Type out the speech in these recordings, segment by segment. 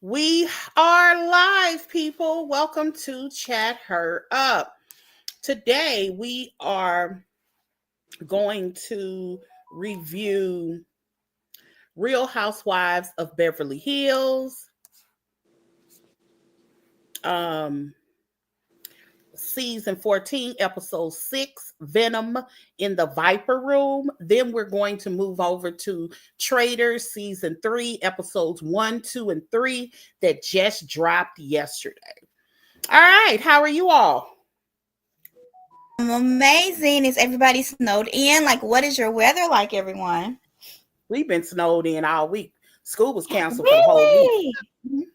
We are live, people. Welcome to Chat Her Up. Today, we are going to review Real Housewives of Beverly Hills, season 14, episode 6, Venom in the Viper Room. Then we're going to move over to Traitors, season 3, episodes 1, 2, and 3 that just dropped yesterday. All right, how are you all? Amazing. Is everybody snowed in? Like, what is your weather like, everyone? We've been snowed in all week. School was canceled for the whole week. Really?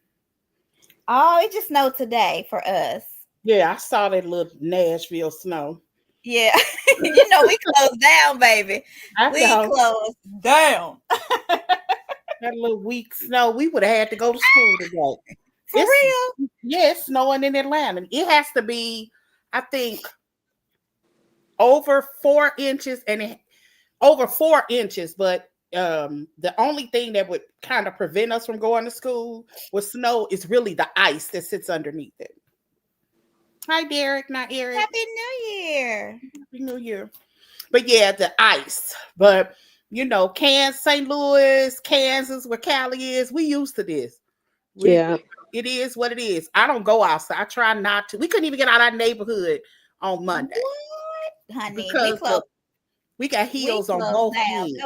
Oh, it just snowed today for us. Yeah, I saw that little Nashville snow. Yeah. We closed down, baby. We closed down. That little week snow, we would have had to go to school today. For real? Yeah, it's snowing in Atlanta. It has to be, I think, over 4 inches over 4 inches, but the only thing that would kind of prevent us from going to school with snow is really the ice that sits underneath it. Hi, Derek, not Eric. Happy New Year. Happy New Year. But yeah, the ice. But St. Louis, Kansas, where Cali is, we used to this. It is what it is. I don't go outside. I try not to. We couldn't even get out of our neighborhood on Monday. What? Honey, because we got heels on both ends.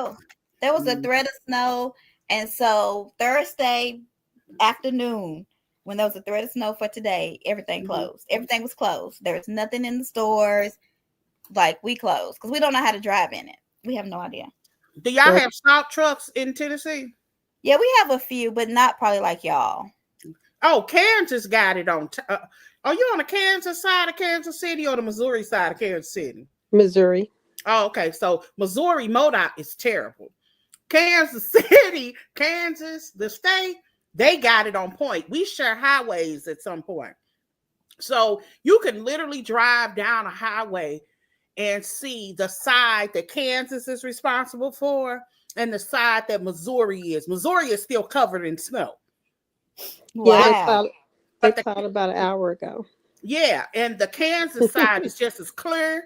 There was a threat of snow, and so Thursday afternoon, when there was a threat of snow for today, everything closed. Everything was closed. There was nothing in the stores. Like, we closed because we don't know how to drive in it. We have no idea. Do y'all have salt trucks in Tennessee? Yeah, we have a few, but not probably like y'all. Oh, Kansas got it on. Are you on the Kansas side of Kansas City or the Missouri side of Kansas City? Missouri. Oh, okay. So Missouri MoDOT is terrible. Kansas City, Kansas, the state, they got it on point. We share highways at some point. So you can literally drive down a highway and see the side that Kansas is responsible for and the side that Missouri is. Missouri is still covered in snow. Wow. Yeah, they plowed about an hour ago. Yeah, and the Kansas side is just as clear.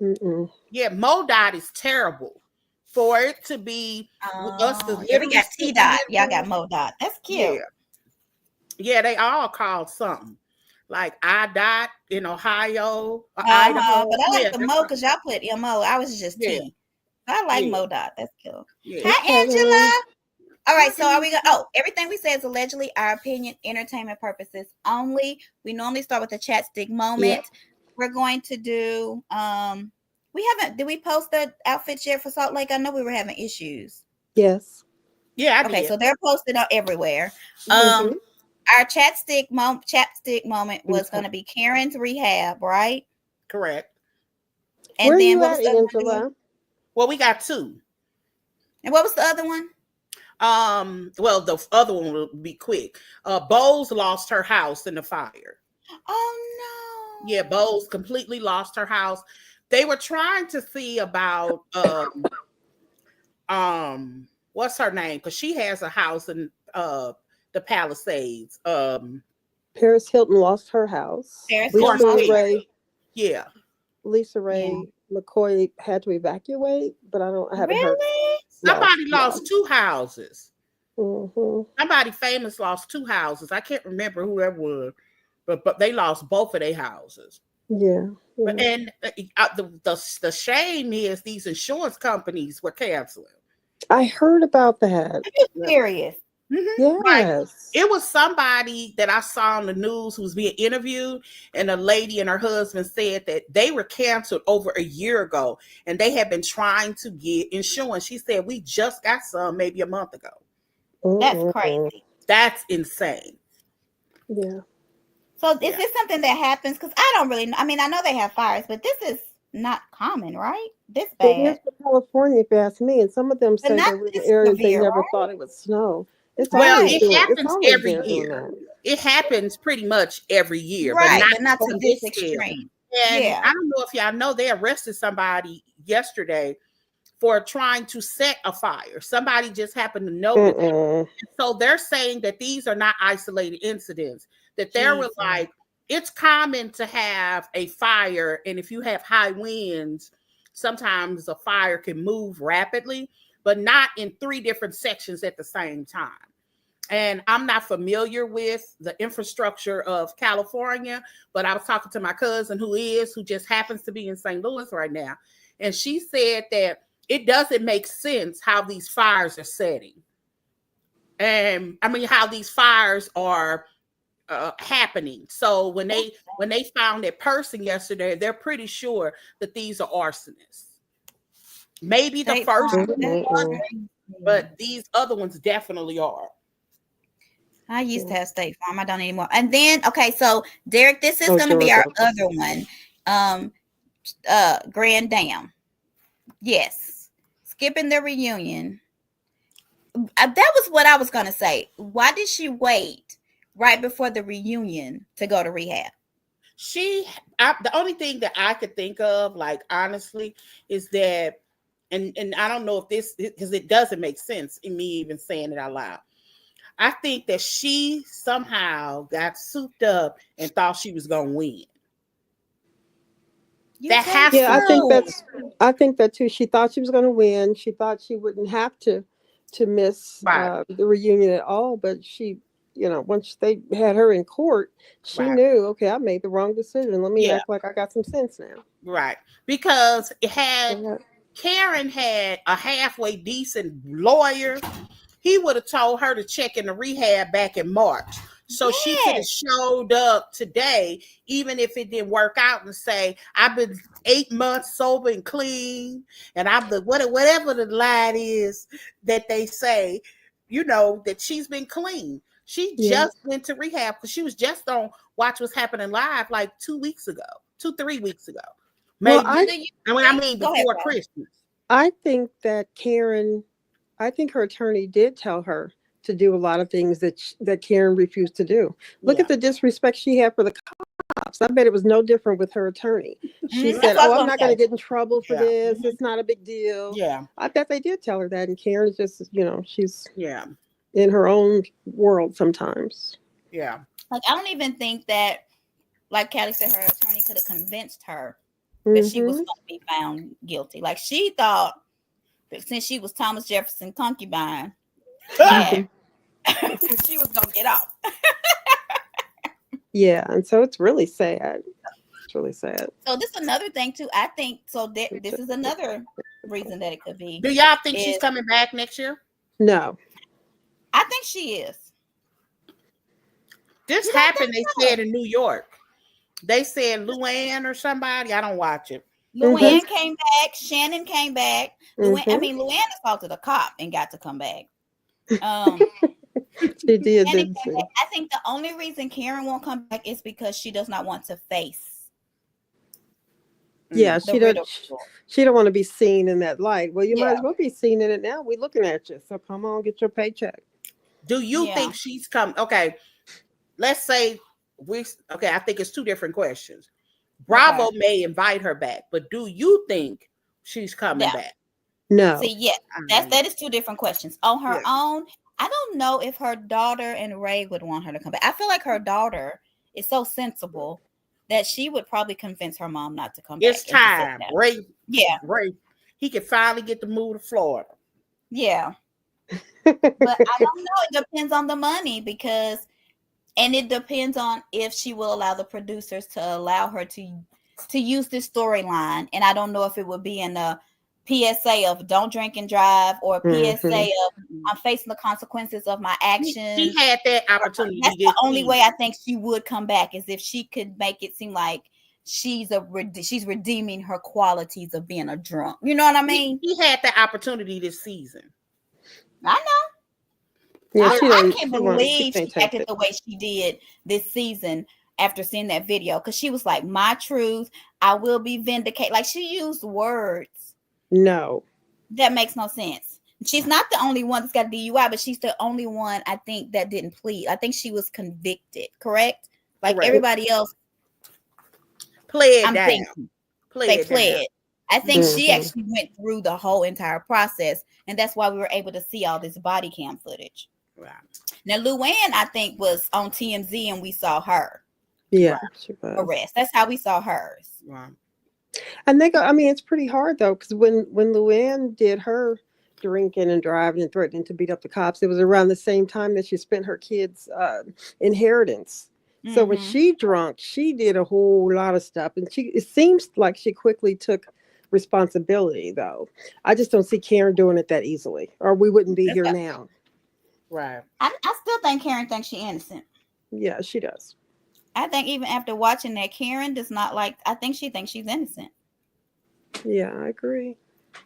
Mm-mm. Yeah, MoDOT is terrible. For it to be us to we got T-Dot. Y'all got MoDOT. That's cute. Yeah, they all called something. Like I-Dot in Ohio. Idaho. But I like the Mo because y'all put MO. I was just T. I like MoDOT. That's cool. Yeah. Hi, Angela. All right, so are we going? Oh, everything we say is allegedly our opinion, entertainment purposes only. We normally start with a chapstick moment. Yep. We're going to do. Did we post the outfits yet for Salt Lake? I know we were having issues. Yes. Yeah. Okay, so they're posted everywhere. Our chapstick moment was going to be Karen's rehab, right? Correct. And where then you what at, Angela? Well, we got 2. And what was the other one? Well, the other one will be quick. Bowles lost her house in the fire. Oh no. Yeah, Bowles completely lost her house. They were trying to see about what's her name? Because she has a house in the Palisades. Paris Hilton lost her house. Lisa Ray. Yeah. Lisa Ray McCoy had to evacuate, but I haven't heard. Somebody lost 2 houses. Mm-hmm. Somebody famous lost 2 houses. I can't remember who that was, but they lost both of their houses. Yeah. But and the shame is these insurance companies were canceling. I heard about that. I'm serious. Mm-hmm. Yes. Like, it was somebody that I saw on the news who was being interviewed, and a lady and her husband said that they were canceled over a year ago, and they had been trying to get insurance. She said, we just got some maybe a month ago. That's crazy. That's insane. Yeah. So is this something that happens? Because I don't really know. I mean, I know they have fires, but this is not common, right? This bad. It is for California, if you ask me. And some of them say there were areas they never thought it would snow. It happens every year. It happens pretty much every year, right? But not to this extreme. And I don't know if y'all know, they arrested somebody yesterday for trying to set a fire. Somebody just happened to notice it. So they're saying that these are not isolated incidents, that there were like, it's common to have a fire, and if you have high winds, sometimes a fire can move rapidly, but not in 3 different sections at the same time. And I'm not familiar with the infrastructure of California, but I was talking to my cousin who just happens to be in St. Louis right now. And she said that it doesn't make sense how these fires are setting. And I mean, how these fires are happening. So when they found that person yesterday, they're pretty sure that these are arsonists. Maybe the first one, but these other ones definitely are. I used to have State Farm. I don't anymore. And then, okay, so Derek, this is going to be our other one. Grand Dam. Yes. Skipping the reunion. That was what I was going to say. Why did she wait right before the reunion to go to rehab? The only thing that I could think of, like, honestly, is that, and I don't know if this, because it doesn't make sense in me even saying it out loud. I think that she somehow got souped up and thought she was going to win. I think that too. She thought she was going to win. She thought she wouldn't have to miss the reunion at all. But she, once they had her in court, she knew, okay, I made the wrong decision. Let me act like I got some sense now. Right. Because Karen had a halfway decent lawyer, he would have told her to check in the rehab back in March. So she could have showed up today, even if it didn't work out, and say, I've been 8 months sober and clean, and I'm whatever the line is that they say, that she's been clean. She just went to rehab because she was just on Watch What's Happening Live like 2 weeks ago, 2-3 weeks ago. Maybe. Before Christmas. I think that her attorney did tell her to do a lot of things that Karen refused to do. Look at the disrespect she had for the cops. I bet it was no different with her attorney. She said, I'm not going to get in trouble for this. It's not a big deal. Yeah. I bet they did tell her that. And Karen's just, she's in her own world sometimes. Yeah. Like, I don't even think that, like Callie said, her attorney could have convinced her that she was going to be found guilty. Like, she thought that since she was Thomas Jefferson concubine, she was gonna get off. Yeah, and so it's really sad. It's really sad. So this is another thing too. I think so. This is another reason that it could be. Do y'all think she's coming back next year? No, I think she is. This happened. They said in New York. They said Luann or somebody. I don't watch it. Luann came back. Shannon came back. Luann assaulted a cop and got to come back. She did. I think the only reason Karen won't come back is because she does not want to face. Yeah, she don't want to be seen in that light. Well, you might as well be seen in it now. We're looking at you, so come on, get your paycheck. Do you think she's coming? Okay, let's say I think it's 2 different questions. Bravo may invite her back, but do you think she's coming back? No. See, that is 2 different questions. On her own, I don't know if her daughter and Ray would want her to come back. I feel like her daughter is so sensible that she would probably convince her mom not to come back. It's time. Ray, he can finally get to move to Florida. Yeah. But I don't know. It depends on the money and it depends on if she will allow the producers to allow her to use this storyline. And I don't know if it would be in a PSA of don't drink and drive, or a PSA of I'm facing the consequences of my actions. She had that opportunity. That's the only way I think she would come back, is if she could make it seem like she's redeeming her qualities of being a drunk. You know what I mean? He had that opportunity this season. I know. Yeah, I can't believe she acted the way she did this season after seeing that video, because she was like, my truth, I will be vindicated. Like, she used words. No. That makes no sense. She's not the only one that's got a DUI, but she's the only one, I think, that didn't plead. I think she was convicted, correct? Like everybody else pled down. They pled. I think she actually went through the whole entire process, and that's why we were able to see all this body cam footage. Right. Now, Luann, I think, was on TMZ, and we saw her. Yeah, arrest. That's how we saw hers. Right. And they go. I mean, it's pretty hard though, because when Luann did her drinking and driving and threatening to beat up the cops, it was around the same time that she spent her kids' inheritance. So when she drunk, she did a whole lot of stuff, and it seems like she quickly took responsibility. Though I just don't see Karen doing it that easily, or we wouldn't be here now. Right. I still think Karen thinks she's innocent. Yeah, she does. I think even after watching that, Karen does not like. I think she thinks she's innocent. Yeah, I agree.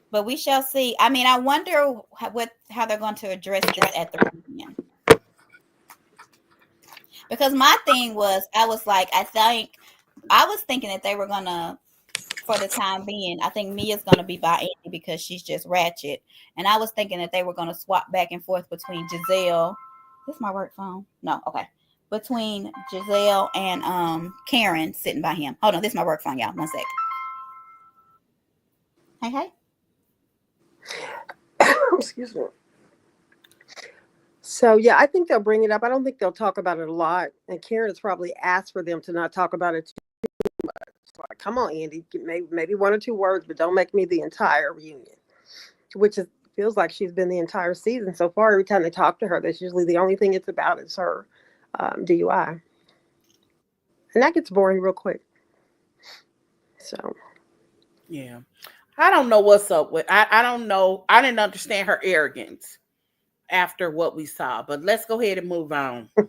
But we shall see. I mean, I wonder how they're going to address this at the reunion. Because my thing was, I was thinking that they were gonna, for the time being, I think Mia's gonna be by Andy because she's just ratchet, and I was thinking that they were gonna swap back and forth between Giselle. This is my work phone. No, okay. Between Giselle and Karen sitting by him. Hold on, this is my work phone, y'all. 1 sec. Hey. Excuse me. So yeah, I think they'll bring it up. I don't think they'll talk about it a lot. And Karen has probably asked for them to not talk about it too much. Like, come on, Andy, maybe 1 or 2 words, but don't make me the entire reunion. Which feels like she's been the entire season so far. Every time they talk to her, that's usually the only thing it's about is her DUI, and that gets boring real quick. So yeah, I don't know what's up with. I don't know. I didn't understand her arrogance after what we saw, but let's go ahead and move on. All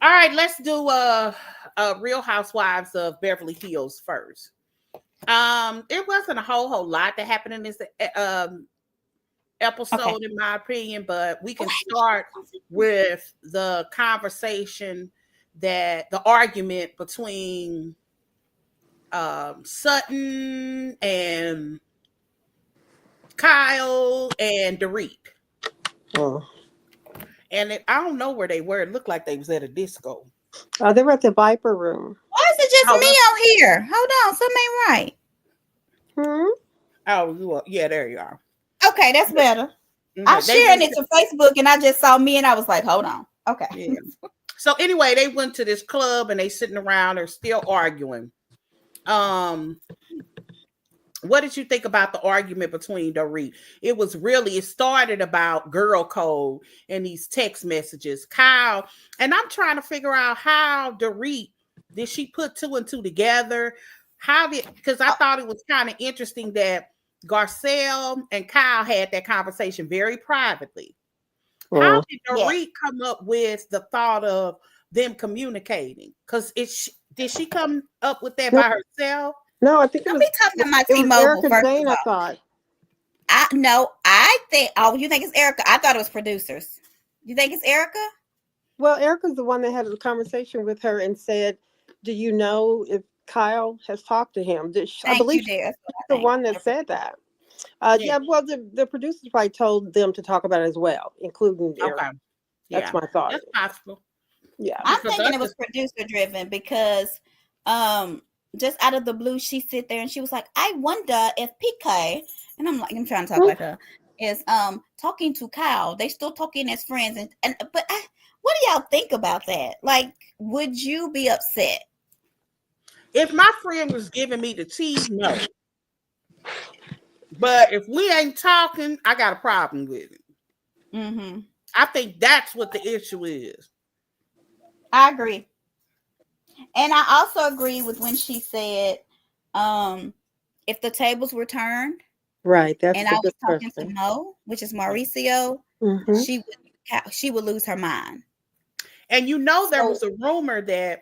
right, let's do Real Housewives of Beverly Hills first. It wasn't a whole lot that happened in this episode, in my opinion, but we can start with the conversation, the argument between Sutton and Kyle and Dorit. And I don't know where they were. It looked like they was at a disco. They were at the Viper Room. Why is it just me on here? Hold on, something ain't right. Oh, yeah, there you are. Okay, that's better. I'm sharing it to Facebook, and I just saw me, and I was like, hold on. Okay. Yeah. So anyway, they went to this club, and they sitting around. They're still arguing. What did you think about the argument between Dorit? It started about girl code and these text messages. Kyle, and I'm trying to figure out how Dorit, did she put 2 and 2 together? Because I thought it was kind of interesting that Garcelle and Kyle had that conversation very privately. How did Dorit come up with the thought of them communicating? Because did she come up with that by herself? No, I think it was talking to my T-Mobile first. Jane, I thought. I think. Oh, you think it's Erica? I thought it was producers. You think it's Erica? Well, Erica's the one that had a conversation with her and said, "Do you know if Kyle has talked to him?" I believe she's the one that said that. Yeah. Well, the producers probably told them to talk about it as well, including Erica. Okay. That's my thought. That's possible. Yeah, I'm thinking it was producer driven because, just out of the blue, she sit there and she was like, "I wonder if PK," and I'm trying to talk like her, is talking to Kyle. They still talking as friends, but what do y'all think about that? Like, would you be upset if my friend was giving me the tea? No, but if we ain't talking, I got a problem with it. Mm-hmm. I think that's what the issue is. I agree. And I also agree with when she said, if the tables were turned, right? That's and I was talking to Mo, which is Mauricio, she would lose her mind. And there was a rumor that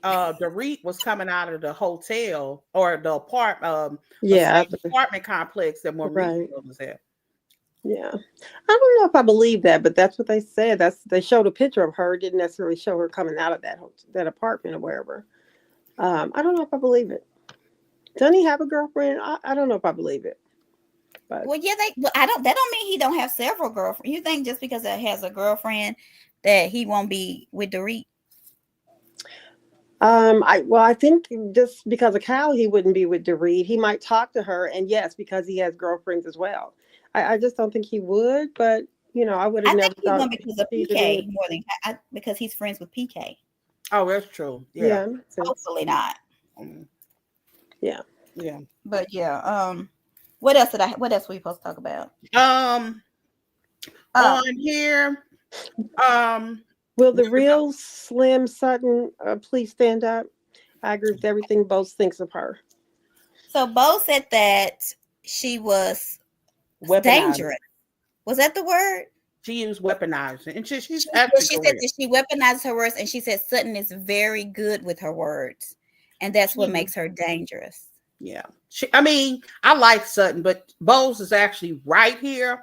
Dorit was coming out of the hotel or the apartment complex that Mauricio was at. Yeah, I don't know if I believe that, but that's what they said. They showed a picture of her, didn't necessarily show her coming out of that apartment or wherever. I don't know if I believe it. Doesn't he have a girlfriend? I don't know if I believe it. But that don't mean he don't have several girlfriends. You think just because he has a girlfriend that he won't be with Dorit? I think just because of Kyle, he wouldn't be with Dorit. He might talk to her, and yes, because he has girlfriends as well. I just don't think he would, but I would have I never think he thought won because of PK more than because he's friends with PK. Oh, that's true. Yeah. Hopefully not. Yeah. Yeah. But yeah. What else were we supposed to talk about? On here. Will the real Slim Sutton please stand up? I agree with everything Bose thinks of her. So Bose said that she was dangerous. Was that the word? She used weaponizing, and she's she said that she weaponized her words, and she said Sutton is very good with her words, and that's what makes her dangerous. Yeah, I like Sutton, but Bose is actually right here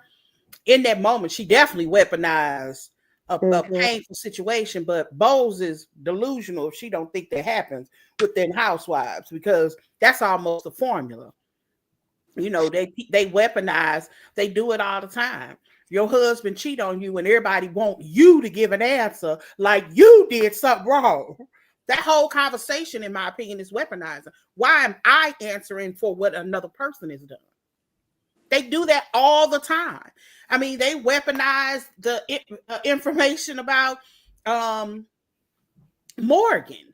in that moment. She definitely weaponized a painful situation, but Bose is delusional if she don't think that happens within housewives, because that's almost a formula. They weaponize. They do it all the time. Your husband cheat on you and everybody want you to give an answer like you did something wrong. That whole conversation, in my opinion, is weaponizing. Why am I answering for what another person has done? They do that all the time. They weaponize the information about Morgan.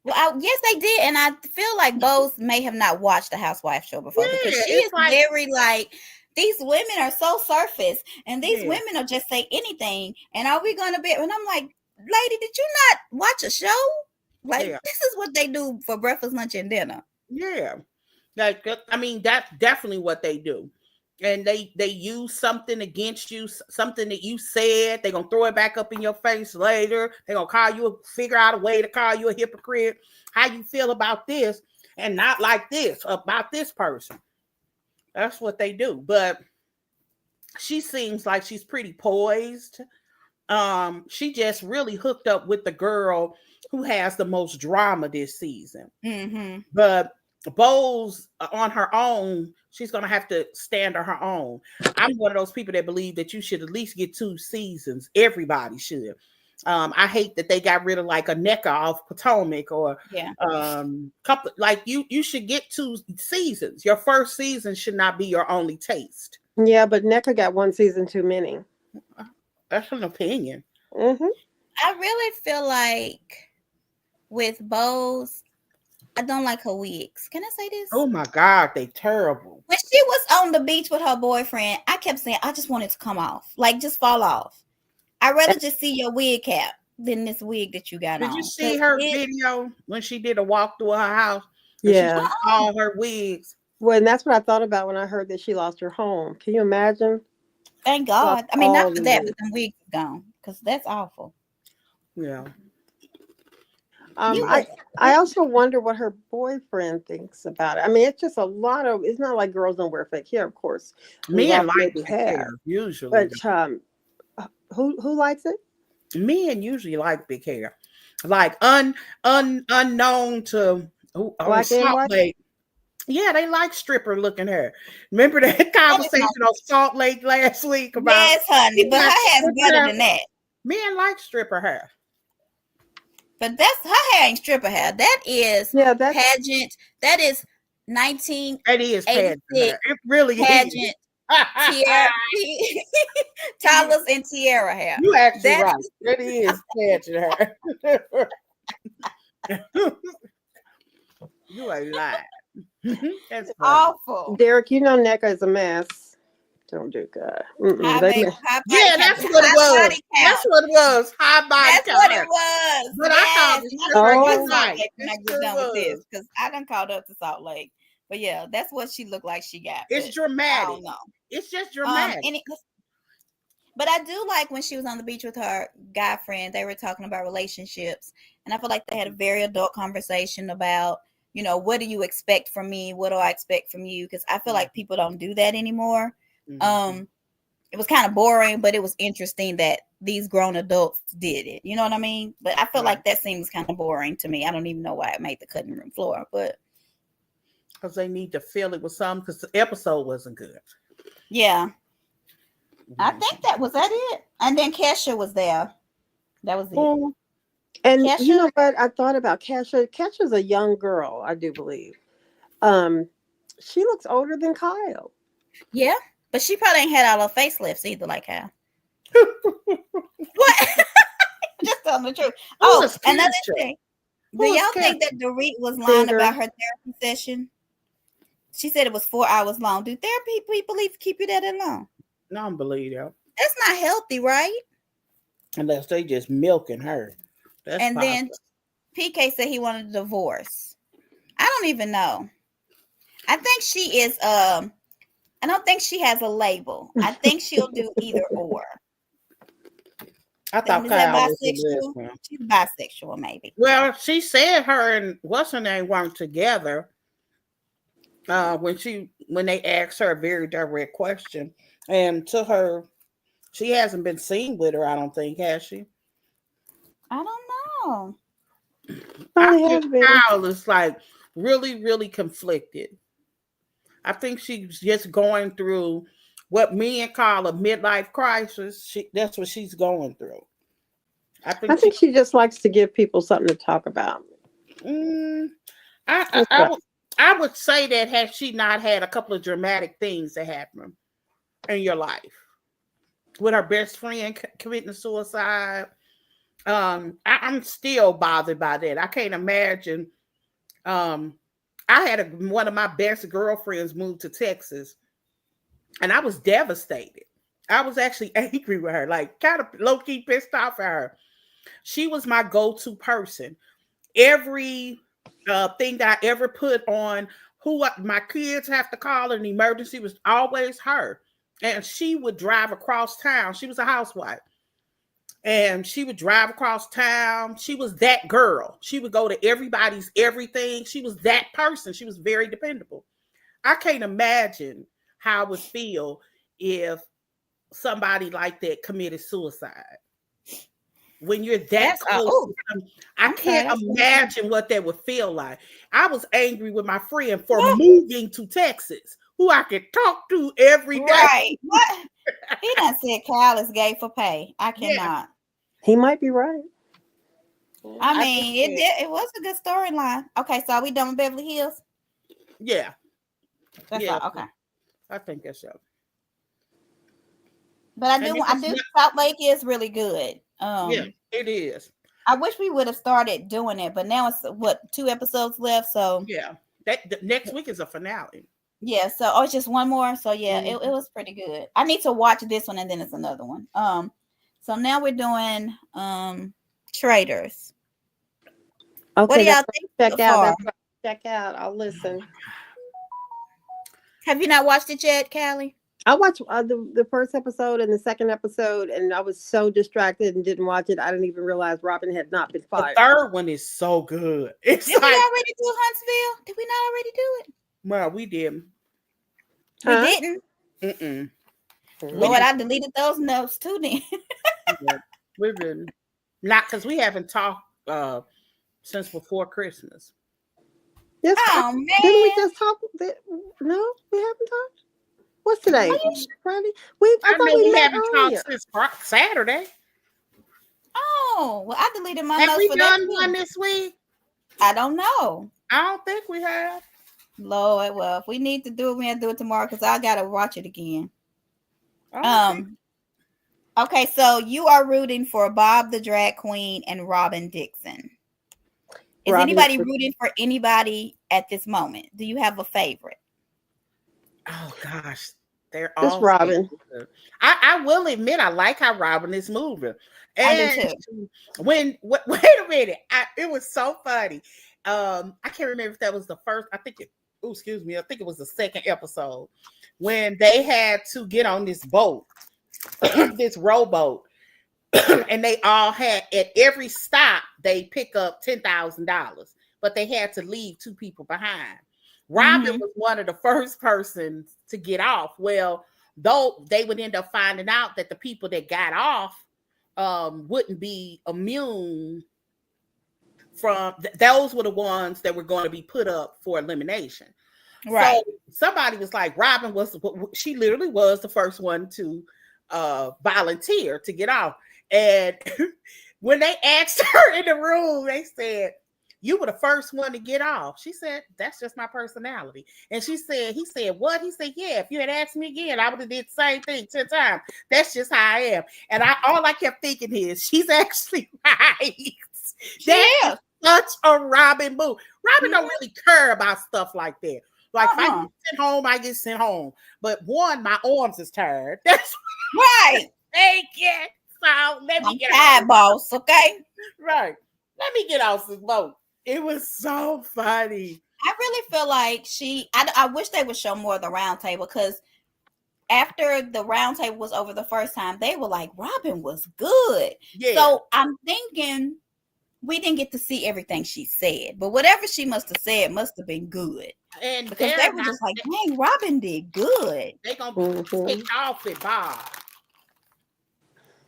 Well, yes, they did, and I feel like Bose may have not watched the Housewife show before, because she is very these women are so surface, and these women will just say anything. And are we going to be? And I'm like, lady, did you not watch a show? This is what they do for breakfast, lunch, and dinner. Yeah, that's definitely what they do. And they use something against you, something that you said. They're gonna throw it back up in your face later. They're gonna figure out a way to call you a hypocrite. How you feel about this, and not like this about this person. That's what they do. But she seems like she's pretty poised. She just really hooked up with the girl who has the most drama this season. Mm-hmm. But Bose, on her own, she's gonna have to stand on her own. I'm one of those people that believe that you should at least get 2 seasons. Everybody should. I hate that they got rid of like a Nneka off Potomac, or couple, like you should get 2 seasons. Your first season should not be your only taste. Yeah, but Nneka got 1 season too many. That's an opinion. Mm-hmm. I really feel like with Bose, I don't like her wigs. Can I say this? Oh my God, they terrible. When she was on the beach with her boyfriend, I kept saying, I just want it to come off. Like, just fall off. I'd rather just see your wig cap than this wig that you got on. Did you see her video when she did a walk through her house? Yeah. All her wigs. Well, and that's what I thought about when I heard that she lost her home. Can you imagine? Thank God. Not for that, but them wigs gone, because that's awful. Yeah. I also wonder what her boyfriend thinks about it. It's just a lot of. It's not like girls don't wear fake hair, of course. Men like big hair usually, but who likes it? Men usually like big hair, like unknown to Black and white. Lake. Yeah, they like stripper looking hair. Remember that conversation on Salt Lake last week about? Yes, honey, but her hair's better than that. Men like stripper hair. But her hair ain't stripper hair. That is pageant. That is 1986. That is pageant. It really pageant. Tiara, Tyler's and Tiara hair. You actually right. That is pageant hair. You ain't lying. That's awful. Derek, Nneka is a mess. Don't do God. Yeah, that's what it was. That's what it was. High body count. That's what it was. But I thought because I done called up to Salt Lake. But yeah, that's what she looked like she got. It's dramatic. I don't know. It's just dramatic. But I do like when she was on the beach with her guy friend, they were talking about relationships. And I feel like they had a very adult conversation about, what do you expect from me? What do I expect from you? Because I feel like people don't do that anymore. Mm-hmm. It was kind of boring, but it was interesting that these grown adults did it. You know what I mean? But I feel like that seems kind of boring to me. I don't even know why it made the cutting room floor, but because they need to fill it with something, because the episode wasn't good. Yeah. I think that was it. And then Kesha was there. That was it. And Kesha? you know what? I thought about Kesha. Kesha's a young girl, I do believe. She looks older than Kyle. Yeah, but she probably ain't had all her facelifts either, like how. What? Just telling the truth. Oh, another thing. Do y'all think that Dorit was lying about her therapy session? She said it was 4 hours long. Do therapy people keep you that long? No, I don't believe that. That's not healthy, right? Unless they just milking her. That's and possible. Then PK said he wanted a divorce. I don't even know. I think she is I don't think she has a label. I think she'll do either or. I thought Kyle was bisexual. She's bisexual, maybe. Well, she said her and what's her name weren't together. When they asked her a very direct question, and to her, she hasn't been seen with her. I don't think, has she? I don't know. I think Kyle is like really, really conflicted. I think she's just going through what men call a midlife crisis. That's what she's going through. I think she just likes to give people something to talk about. I would say that had she not had a couple of dramatic things that happen in your life, with her best friend committing suicide, I'm still bothered by that. I can't imagine. I had one of my best girlfriends move to Texas, and I was devastated. I was actually angry with her, like kind of low-key pissed off at her. She was my go-to person. Every thing that I ever put on my kids have to call an emergency was always her. And she would drive across town. She was a housewife. And she would drive across town. She was that girl. She would go to everybody's everything. She was that person. She was very dependable. I can't imagine how it would feel if somebody like that committed suicide. When you're that close, I can't imagine what that would feel like. I was angry with my friend for moving to Texas, who I could talk to every day. Right. What? He done said Kyle is gay for pay. I cannot. Yeah. He might be right. I mean, it was a good storyline. Okay, so are we done with Beverly Hills? Yeah. That's all. Okay. I think that's so. But I do Salt Lake is really good. Yeah, it is. I wish we would have started doing it, but now it's 2 episodes left. So yeah, next week is a finale. Yeah, so it's just one more. So yeah, it was pretty good. I need to watch this one and then it's another one. So now we're doing Traitors. Okay, what do y'all think? Check out. I'll listen. Have you not watched it yet, Callie? I watched the first episode and the second episode, and I was so distracted and didn't watch it. I didn't even realize Robin had not been fired. The third one is so good. Did we already do Huntsville? Did we not already do it? Well, we didn't. We didn't. Lord, I deleted those notes too. Then we didn't. Not because we haven't talked since before Christmas. Yes. Oh man! Didn't we just talk? No, we haven't talked. What's today? Friday. I thought we haven't talked since Saturday. Oh, well, I deleted my notes. Have we done one this week? I don't know. I don't think we have. Lord, well, if we need to do it, we have to do it tomorrow because I gotta watch it again. Okay, so you are rooting for Bob the Drag Queen and Robin Dixon. Is anybody rooting for anybody at this moment? Do you have a favorite? Oh gosh, they're all just Robin. I will admit I like how Robin is moving. And I do too. Wait a minute, it was so funny. I can't remember if that was the first. I think it was the second episode when they had to get on this boat, this rowboat, and they all had at every stop they pick up $10,000, but they had to leave 2 people behind. Robin was one of the first persons to get off. Well, though they would end up finding out that the people that got off wouldn't be immune from those were the ones that were going to be put up for elimination. Right. So somebody was like, Robin she literally was the first one to volunteer to get off. And when they asked her in the room, they said, "You were the first one to get off." She said, "That's just my personality." And he said, "What?" He said, "Yeah, if you had asked me again, I would have did the same thing 10 times. That's just how I am." And all I kept thinking is, she's actually right. That is such a Robin move. Robin don't really care about stuff like that. Like if I get sent home, I get sent home. But one, my arms is tired. That's right. Thank you. So let me get off. Boss, okay? Right. Let me get off this boat. It was so funny. I really feel like I wish they would show more of the round table, because after the round table was over the first time, they were like, Robin was good. Yeah. So I'm thinking we didn't get to see everything she said, but whatever she must have said must have been good. And because they were just like, dang, Robin did good. They're going to be kicked off with Bob.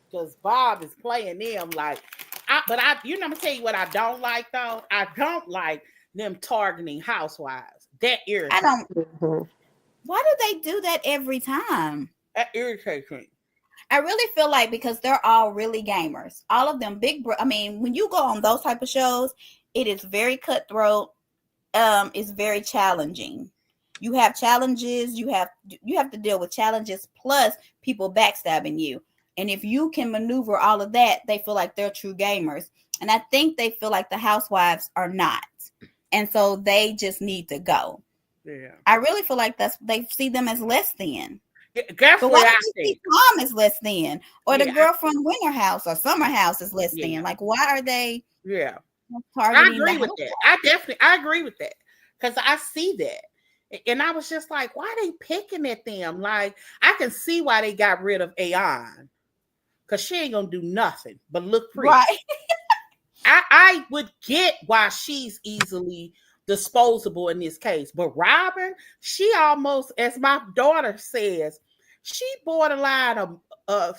Because Bob is playing them like, I'm going to tell you what I don't like, though. I don't like them targeting housewives. That irritates me. Why do they do that every time? That irritates me. I really feel like because they're all really gamers. All of them when you go on those type of shows, it is very cutthroat. It's very challenging. You have challenges. You have to deal with challenges plus people backstabbing you. And if you can maneuver all of that, they feel like they're true gamers. And I think they feel like the housewives are not. And so they just need to go. Yeah. I really feel like they see them as less than. That's but what why I do you see Tom is less than? Or the girl from Winter House or Summer House is less than? Like, why are they I agree with that. I agree with that. Because I see that. And I was just like, why are they picking at them? Like, I can see why they got rid of Aeon. Because she ain't going to do nothing but look pretty. Right. I would get why she's easily disposable in this case. But Robin, she almost, as my daughter says, she borderline,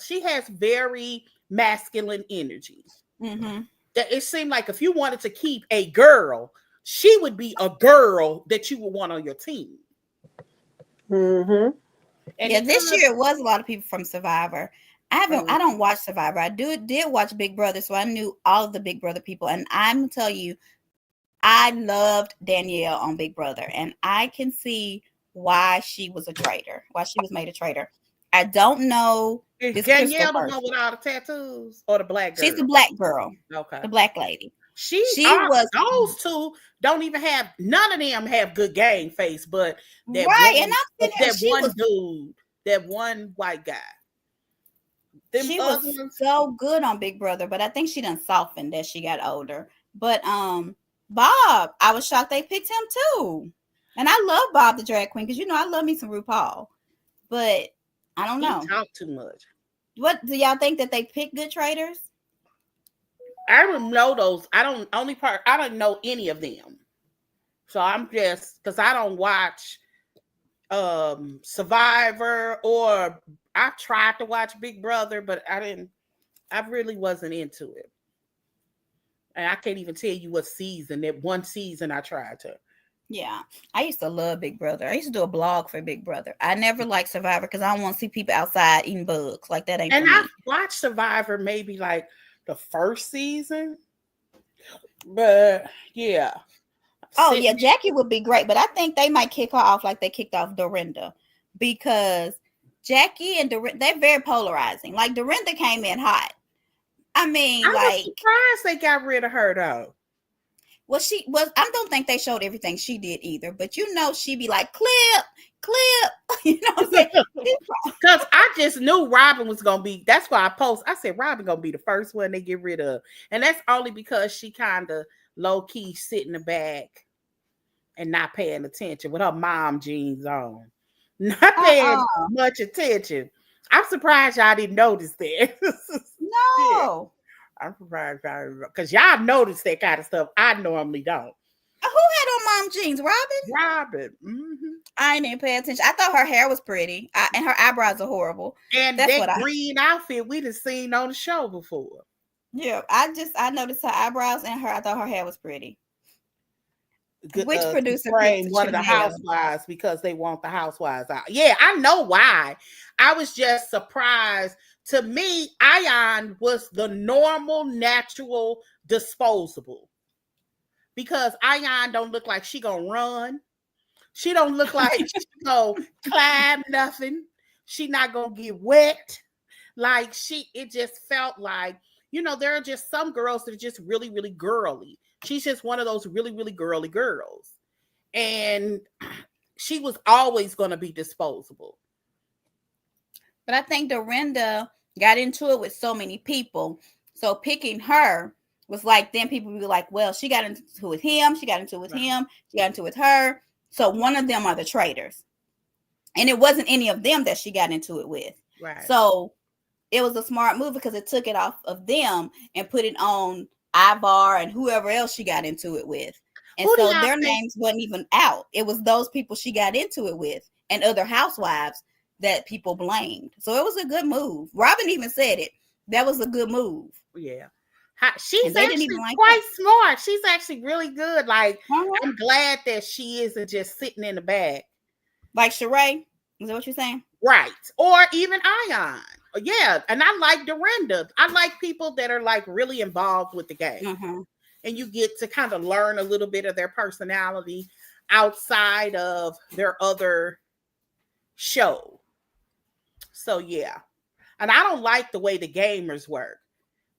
she has very masculine energy. Mm-hmm. It seemed like if you wanted to keep a girl, she would be a girl that you would want on your team. Mm-hmm. And this year it was a lot of people from Survivor. I don't watch Survivor. I did watch Big Brother, so I knew all of the Big Brother people. And I'm gonna tell you, I loved Danielle on Big Brother, and I can see why she was a traitor, why she was made a traitor. I don't know. Is Danielle the one with all the tattoos, or the black girl? She's the black girl. Okay, the black lady. She was. Those two don't even have. None of them have good game face, but that one dude, that one white guy. She was so good on Big Brother, but I think she done softened as she got older. But Bob, I was shocked they picked him too. And I love Bob the drag queen because I love me some RuPaul. But I don't know. He talk too much. What do y'all think that they picked good traitors? I don't know those. I don't know any of them. So I'm just because I don't watch Survivor, or I tried to watch Big Brother, but I really wasn't into it. And I can't even tell you what season. That one season I tried to. Yeah, I used to love Big Brother. I used to do a blog for Big Brother. I never liked Survivor because I don't want to see people outside eating bugs. Like that ain't for me. And I watched Survivor maybe like the first season. But yeah. Oh, yeah, Jackie would be great, but I think they might kick her off like they kicked off Dorinda, because Jackie and Dorinda, they're very polarizing. Like, Dorinda came in hot. I mean, I was surprised they got rid of her, though. Well, I don't think they showed everything she did either, but she'd be like, clip. You know what I'm saying? Because I just knew Robin was going to be, that's why I said Robin going to be the first one they get rid of. And that's only because she kind of low-key sit in the back and not paying attention with her mom jeans on. Not paying much attention. I'm surprised y'all didn't notice that. No. Yeah. I'm surprised because y'all notice that kind of stuff. I normally don't. Who had on mom jeans? Robin? Robin. Mm-hmm. I ain't even pay attention. I thought her hair was pretty, and her eyebrows are horrible. And that green outfit we'd have seen on the show before. Yeah, I noticed her eyebrows and I thought her hair was pretty. Which producer frame one of the housewives because they want the housewives out. Yeah, I know why. I was just surprised. To me, Ion was the normal, natural, disposable. Because Ion don't look like she gonna run. She don't look like she gonna climb nothing. She not gonna get wet. Like it just felt like, there are just some girls that are just really, really girly. She's just one of those really, really girly girls. And she was always going to be disposable. But I think Dorinda got into it with so many people. So picking her was like, then people would be like, well, she got into it with him. She got into it with him. She got into it with her. So one of them are the traitors. And it wasn't any of them that she got into it with. Right. So it was a smart move because it took it off of them and put it on Ivar and whoever else she got into it with. And so their names wasn't even out. It was those people she got into it with and other housewives that people blamed. So it was a good move. Robin even said it. That was a good move. Yeah. She's actually quite smart. She's actually really good. Like, I'm glad that she isn't just sitting in the back. Like Sheree? Is that what you're saying? Right. Or even Ion. Yeah. And I like Dorinda. I like people that are like really involved with the game. Mm-hmm. And you get to kind of learn a little bit of their personality outside of their other show. So, yeah. And I don't like the way the gamers work.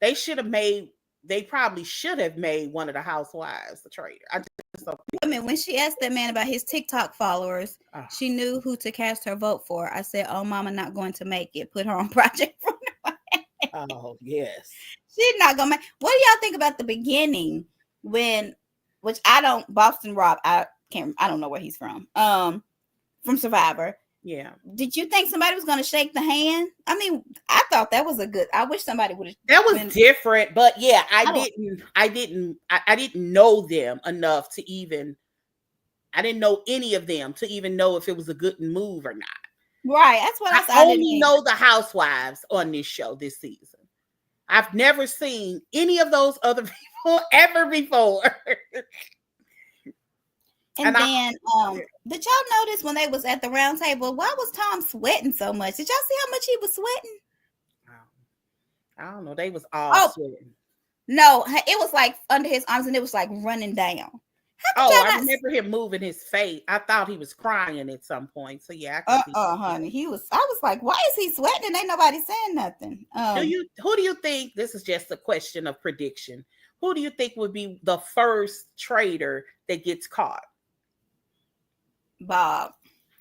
They probably should have made one of the housewives the traitor. I mean, when she asked that man about his TikTok followers, she knew who to cast her vote for. I said, oh, mama not going to make it. Put her on Project Runaway. Oh, yes. She's not going to make. What do y'all think about the beginning which I don't, Boston Rob, I don't know where he's from Survivor. Yeah. Did you think somebody was going to shake the hand? I mean, I thought that was I wish somebody would have. That was different, but yeah, I didn't know them enough to even, I didn't know any of them to even know if it was a good move or not. Right. That's what I said. I only know the housewives on this show this season. I've never seen any of those other people ever before. And then, did y'all notice when they was at the round table, why was Tom sweating so much? Did y'all see how much he was sweating? I don't know. They was all sweating. No, it was like under his arms and it was like running down. I remember him moving his face. I thought he was crying at some point. So yeah, honey, I was like, why is he sweating? Ain't nobody saying nothing. Who do you think? This is just a question of prediction. Who do you think would be the first traitor that gets caught? Bob.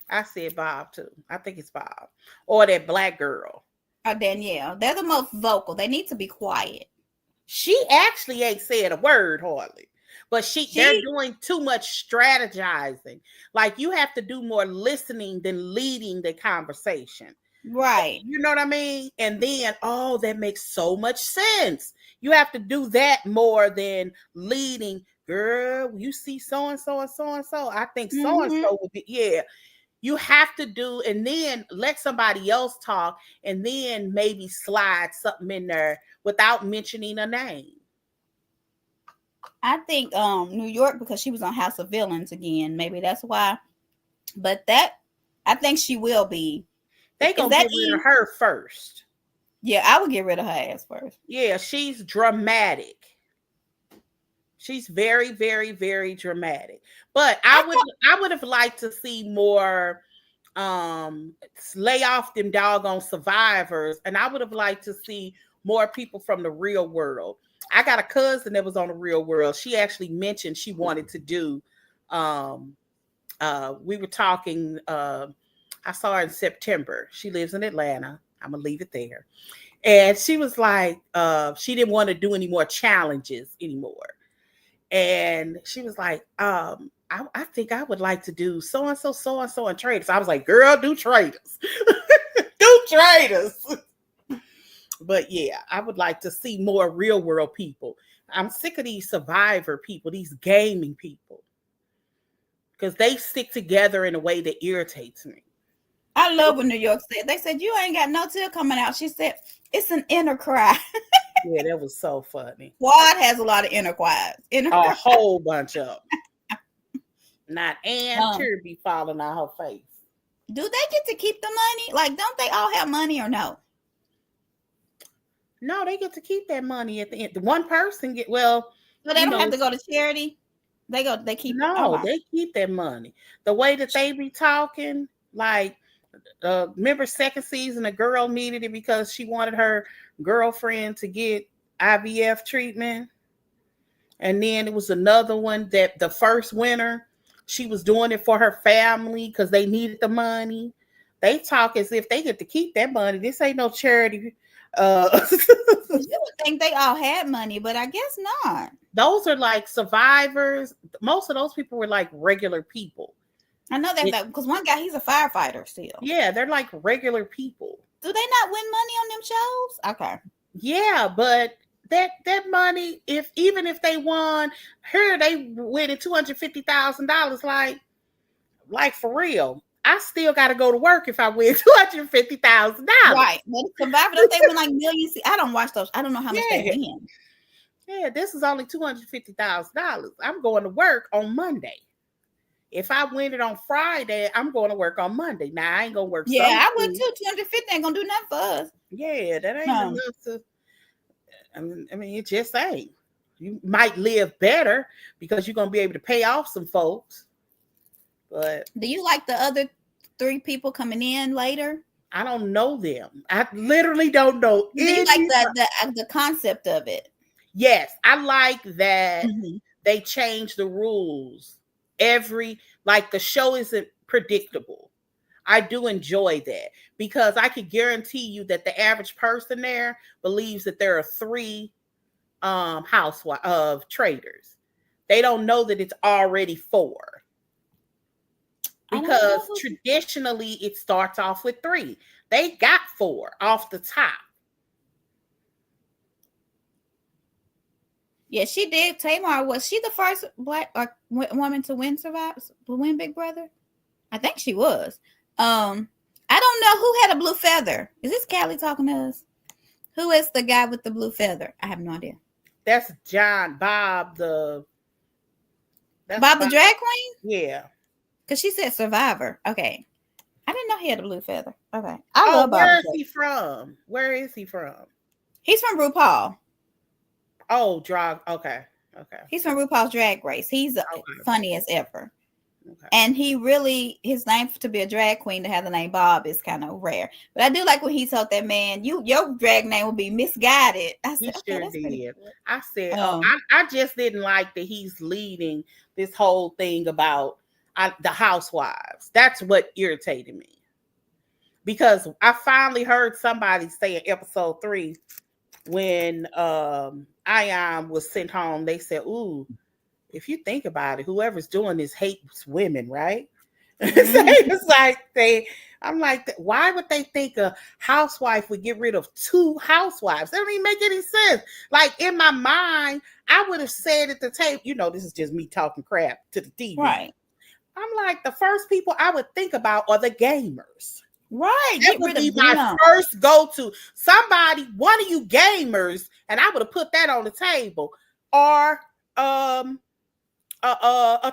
I said Bob too. I think it's Bob. Or that black girl. Or Danielle. They're the most vocal. They need to be quiet. She actually ain't said a word hardly. But they're doing too much strategizing. Like you have to do more listening than leading the conversation. Right. You know what I mean? And then, that makes so much sense. You have to do that more than leading. Girl, you see so-and-so and so-and-so. I think so-and-so would be, yeah. You have to do, and then let somebody else talk, and then maybe slide something in there without mentioning a name. I think New York, because she was on House of Villains again. Maybe that's why. But I think she will be. They gonna get rid of her first. Yeah, I would get rid of her ass first. Yeah, she's dramatic. She's very, very, very dramatic. But I would have liked to see more lay off them doggone survivors. And I would have liked to see more people from the real world. I got a cousin that was on the Real World. She actually mentioned she wanted to do, we were talking, I saw her in September. She lives in Atlanta. I'm going to leave it there. And she was like, she didn't want to do any more challenges anymore. And she was like, I think I would like to do so-and-so, and Traitors. I was like, girl, do Traitors. Do Traitors. But yeah, I would like to see more real world people. I'm sick of these Survivor people, these gaming people. Because they stick together in a way that irritates me. I love what New York said. They said, you ain't got no tear coming out. She said, it's an inner cry. Yeah, that was so funny. Quad has a lot of inner cries. A whole bunch of them. Not and tear be falling on her face. Do they get to keep the money? Like, don't they all have money or no? No, they get to keep that money at the end. The one person get well. So they don't have to go to charity. They keep they keep that money. The way that they be talking, like remember second season, a girl needed it because she wanted her girlfriend to get IVF treatment. And then it was another one that the first winter, she was doing it for her family because they needed the money. They talk as if they get to keep that money. This ain't no charity. You would think they all had money, but I guess not. Those are like survivors. Most of those people were like regular people. I know that because one guy, he's a firefighter still. Yeah, they're like regular people. Do they not win money on them shows? Okay. Yeah, but that money, even if they won, they winning $250,000, like for real. I still got to go to work if I win $250,000. Right, but Survivor, don't they win like millions? I don't watch those. I don't know how much they win. Yeah, this is only $250,000. I'm going to work on Monday. If I win it on Friday, I'm going to work on Monday. Now I ain't gonna work. Yeah, I would too. 250 ain't gonna do nothing for us. Yeah, that ain't enough to. I mean, it just ain't. You might live better because you're gonna be able to pay off some folks. But do you like the other 3 people coming in later? I don't know them. I literally don't know. Do you like the concept of it? Yes, I like that they change the rules. Like the show isn't predictable. I do enjoy that because I could guarantee you that the average person there believes that there are 3 housewives of traitors. They don't know that it's already 4. Because traditionally it starts off with 3. They got 4 off the top. Yeah, she did. Tamar, was she the first black woman to win Big Brother? I think she was. I don't know who had a blue feather. Is this Callie talking to us? Who is the guy with the blue feather? I have no idea. That's Bob the drag queen? Yeah. Because she said Survivor. Okay. I didn't know he had a blue feather. Okay. I love Bob. Where is he from? Where is he from? He's from RuPaul. Oh, okay. He's from RuPaul's Drag Race. He's funny as ever. Okay. And his name to be a drag queen to have the name Bob is kind of rare. But I do like when he told that man, your drag name will be misguided. I said, he sure did. I said, I just didn't like that he's leading this whole thing about the housewives. That's what irritated me. Because I finally heard somebody say in episode 3 when Ion was sent home, they said, ooh, if you think about it, whoever's doing this hates women, right? It's like I'm like, why would they think a housewife would get rid of 2 housewives? That don't even make any sense. Like in my mind, I would have said at the table, this is just me talking crap to the TV. Right. I'm like, the first people I would think about are the gamers. Right. That would be my first go-to. One of you gamers, and I would have put that on the table, or a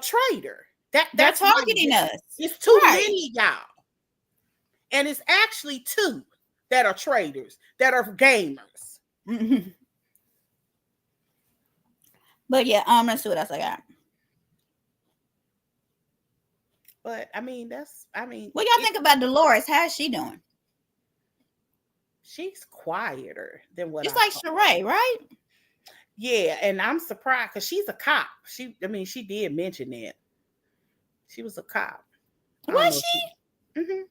traitor. That's targeting us. It's too many, y'all. And it's actually 2 that are traitors, that are gamers. Mm-hmm. But yeah, let's see what else I got. But I mean, what y'all think about Dolores? How is she doing? She's quieter than what. It's like Sheree, right? Yeah, and I'm surprised because she's a cop. She did mention that she was a cop. Was she? Mm-hmm.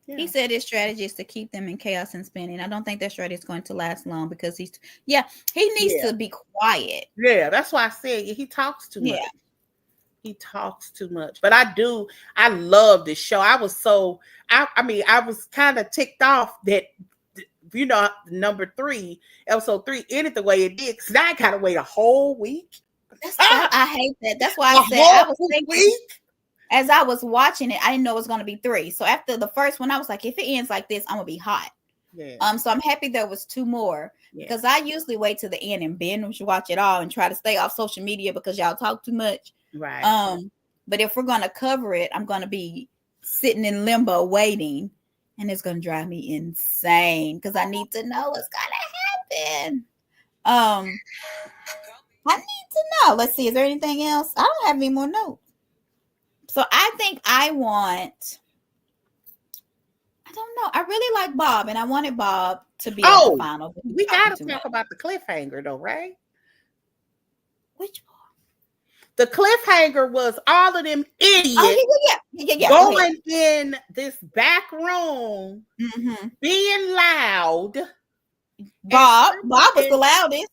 Yeah. He said his strategy is to keep them in chaos and spinning. I don't think that strategy is going to last long because he needs to be quiet. Yeah, that's why I said he talks too much. Yeah. He talks too much. But I love this show. I was I was kind of ticked off that, number 3, episode 3 ended the way it did. Because now I got to wait a whole week. I hate that. That's why I said I was thinking. As I was watching it, I didn't know it was going to be 3. So after the first one, I was like, if it ends like this, I'm going to be hot. Yeah. So I'm happy there was 2 more because I usually wait to the end and binge watch it all and try to stay off social media because y'all talk too much. Right. But if we're gonna cover it, I'm gonna be sitting in limbo waiting, and it's gonna drive me insane because I need to know what's gonna happen. I need to know. Let's see, is there anything else? I don't have any more notes. So I think I don't know. I really like Bob, and I wanted Bob to be at the final. We gotta talk about the cliffhanger though, right? Which part? The cliffhanger was all of them idiots going in this back room, being loud. Bob was the loudest.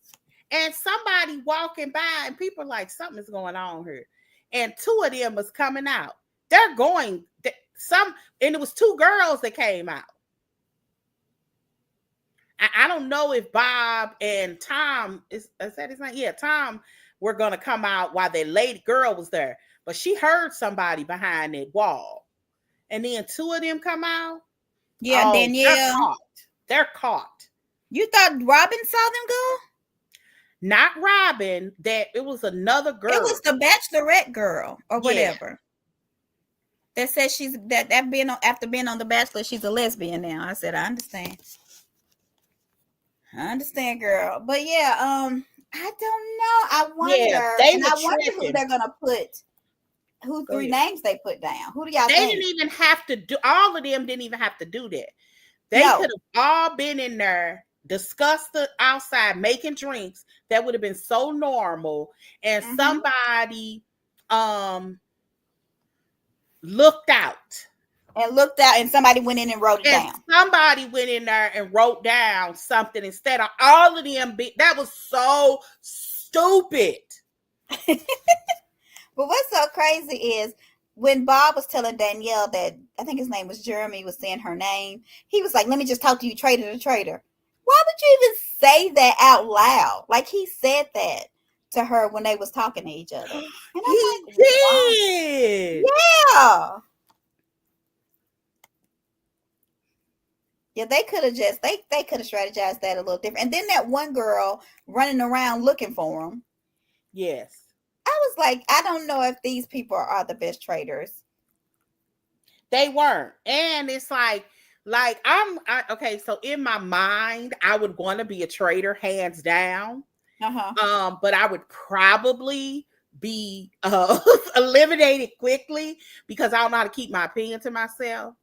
And somebody walking by, and people are like, something's going on here. And 2 of them was coming out. They're going, and it was 2 girls that came out. I don't know if Bob and Tom, is that his name? Yeah, Tom were going to come out while the lady girl was there. But she heard somebody behind that wall. And then 2 of them come out. Yeah, Danielle. They're caught. You thought Robin saw them go? Not Robin, that it was another girl. It was the Bachelorette girl or whatever. That says she's after being on The Bachelor, she's a lesbian now. I said, I understand. I understand, girl. But yeah, I don't know. I wonder who they're gonna put. Who 3 names they put down? Who do y'all think? They didn't even have to do. All of them didn't even have to do that. They could have all been in there, discussed the outside, making drinks. That would have been so normal. And somebody looked out. And somebody went in and wrote it down. Somebody went in there and wrote down something instead of all of them. That was so stupid. But what's so crazy is when Bob was telling Danielle that, I think his name was Jeremy, was saying her name, he was like, let me just talk to you, traitor to traitor. Why would you even say that out loud? Like, he said that to her when they was talking to each other. And he did. Yeah. Yeah, they could have just, they could have strategized that a little different. And then that one girl running around looking for him. Yes. I was like, I don't know if these people are the best traitors. They weren't. And it's like okay, so in my mind, I would want to be a traitor, hands down. But I would probably be eliminated quickly because I don't know how to keep my opinion to myself.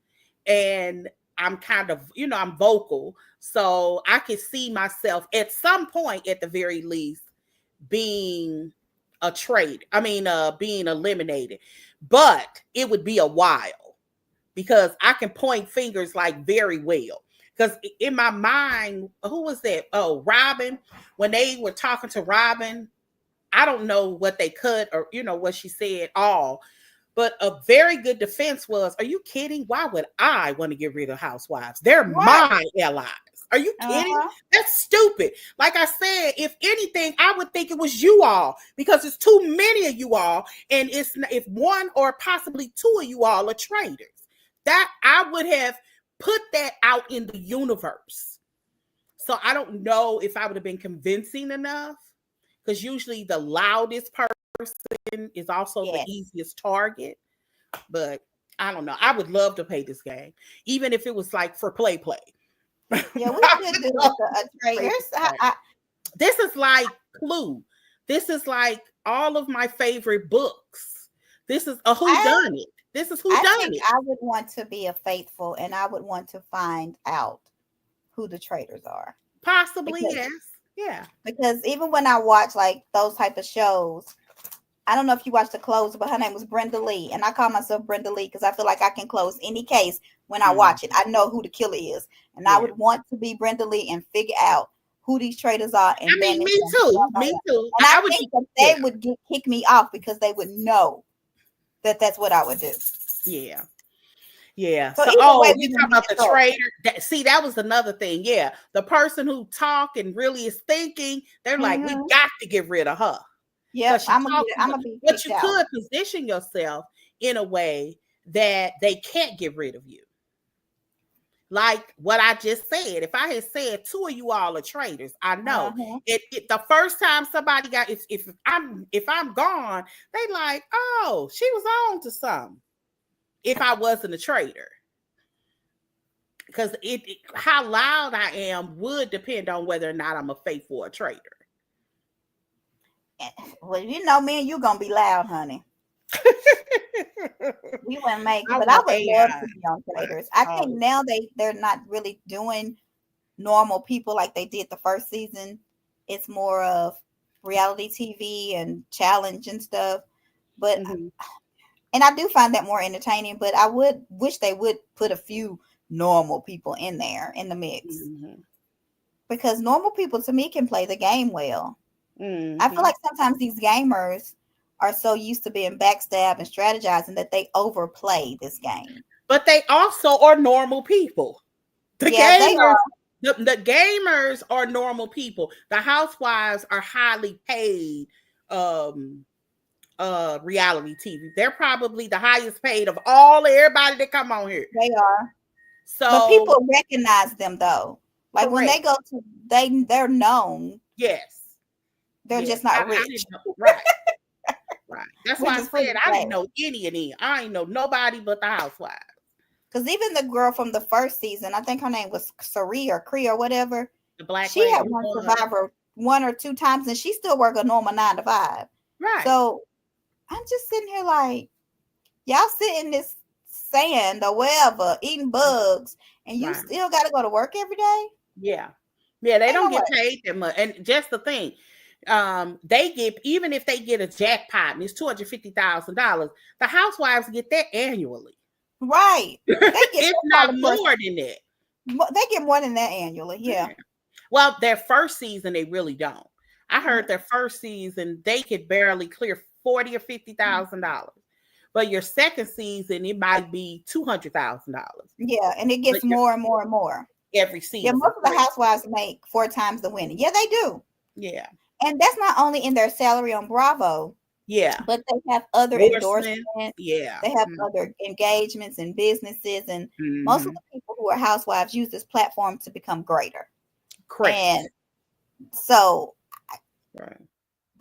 And I'm kind of, I'm vocal. So I can see myself at some point, at the very least, being a traitor. Being eliminated. But it would be a while because I can point fingers like very well. Because in my mind, who was that? Oh, Robin. When they were talking to Robin, I don't know what they could or, what she said all. But a very good defense was, are you kidding? Why would I want to get rid of housewives? They're my allies. Are you kidding? That's stupid. Like I said, if anything, I would think it was you all because it's too many of you all. And if one or possibly 2 of you all are traitors, that I would have put that out in the universe. So I don't know if I would have been convincing enough because usually the loudest person is also the easiest target. But I don't know. I would love to play this game, even if it was like for play. Yeah, we could do a traitors. This is like Clue. This is like all of my favorite books. This is a whodunit. This is whodunit. I would want to be a faithful, and I would want to find out who the traitors are. Possibly, yes. Yeah. Because even when I watch like those type of shows, I don't know if you watched The Closer, but her name was Brenda Lee. And I call myself Brenda Lee because I feel like I can close any case when I watch it. I know who the killer is. And I would want to be Brenda Lee and figure out who these traitors are. And me too. Me too. And I think that they would kick me off because they would know that that's what I would do. Yeah. Yeah. So you talking about the traitor? See, that was another thing. Yeah. The person who talk and really is thinking, they're like, we got to get rid of her. Yeah, I'm gonna be. But you could position yourself in a way that they can't get rid of you. like what I just said. If I had said 2 of you all are traitors, I know it the first time somebody got, if I'm gone, they like, oh, she was on to something. If I wasn't a traitor, because how loud I am would depend on whether or not I'm a fake or a traitor. Well, you know, me and you gonna be loud, honey. We wouldn't make it, but I would love to be on Traitors. I think now they're not really doing normal people like they did the first season. It's more of reality TV and challenge and stuff. But and I do find that more entertaining, but I would wish they would put a few normal people in there in the mix. Because normal people to me can play the game well. I feel like sometimes these gamers are so used to being backstabbed and strategizing that they overplay this game. But they also are normal people. The gamers are normal people. The housewives are highly paid reality TV. They're probably the highest paid of everybody that come on here. They are. So but people recognize them though. Like when they go to they're known. Yes. They're just not rich. Right. Right. That's why I said I didn't know any of them. I ain't know nobody but the housewives. Because even the girl from the first season, I think her name was Cree or whatever. The black she had won Survivor 1 or 2 times, and she still worked a normal 9 to 5. Right. So I'm just sitting here like, y'all sit in this sand or wherever, eating bugs, and you still got to go to work every day? Yeah. Yeah, they don't get paid that much. And just the thing, they get, even if they get a jackpot and it's $250,000, the housewives get that annually. Right. They get it's not more than that. They get more than that annually. Yeah. Well, their first season, they really don't. I heard their first season, they could barely clear $40,000 or $50,000. But your second season, it might be $200,000. Yeah, and it gets more and more and more every season. Yeah, most of the housewives make 4 times the winning. Yeah, they do. Yeah. And that's not only in their salary on Bravo. Yeah. But they have other endorsements. Yeah. They have other engagements and businesses. And most of the people who are housewives use this platform to become greater. Correct. And so I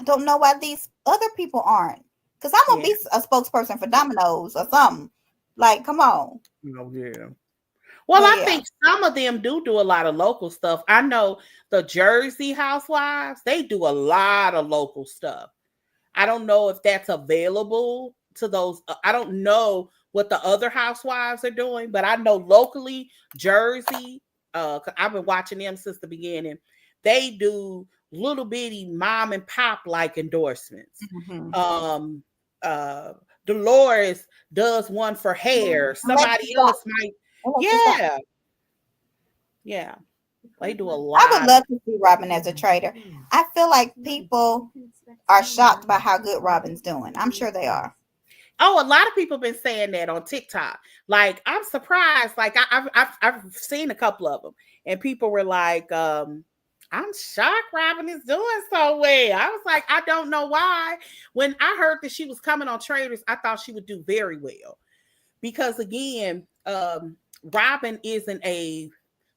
don't know why these other people aren't. Because I'm going to be a spokesperson for Domino's or something. Like, come on. Oh, yeah. Well, I think some of them do a lot of local stuff. I know the Jersey housewives, they do a lot of local stuff. I don't know if that's available to those. I don't know what the other housewives are doing, but I know locally, Jersey, I've been watching them since the beginning. They do little bitty mom and pop like endorsements. Dolores does one for hair. Somebody else might. Yeah. They do a lot. I would love to see Robin as a traitor. I feel like people are shocked by how good Robin's doing. I'm sure they are. Oh, a lot of people have been saying that on TikTok. Like, I'm surprised. Like, I've seen a couple of them, and people were like, I'm shocked Robin is doing so well. I was like, I don't know why. When I heard that she was coming on Traitors, I thought she would do very well. Because again, Robin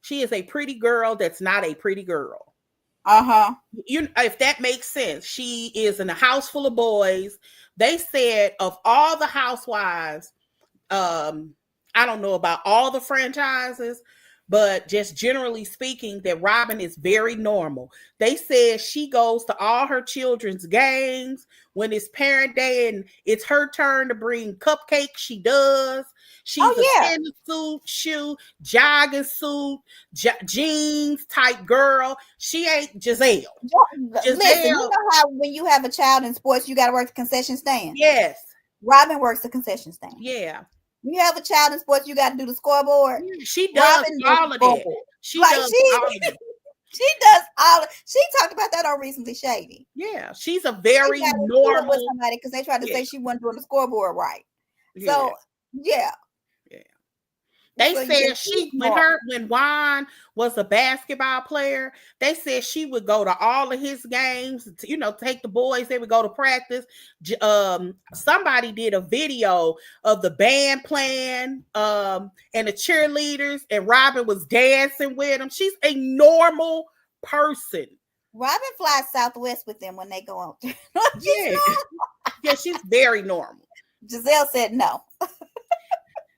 she is a pretty girl that's not a pretty girl. If that makes sense. She is in a house full of boys. They said of all the housewives, I don't know about all the franchises, but just generally speaking, that Robin is very normal. They said she goes to all her children's games. When it's parent day and it's her turn to bring cupcakes, she does. She's a tennis suit, shoe, jogging suit, jeans type girl. She ain't Giselle. Listen, you know how when you have a child in sports, you got to work the concession stand? Yes. Robin works the concession stand. Yeah. When you have a child in sports, you got to do the scoreboard. She does all of that. She does all of that. She does all of. She talked about that on Recently Shady. Yeah, she's a very normal. With somebody because they tried to say she wasn't doing the scoreboard right. So They said when Juan was a basketball player, they said she would go to all of his games, take the boys, they would go to practice. Somebody did a video of the band playing, and the cheerleaders, and Robin was dancing with them. She's a normal person. Robin flies Southwest with them when they go out there. Yeah, she's very normal. Giselle said no.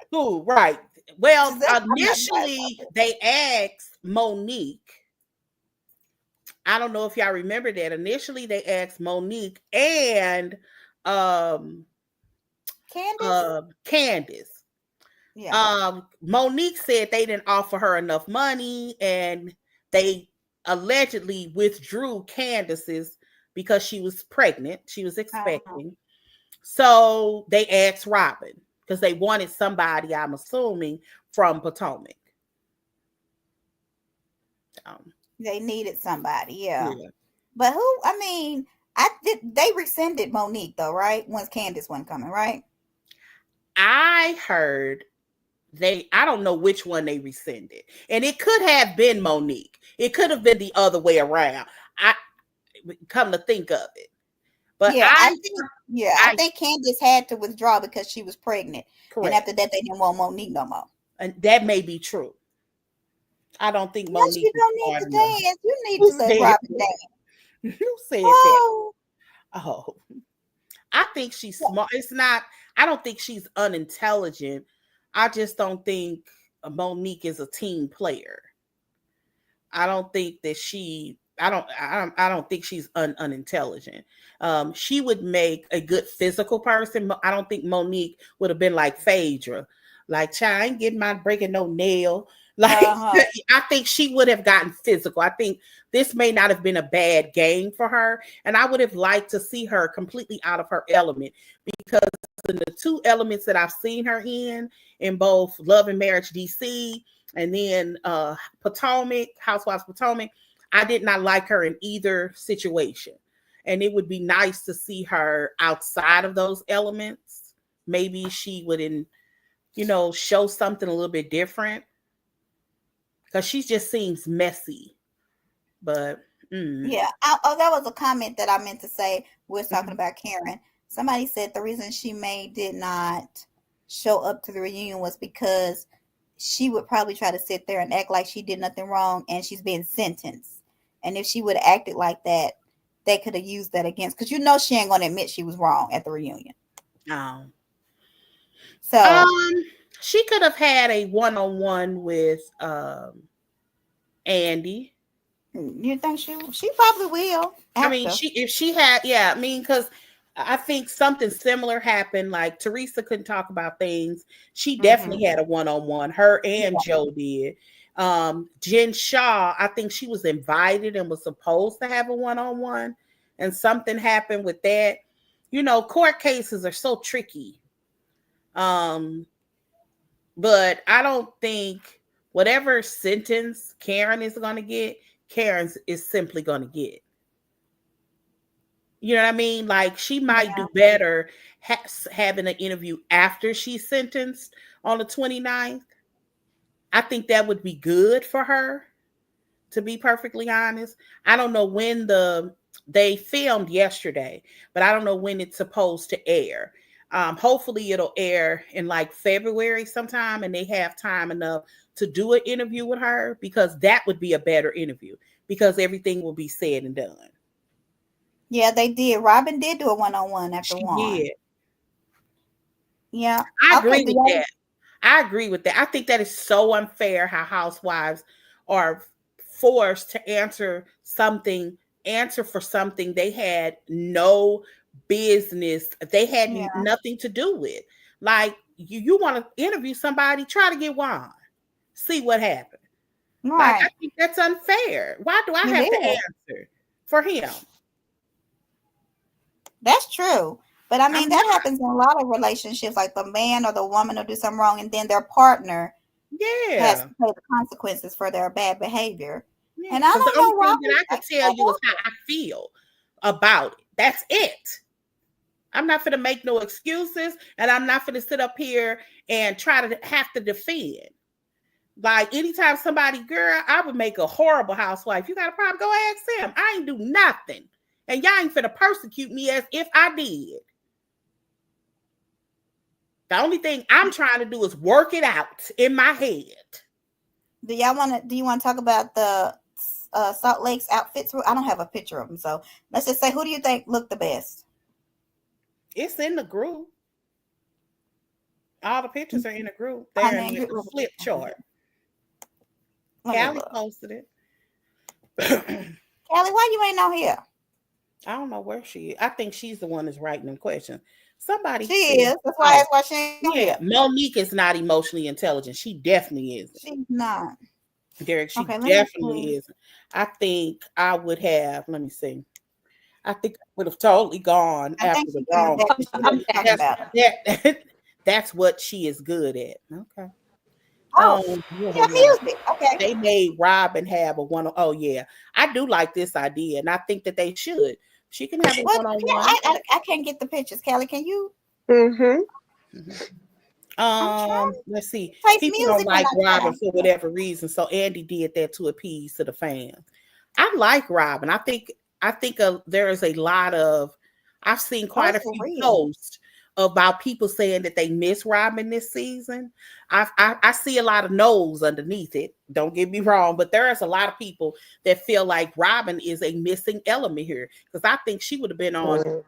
Who, right. Well, initially they asked Monique. I don't know if y'all remember that. Initially they asked Monique and Candace. Yeah. Monique said they didn't offer her enough money, and they allegedly withdrew Candace's because she was pregnant. She was expecting. So they asked Robin because they wanted somebody, I'm assuming, from Potomac. They needed somebody, yeah. But who? I mean, they rescinded Monique though, right? Once Candace wasn't coming, right? I heard I don't know which one they rescinded, and it could have been Monique. It could have been the other way around. I come to think of it. But yeah, I think Candace had to withdraw because she was pregnant. Correct. And after that, they didn't want Monique no more. And that may be true. I don't think Monique. You don't need to dance. You need to let Robin dance. You said that. Oh, I think she's smart. It's not. I don't think she's unintelligent. I just don't think Monique is a team player. I don't think that she. I don't think she's unintelligent. She would make a good physical person. I don't think Monique would have been like Phaedra. Like, I ain't breaking no nail. Like, I think she would have gotten physical. I think this may not have been a bad game for her. And I would have liked to see her completely out of her element, because in the two elements that I've seen her in both Love and Marriage DC and then Potomac, Housewives Potomac, I did not like her in either situation. And it would be nice to see her outside of those elements. Maybe she would, show something a little bit different. Because she just seems messy. But, yeah. That was a comment that I meant to say. We're talking about Karen. Somebody said the reason she did not show up to the reunion was because she would probably try to sit there and act like she did nothing wrong and she's being sentenced. And if she would have acted like that, they could have used that against. Because she ain't going to admit she was wrong at the reunion. Oh. So she could have had a one-on-one with Andy. You think she probably will? I mean, because I think something similar happened. Like Teresa couldn't talk about things. She definitely had a one-on-one. Her and Joe did. Jen Shaw, I think she was invited and was supposed to have a one-on-one, and something happened with that. Court cases are so tricky. But I don't think whatever sentence Karen is going to get, Karen is simply going to get. You know what I mean? Like, she might do better having an interview after she's sentenced on the 29th. I think that would be good for her, to be perfectly honest. I don't know when they filmed yesterday, but I don't know when it's supposed to air. Hopefully it'll air in like February sometime, and they have time enough to do an interview with her, because that would be a better interview, because everything will be said and done. Yeah, they did. Robin did do a one-on-one after one. Did. Yeah. I agree with that. I agree with that. I think that is so unfair how housewives are forced to answer for something they had no business. They had nothing to do with. Like, you want to interview somebody, try to get Juan. See what happened. Right. Like, I think that's unfair. Why do I have to answer for him? That's true. But I mean, that happens in a lot of relationships. Like, the man or the woman will do something wrong, and then their partner has to pay the consequences for their bad behavior. Yeah. And I don't know why. The only thing that I can tell you is how I feel about it. That's it. I'm not going to make no excuses, and I'm not going to sit up here and try to have to defend. Like anytime somebody, girl, I would make a horrible housewife. You got a problem? Go ask them. I ain't do nothing. And y'all ain't finna persecute me as if I did. The only thing I'm trying to do is work it out in my head. Do you want to talk about the Salt Lake's outfits? I don't have a picture of them, so let's just say, who do you think looked the best? It's in the group. All the pictures are in the group. They're in the flip chart. Callie posted it. Callie, why you ain't on here? I don't know where she is. I think she's the one that's writing them questions. Somebody she is. That's why she ain't on here. Monique is not emotionally intelligent. She definitely isn't. She's not. Derek, she definitely isn't. I think I would have. Let me see. I think I would have totally gone after the gone. That's what she is good at. Okay. Music. Okay. They made Robin have a one. Oh yeah, I do like this idea, and I think that they should. She can have a one-on-one. I can't get the pictures. Callie, can you? Let's see. People don't like Robin for whatever reason, so Andy did that to appease to the fans. I like Robin. I think there is a lot of. I've seen quite a few posts about people saying that they miss Robin this season. I see a lot of no's underneath it. Don't get me wrong, but there is a lot of people that feel like Robin is a missing element here, because I think she would have been on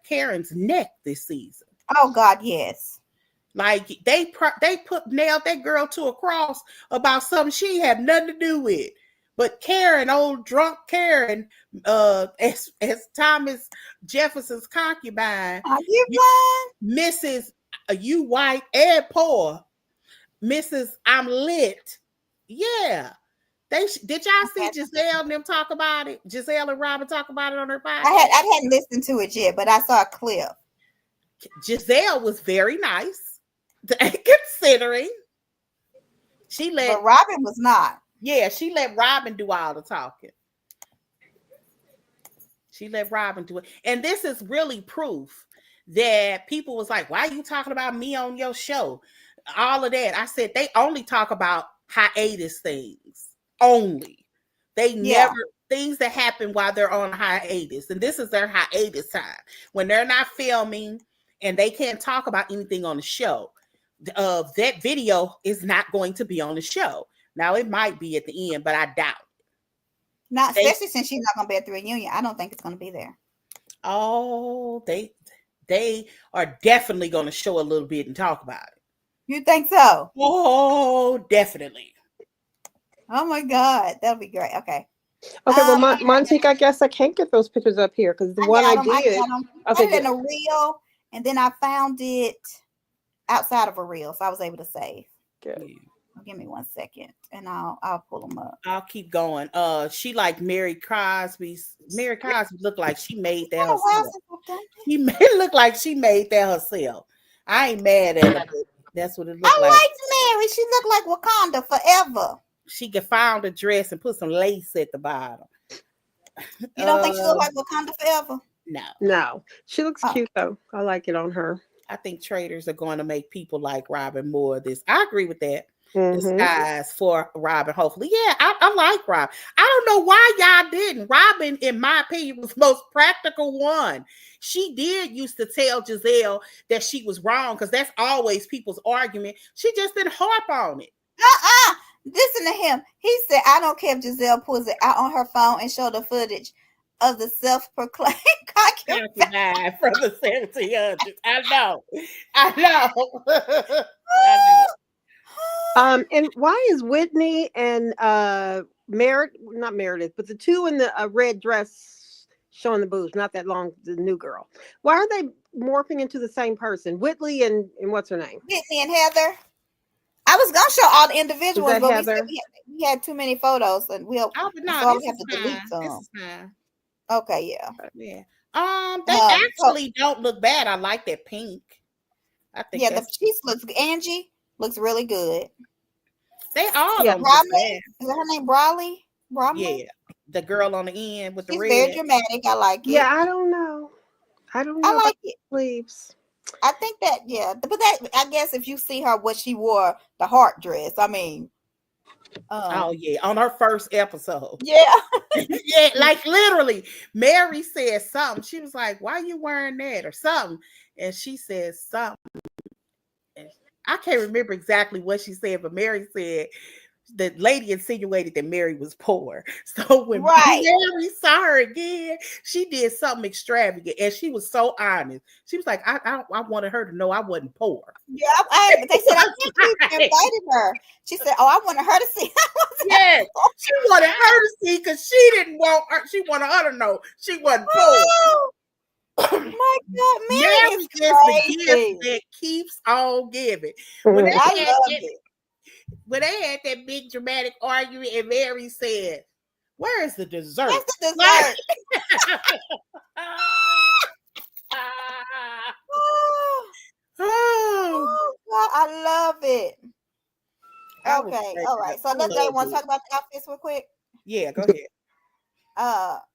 Karen's neck this season. Oh God, yes. Like they nailed that girl to a cross about something she had nothing to do with. But Karen, old drunk Karen, as Thomas Jefferson's concubine, Mrs. You white and poor, Mrs. I'm lit. Yeah. Did y'all see Giselle and them talk about it? Giselle and Robin talk about it on her podcast? I hadn't listened to it yet, but I saw a clip. Giselle was very nice, considering. But Robin was not. Yeah, she let Robin do all the talking. She let Robin do it. And this is really proof that people was like, why are you talking about me on your show? All of that. I said, they only talk about hiatus things. Only. They never, things that happen while they're on hiatus. And this is their hiatus time. When they're not filming and they can't talk about anything on the show, that video is not going to be on the show. Now, it might be at the end, but I doubt it. Not especially since she's not going to be at the reunion. I don't think it's going to be there. Oh, they are definitely going to show a little bit and talk about it. You think so? Oh, definitely. Oh, my God. That'll be great. Okay. Okay, well, Montique, I guess I can't get those pictures up here because the one I did. I put it in a reel, and then I found it outside of a reel, so I was able to save. Good. Give me 1 second, and I'll pull them up. I'll keep going. She like Mary Cosby. Mary Cosby looked like she made that herself. She look like she made that herself. I ain't mad at her. That's what it looked like. I liked Mary. She looked like Wakanda forever. She could find a dress and put some lace at the bottom. You don't think she look like Wakanda forever? No. She looks cute though. I like it on her. I think traitors are going to make people like Robin more of this. I agree with that. Disguise for Robin, hopefully. Yeah, I like Robin. I don't know why y'all didn't. Robin, in my opinion, was the most practical one. She did used to tell Giselle that she was wrong, because that's always people's argument. She just didn't harp on it. Listen to him. He said, I don't care if Giselle pulls it out on her phone and show the footage of the self-proclaimed concubine from the 1700s. I know. I know. And why is Whitney and not Meredith, but the two in the red dress showing the boobs, not that long, the new girl, why are they morphing into the same person? Whitley and what's her name? Whitney and Heather. I was gonna show all the individuals, but Heather? we had too many photos, and we have to delete some. Okay, yeah. They actually don't look bad. I like that pink. I think the cheeks looks. Angie looks really good. They all Is that her name? Brawley? Yeah, the girl on the end with the red. Very dramatic. I like it. Yeah, I don't know. I like it. Sleeves. I think that, yeah, but that, I guess if you see her, what she wore, the heart dress, I mean. Oh yeah, on her first episode. Yeah. Yeah, like literally, Mary said something. She was like, "Why are you wearing that?" or something, and she said something. I can't remember exactly what she said, but Mary said the lady insinuated that Mary was poor. So when Mary saw her again, she did something extravagant, and she was so honest. She was like, "I wanted her to know I wasn't poor." Yeah, but they said I can't believe you invited her. She said, "Oh, I wanted her to see." Yes, she wanted her to see because she didn't want her. She wanted her to know she wasn't poor. My God, Mary is the gift that keeps on giving. When they had that big dramatic argument, and Mary said, "Where is the dessert?" Where's the dessert? Oh God, I love it. Okay, all right. So let's want to talk about the outfits real quick. Yeah, go ahead.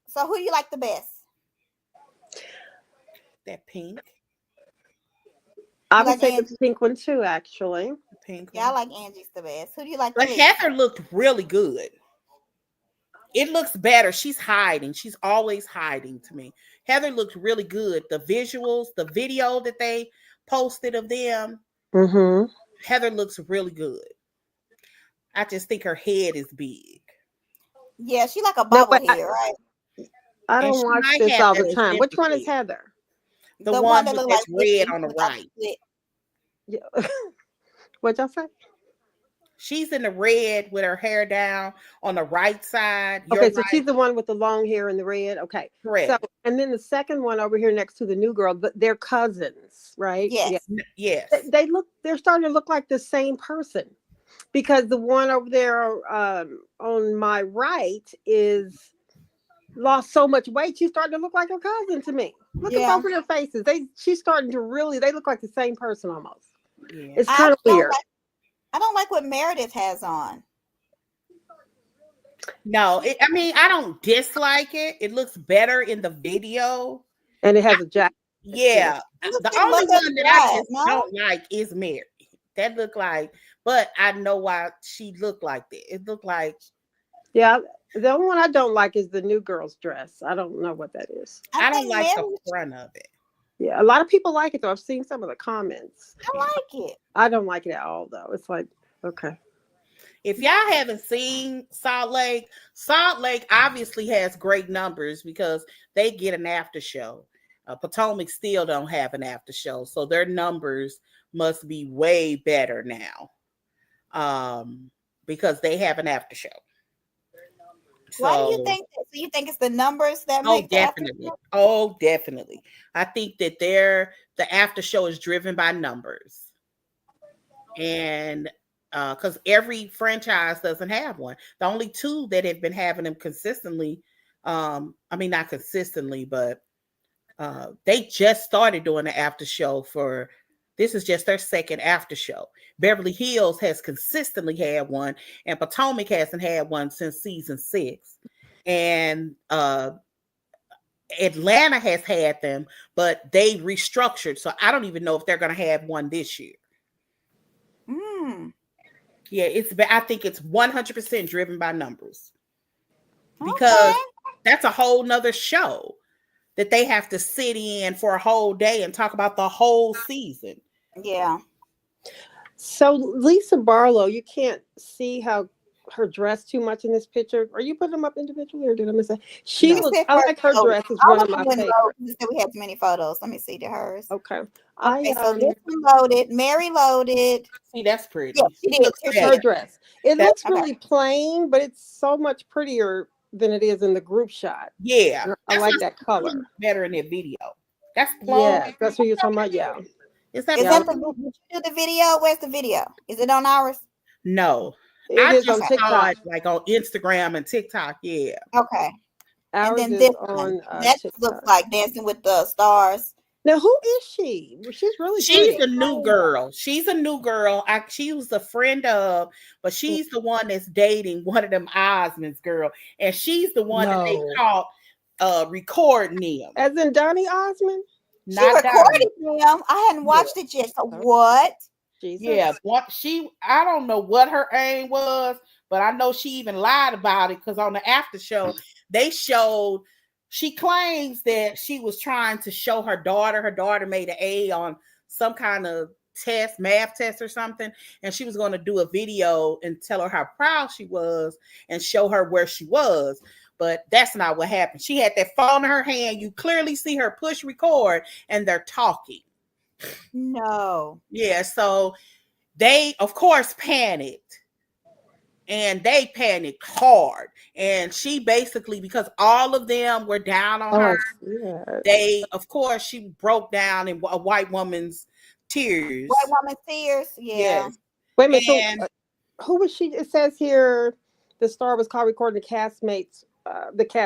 So who do you like the best? That pink. I would say the pink one too, actually. The pink one. Yeah, I like Angie's the best. Who do you like? But Heather looked really good. It looks better. She's hiding. She's always hiding to me. Heather looked really good. The visuals, the video that they posted of them, Heather looks really good. I just think her head is big. Yeah, she like a bobblehead, right? I don't watch this all the time. Which one is Heather? The one that looks like red on the right. Yeah. What'd y'all say? She's in the red with her hair down on the right side. Okay, so she's the one with the long hair and the red. Okay, correct. So, and then the second one over here next to the new girl, they're cousins, right? Yes. Yes. They're starting to look like the same person, because the one over there on my right is lost so much weight. She's starting to look like her cousin to me. Look at both of their faces. She's starting to they look like the same person almost. Yeah. It's kind of weird. I don't like what Meredith has on. No, I don't dislike it. It looks better in the video. And it has a jacket. Yeah. The only one that I just don't like is Mary. That looked like, but I know why she looked like that. It looked like. Yeah. The only one I don't like is the new girl's dress. I don't know what that is. I don't like the front of it. Yeah, a lot of people like it though. I've seen some of the comments. I like it. I don't like it at all though. It's like, okay. If y'all haven't seen Salt Lake obviously has great numbers because they get an after show. Potomac still don't have an after show, so their numbers must be way better now, because they have an after show. So, why do you think that? So you think it's the numbers that make definitely. Oh, definitely. I think that the after show is driven by numbers. And because every franchise doesn't have one. The only two that have been having them consistently, not consistently, but they just started doing the after show this is just their second after show. Beverly Hills has consistently had one, and Potomac hasn't had one since season 6. And Atlanta has had them, but they restructured. So I don't even know if they're going to have one this year. Yeah, I think it's 100% driven by numbers, because that's a whole nother show that they have to sit in for a whole day and talk about the whole season. Yeah. So Lisa Barlow, you can't see her dress too much in this picture. Are you putting them up individually, or did I miss it? I like her dress. Is one of my favorites. We had too many photos. Let me see hers. Okay. So this one loaded. Mary loaded. See, that's pretty. Yeah, she did. It's her dress. It looks really plain, but it's so much prettier than it is in the group shot. Yeah, I like that color better in the video. That's plain. Yeah, that's what you're talking about. Yeah. Did you do the video? Where's the video? Is it on ours? No. It is on TikTok. Like on Instagram and TikTok, yeah. Okay. Ours and then this on that looks like Dancing with the Stars. Now, who is she? She's a new girl. She's a new girl. She was a friend of, but she's the one that's dating one of them Osmonds girl, and she's the one that they caught recording them. As in Donny Osmond? She recorded them. I hadn't watched it yet. So what? Jesus. Yeah, I don't know what her aim was, but I know she even lied about it because on the after show, she claims that she was trying to show her daughter made an A on some kind of math test or something, and she was going to do a video and tell her how proud she was and show her where she was. But that's not what happened. She had that phone in her hand. You clearly see her push record and they're talking. No. Yeah, so they, of course, panicked. And they panicked hard. And she basically, because all of them were down on her, she broke down in a white woman's tears. White woman's tears? Yeah. Yes. Wait a minute, so who was she? It says here the star was caught recording the castmates.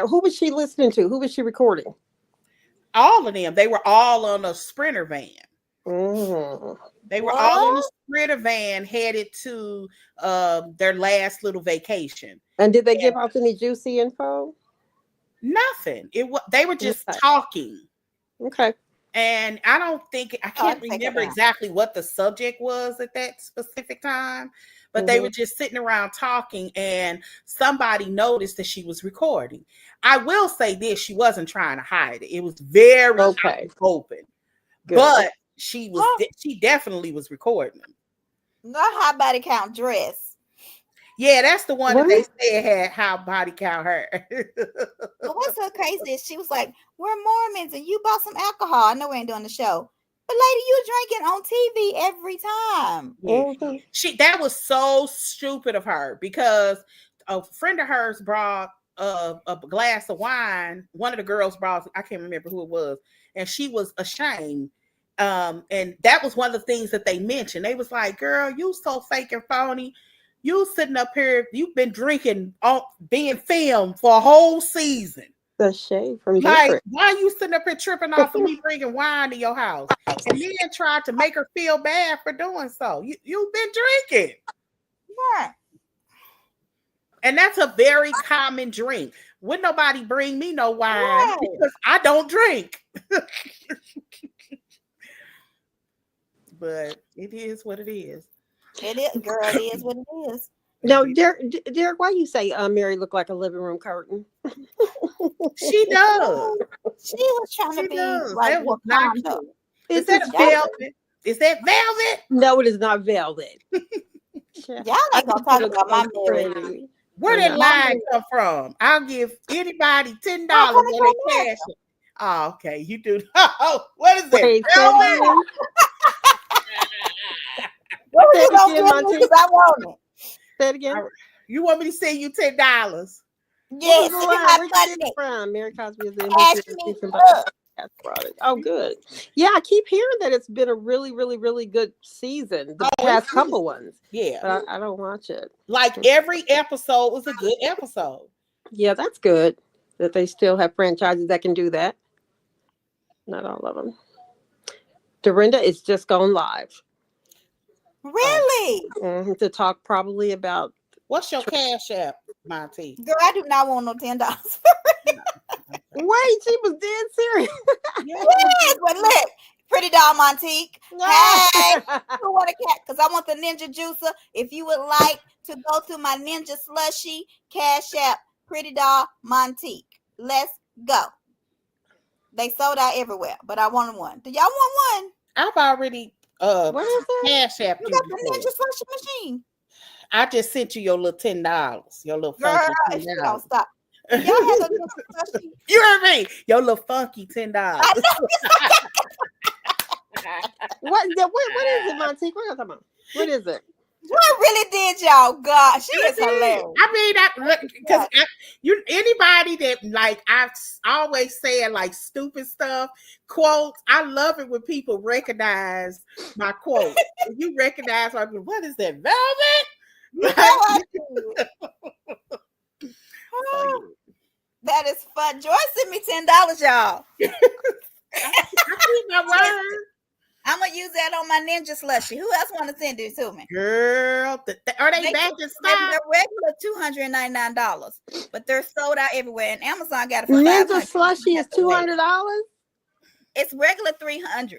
Who was she listening to? Who was she recording? All of them. They were all on a Sprinter van. They were all in a Sprinter van headed to their last little vacation. And did they give out any juicy info? Nothing. They were just talking. Okay. And I can't remember exactly what the subject was at that specific time, but they were just sitting around talking, and somebody noticed that she was recording. I will say this: she wasn't trying to hide it. It was very open. Good. But she definitely was recording them. Not high body count dress. Yeah, that's the one that they said had high body count her. But what's so crazy is she was like, "We're Mormons and you bought some alcohol." I know we ain't doing the show, but lady, you drinking on TV every time. Yeah. That was so stupid of her, because a friend of hers brought a glass of wine. One of the girls brought, I can't remember who it was, and she was ashamed. And that was one of the things that they mentioned. They was like, "Girl, you so fake and phony. You sitting up here, you've been drinking, being filmed for a whole season. The shade from like, why are you sitting up here tripping off of me bringing wine to your house?" And then tried to make her feel bad for doing so. You've been drinking. Yeah. And that's a very common drink. Wouldn't nobody bring me no wine because I don't drink. But it is what it is. It is, girl. It is what it is. Now, Derek, why you say Mary looked like a living room curtain? She does. She was trying to be like Wakanda. Is that velvet? Is that velvet? No, it is not velvet. Y'all ain't gonna talk about my Mary. Where did line come from? I'll give anybody $10 on their cash. Oh, okay. You do. Oh, what is it? Velvet? What were you gonna give me? Because I want it. Say it again. You want me to send you $10? Yes. Where you get it from? Mary Cosby is in Oh, good. Yeah, I keep hearing that it's been a really, really, really good season. The past couple ones. Yeah. But I don't watch it. Like every episode was a good episode. Yeah, that's good that they still have franchises that can do that. Not all of them. Dorinda is just going live. Really? To talk probably about. What's your cash app, Monty? Girl, I do not want no $10. Wait, she was dead serious. Yes, but look, Pretty Doll Montique. Hey, who want a cat? Because I want the Ninja Juicer. If you would like to go to my Ninja Slushy, cash app, Pretty Doll Montique. Let's go. They sold out everywhere, but I wanted one. Do y'all want one? I've already what is that? Cash app. You got the Ninja Slushy machine. I just sent you your little $10. Your little girl, funky $10. If you don't stop. Y'all have a Ninja Slushy. You heard me? Your little funky $10. What is it, Montique? What are you talking about? What is it? What really did y'all? God, she is hilarious. I mean, because anybody that like I've always said like stupid stuff, quotes. I love it when people recognize my quote. You recognize what is that, velvet? That is fun. Joy sent me $10, y'all. I keep my word. I'm gonna use that on my Ninja Slushy. Who else want to send it to me? Girl, are they back in stock? They're regular $299, but they're sold out everywhere. And Amazon got it for $500. Ninja Slushy is $200. It's regular $300,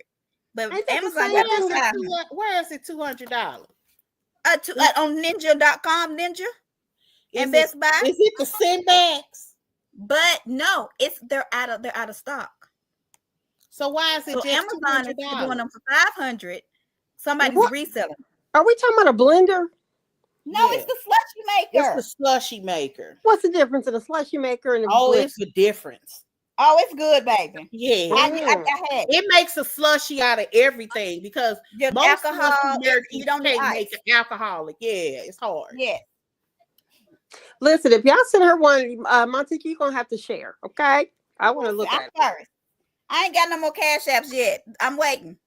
but Amazon got $500. Where is it $200? On Ninja.com, Ninja, and Best Buy. Is it the send backs? But no, they're out of stock. So why is it just Amazon is doing them for $500? Somebody's reselling. Are we talking about a blender? No, it's the slushy maker. It's the slushy maker. What's the difference in a slushy maker and a blender? It's the difference. Oh, it's good, baby. Yeah. I had it. It makes a slushy out of everything because most alcohol, you don't make it alcoholic. Yeah, it's hard. Yeah. Listen, if y'all send her one, Montique, you're going to have to share, okay? I want to look at it. First. I ain't got no more cash apps yet. I'm waiting.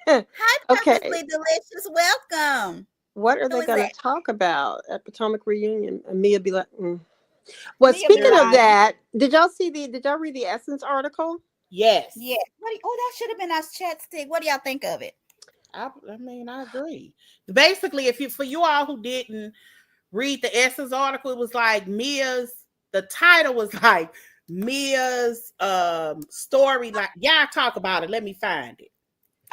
Hi, Purposely Delicious. Welcome. What are they going to talk about at Potomac Reunion? And Mia be like, Well, speaking of that, did y'all read the Essence article? Yes. Yeah. That should have been our chat stick. What do y'all think of it? I agree. Basically, for you all who didn't read the Essence article, it was like the title was like Mia's story. Like, talk about it. Let me find it.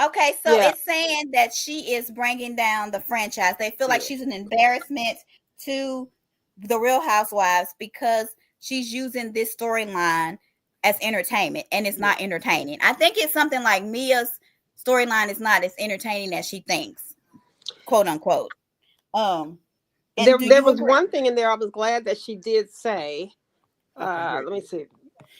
Okay, so it's saying that she is bringing down the franchise. They feel like she's an embarrassment to the Real Housewives because she's using this storyline as entertainment, and it's not entertaining. I think it's something like Mia's storyline is not as entertaining as she thinks, quote unquote. There was one thing in there I was glad that she did say. Let me see.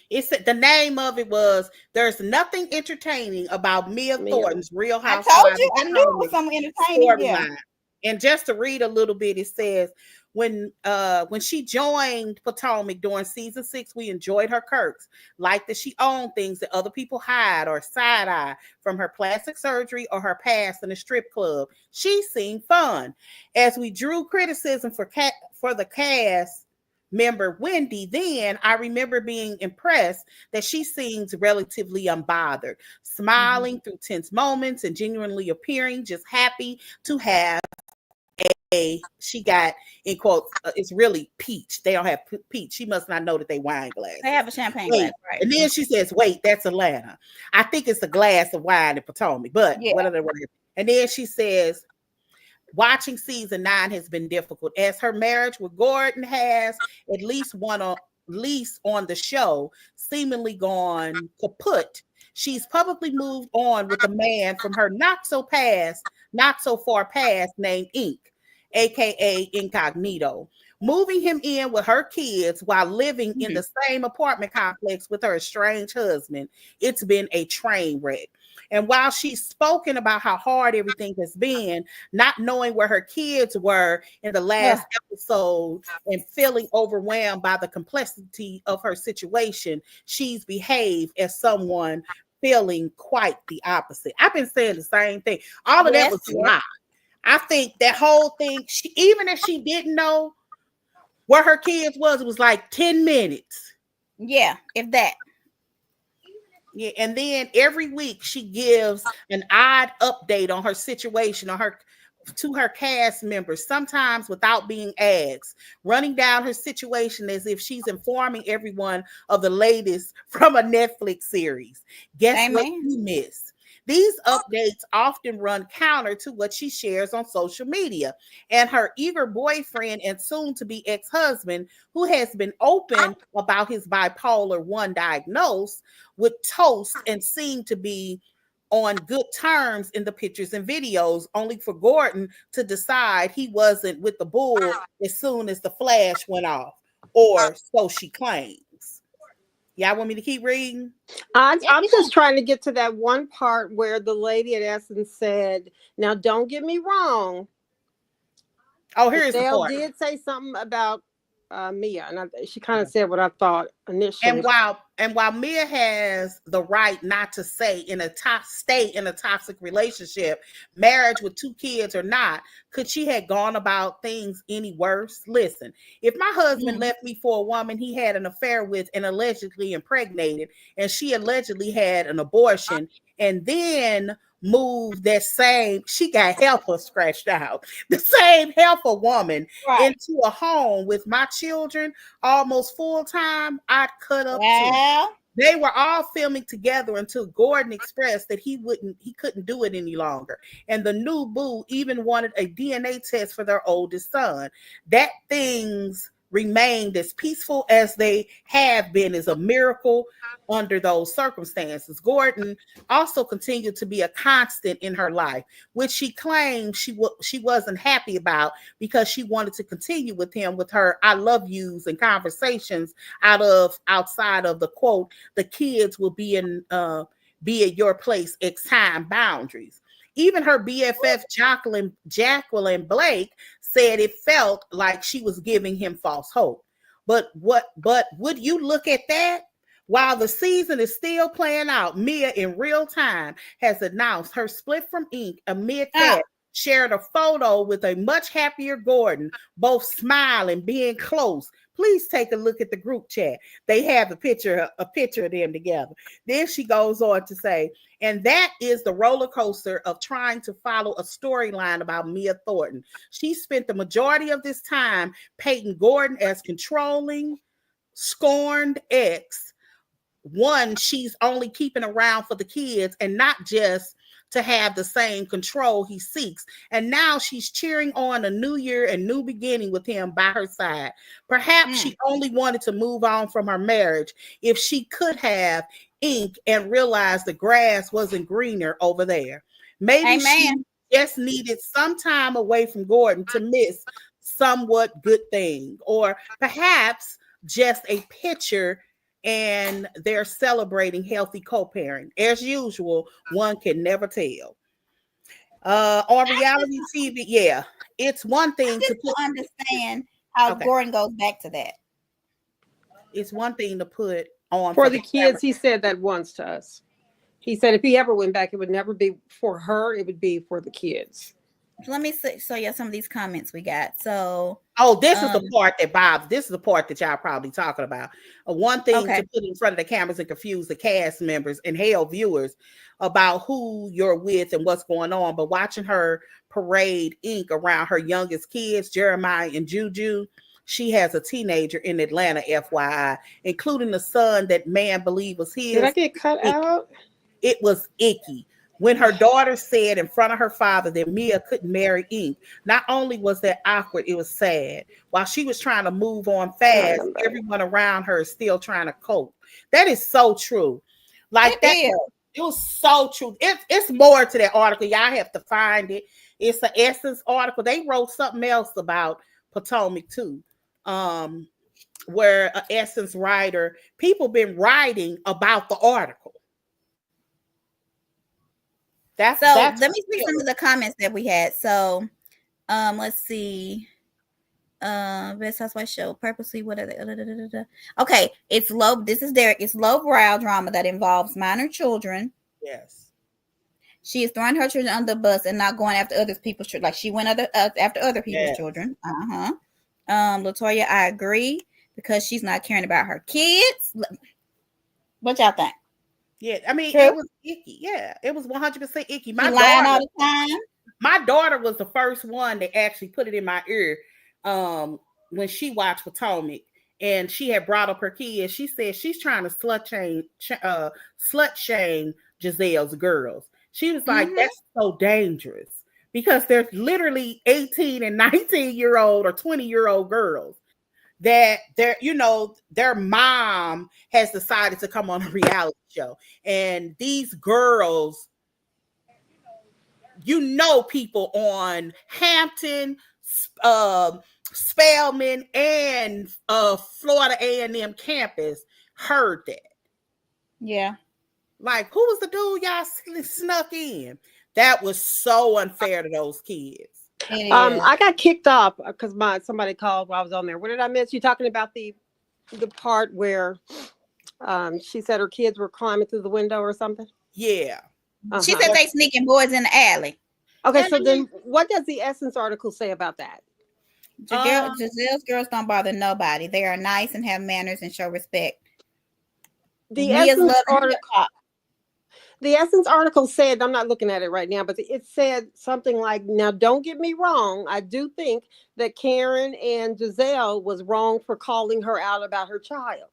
The name of it was "There's Nothing Entertaining About Mia Thornton's Real Housewives." I told you, I knew it was something entertaining. Yeah. And just to read a little bit, it says, when she joined Potomac during season 6, we enjoyed her quirks, like that she owned things that other people hide or side eye, from her plastic surgery or her past in a strip club. She seemed fun. As we drew criticism for the cast member Wendy, then I remember being impressed that she seems relatively unbothered, smiling through tense moments and genuinely appearing just happy to have she got, in quotes, it's really peach. They don't have peach. She must not know that they wine glass. They have a champagne glass, right? And then she says, wait, that's Atlanta. I think it's a glass of wine in Potomac, but whatever. And then she says, watching season 9 has been difficult, as her marriage with Gordon has, at least on the show, seemingly gone kaput. She's publicly moved on with a man from her not so far past named Ink, aka Incognito, moving him in with her kids while living in the same apartment complex with her estranged husband. It's been a train wreck. And while she's spoken about how hard everything has been, not knowing where her kids were in the last episode and feeling overwhelmed by the complexity of her situation, she's behaved as someone feeling quite the opposite. I've been saying the same thing. All of that was a lie. I think that whole thing, even if she didn't know where her kids was, it was like 10 minutes. Yeah, if that. Yeah, and then every week she gives an odd update on her situation to her cast members, sometimes without being asked, running down her situation as if she's informing everyone of the latest from a Netflix series. Guess what you missed? These updates often run counter to what she shares on social media, and her eager boyfriend and soon-to-be ex-husband, who has been open about his bipolar 1 diagnosis, would toast and seem to be on good terms in the pictures and videos, only for Gordon to decide he wasn't with the bull as soon as the flash went off, or so she claims. Y'all want me to keep reading? I'm just trying to get to that one part where the lady at Essence said, now don't get me wrong. Oh, here's the part. Dale did say something about Mia, and she kind of said what I thought initially. And while Mia has the right not to stay in a toxic relationship, marriage with 2 kids or not, could she have gone about things any worse? Listen, if my husband left me for a woman he had an affair with and allegedly impregnated, and she allegedly had an abortion, and then moved she got helper scratched out, the same helper woman into a home with my children almost full time, I'd cut up too. They were all filming together until Gordon expressed that he couldn't do it any longer. And the new boo even wanted a DNA test for their oldest son. That things remained as peaceful as they have been is a miracle under those circumstances. Gordon also continued to be a constant in her life, which she claimed she wasn't happy about because she wanted to continue with him with her I love yous and conversations outside of the quote, the kids will be at your place X time boundaries. Even her BFF Jacqueline Blake said it felt like she was giving him false hope. But would you look at that? While the season is still playing out, Mia in real time has announced her split from Ink. Amid that, shared a photo with a much happier Gordon, both smiling, being close. Please take a look at the group chat. They have a picture of them together. Then she goes on to say, and that is the roller coaster of trying to follow a storyline about Mia Thornton. She spent the majority of this time painting Gordon as controlling, scorned ex. One, she's only keeping around for the kids and not just to have the same control he seeks. And now she's cheering on a new year and new beginning with him by her side. Perhaps she only wanted to move on from her marriage if she could have Ink and realized the grass wasn't greener over there. Maybe she just needed some time away from Gordon to miss somewhat good thing, or perhaps just a picture and they're celebrating healthy co-parenting. As usual, one can never tell. On reality TV, yeah, it's one thing to understand how Gordon goes back to that. It's one thing to put on for the kids. He said that once to us. He said if he ever went back, it would never be for her. It would be for the kids. Let me show you some of these comments we got. So, this is the part that Bob. This is the part that y'all probably talking about. One thing to put in front of the cameras and confuse the cast members and hell viewers about who you're with and what's going on. But watching her parade Ink around her youngest kids, Jeremiah and Juju. She has a teenager in Atlanta, FYI, including the son that man believed was his. Did I get cut out? It was icky. When her daughter said in front of her father that Mia couldn't marry Ink, not only was that awkward, it was sad. While she was trying to move on fast, everyone around her is still trying to cope. That is so true. Like it was so true. It's more to that article. Y'all have to find it. It's an Essence article. They wrote something else about Potomac too, where an Essence writer, people been writing about the article. Let me see some of the comments that we had. So let's see. Best Housewife show purposely. What are they? Okay, it's low. This is Derek. It's low-brow drama that involves minor children. Yes. She is throwing her children under the bus and not going after other people's children. Like she went after other people's children. Latoya, I agree, because she's not caring about her kids. What y'all think? Yeah, I mean, it was icky. Yeah, it was 100% icky. My daughter, all the time. My daughter was the first one that actually put it in my ear when she watched Potomac, and she had brought up her kids. She said she's trying to slut shame Giselle's girls. She was like, that's so dangerous because they're literally 18 and 19-year-old or 20-year-old girls that their mom has decided to come on a reality show. And these girls, people on Hampton, Spelman, and Florida A&M campus heard that. Yeah. Like, who was the dude y'all snuck in? That was so unfair to those kids. I got kicked off because somebody called while I was on there. What did I miss? You talking about the part where she said her kids were climbing through the window or something? Yeah. She said they sneaking boys in the alley. Okay, so then what does the Essence article say about that? Giselle's girls don't bother nobody. They are nice and have manners and show respect. The Essence article said, I'm not looking at it right now, but it said something like, now don't get me wrong, I do think that Karen and Giselle was wrong for calling her out about her child.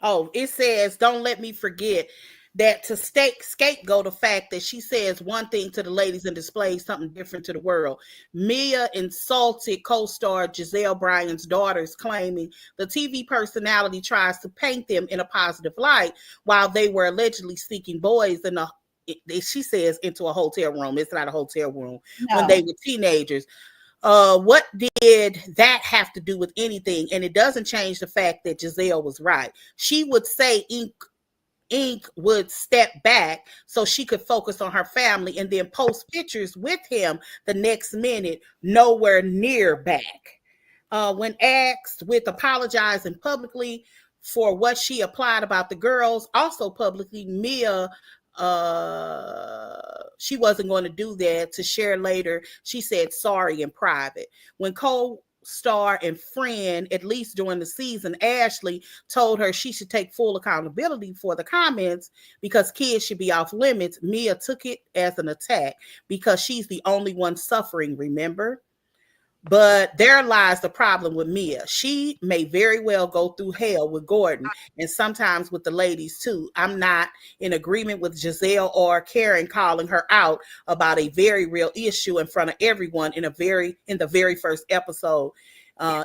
Oh, it says, don't let me forget that to scapegoat the fact that she says one thing to the ladies and displays something different to the world. Mia insulted co-star Giselle Bryant's daughters, claiming the TV personality tries to paint them in a positive light while they were allegedly sneaking boys in she says, into a hotel room. It's not a hotel room. No. When they were teenagers. What did that have to do with anything? And it doesn't change the fact that Giselle was right. She would say Ink would step back so she could focus on her family and then post pictures with him the next minute, nowhere near back. When asked with apologizing publicly for what she applied about the girls, also publicly, Mia she wasn't going to do that. To share later, she said sorry in private. When co-star and friend, at least during the season, Ashley told her she should take full accountability for the comments because kids should be off limits, Mia took it as an attack because she's the only one suffering, remember? But there lies the problem with Mia. She may very well go through hell with Gordon and sometimes with the ladies too. I'm not in agreement with Giselle or Karen calling her out about a very real issue in front of everyone in the very first episode.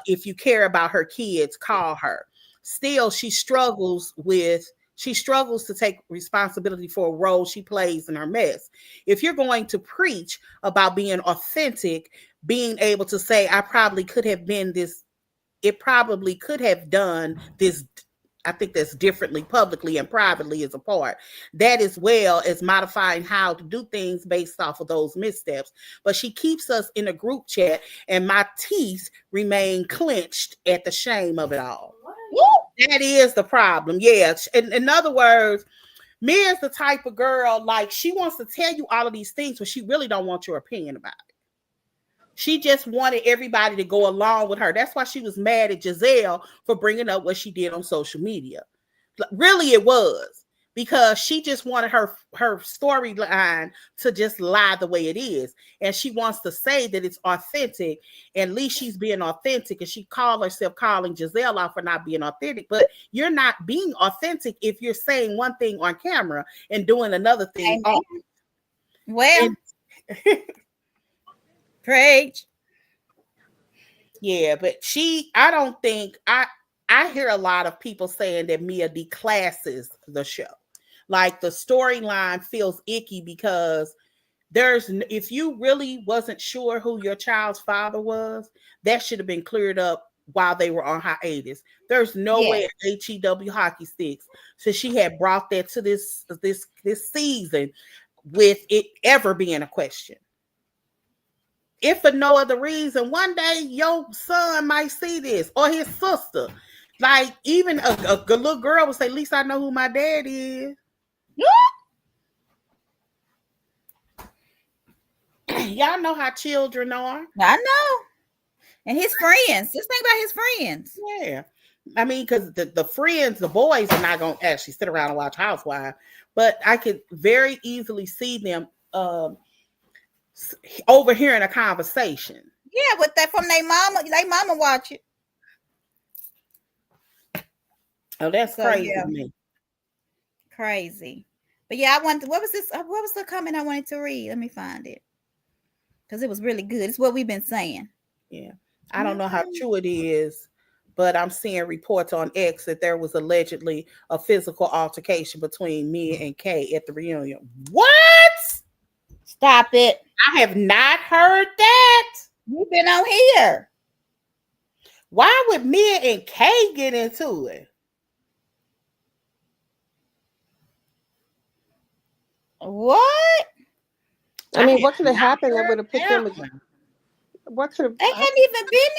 If you care about her kids, call her. Still, she struggles to take responsibility for a role she plays in her mess. If you're going to preach about being authentic, being able to say, I probably could have been this, it probably could have done this, I think that's differently publicly and privately is a part. That as well as modifying how to do things based off of those missteps. But she keeps us in a group chat and my teeth remain clenched at the shame of it all. That is the problem. Yeah. In other words, Mia's the type of girl, like she wants to tell you all of these things, but she really don't want your opinion about it. She just wanted everybody to go along with her. That's why she was mad at Giselle for bringing up what she did on social media. Really, it was because she just wanted her storyline to just lie the way it is. And she wants to say that it's authentic. At least she's being authentic. And she called herself calling Giselle out for not being authentic. But you're not being authentic if you're saying one thing on camera and doing another thing off. Well... Preach. Yeah, but I don't think, I hear a lot of people saying that Mia declasses the show. Like the storyline feels icky because if you really wasn't sure who your child's father was, that should have been cleared up while they were on hiatus. There's no way HEW Hockey Sticks, so she had brought that to this season with it ever being a question. If for no other reason, one day your son might see this or his sister. Like even a little girl would say, at least I know who my dad is. Y'all know how children are. I know. And his friends. Just think about his friends. Yeah. I mean, because the friends, the boys are not going to actually sit around and watch Housewives. But I could very easily see them overhearing a conversation. Yeah, with that from their mama. Their mama watch it. Oh, that's crazy to me. Crazy. But yeah, what was the comment I wanted to read? Let me find it. Because it was really good. It's what we've been saying. Yeah. I don't know how true it is, but I'm seeing reports on X that there was allegedly a physical altercation between Mia and Kay at the reunion. What? Stop it. I have not heard that. You've been on here. Why would Mia and Kay get into it? What? I mean, what could have happened that would have put them again? What could have? They hadn't even been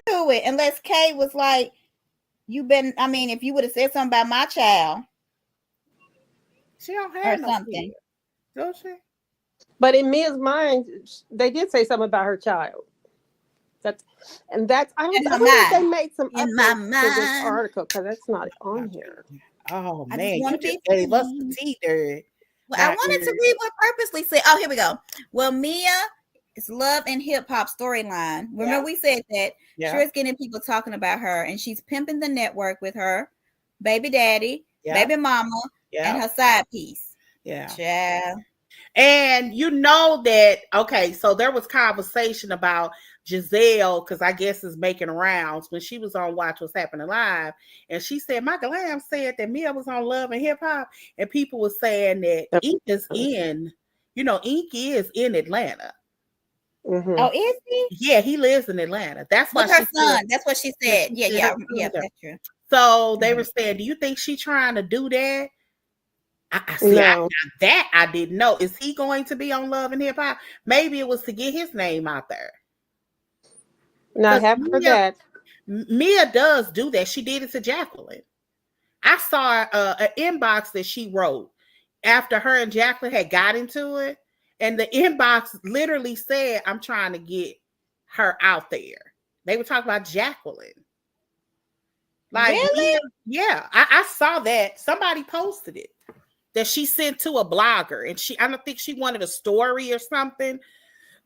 into it unless Kay was like, if you would have said something about my child. She don't have something. Don't she? But in Mia's mind, they did say something about her child. I don't know if they made some updates to this article because that's not on here. Oh man, you just gave us the tea there. Well, I wanted to read what purposely said. Oh, here we go. Well, Mia is love and hip hop storyline. Remember we said that? Yeah. Sure, it's getting people talking about her, and she's pimping the network with her baby daddy, baby mama, and her side piece. Yeah. Yeah. And you know that, okay, so there was conversation about Giselle, because I guess is making rounds when she was on Watch What's Happening Live. And she said, Michael Lamb said that Mia was on Love and Hip Hop. And people were saying that Ink is in, Ink is in Atlanta. Mm-hmm. Oh, is he? Yeah, he lives in Atlanta. That's why with her son. That's what she said. Yeah, that's true. So they were saying, do you think she's trying to do that? No. I didn't know. Is he going to be on Love and Hip Hop? Maybe it was to get his name out there. Not happy for that. Mia does do that. She did it to Jacqueline. I saw an inbox that she wrote after her and Jacqueline had got into it. And the inbox literally said, I'm trying to get her out there. They were talking about Jacqueline. Like, really? Yeah, I saw that. Somebody posted it. That she sent to a blogger, and I don't think she wanted a story or something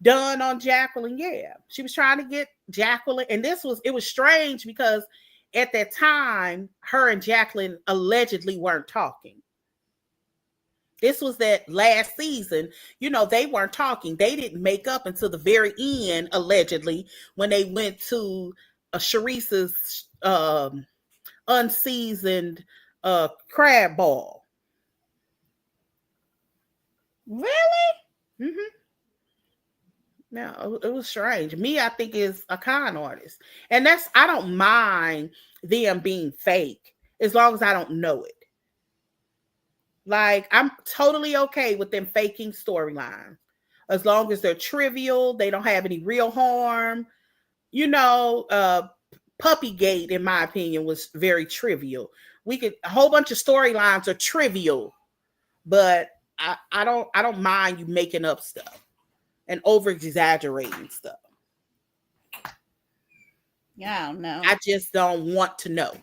done on Jacqueline. Yeah, she was trying to get Jacqueline, and it was strange because at that time, her and Jacqueline allegedly weren't talking. This was that last season, they weren't talking. They didn't make up until the very end, allegedly, when they went to Sharice's unseasoned crab ball. Really? Mm-hmm. No, it was strange. Me, I think, is a con artist. And I don't mind them being fake as long as I don't know it. Like, I'm totally okay with them faking storylines. As long as they're trivial, they don't have any real harm. Puppygate, in my opinion, was very trivial. A whole bunch of storylines are trivial, but I don't mind you making up stuff and over exaggerating stuff. Yeah, I don't know. I just don't want to know.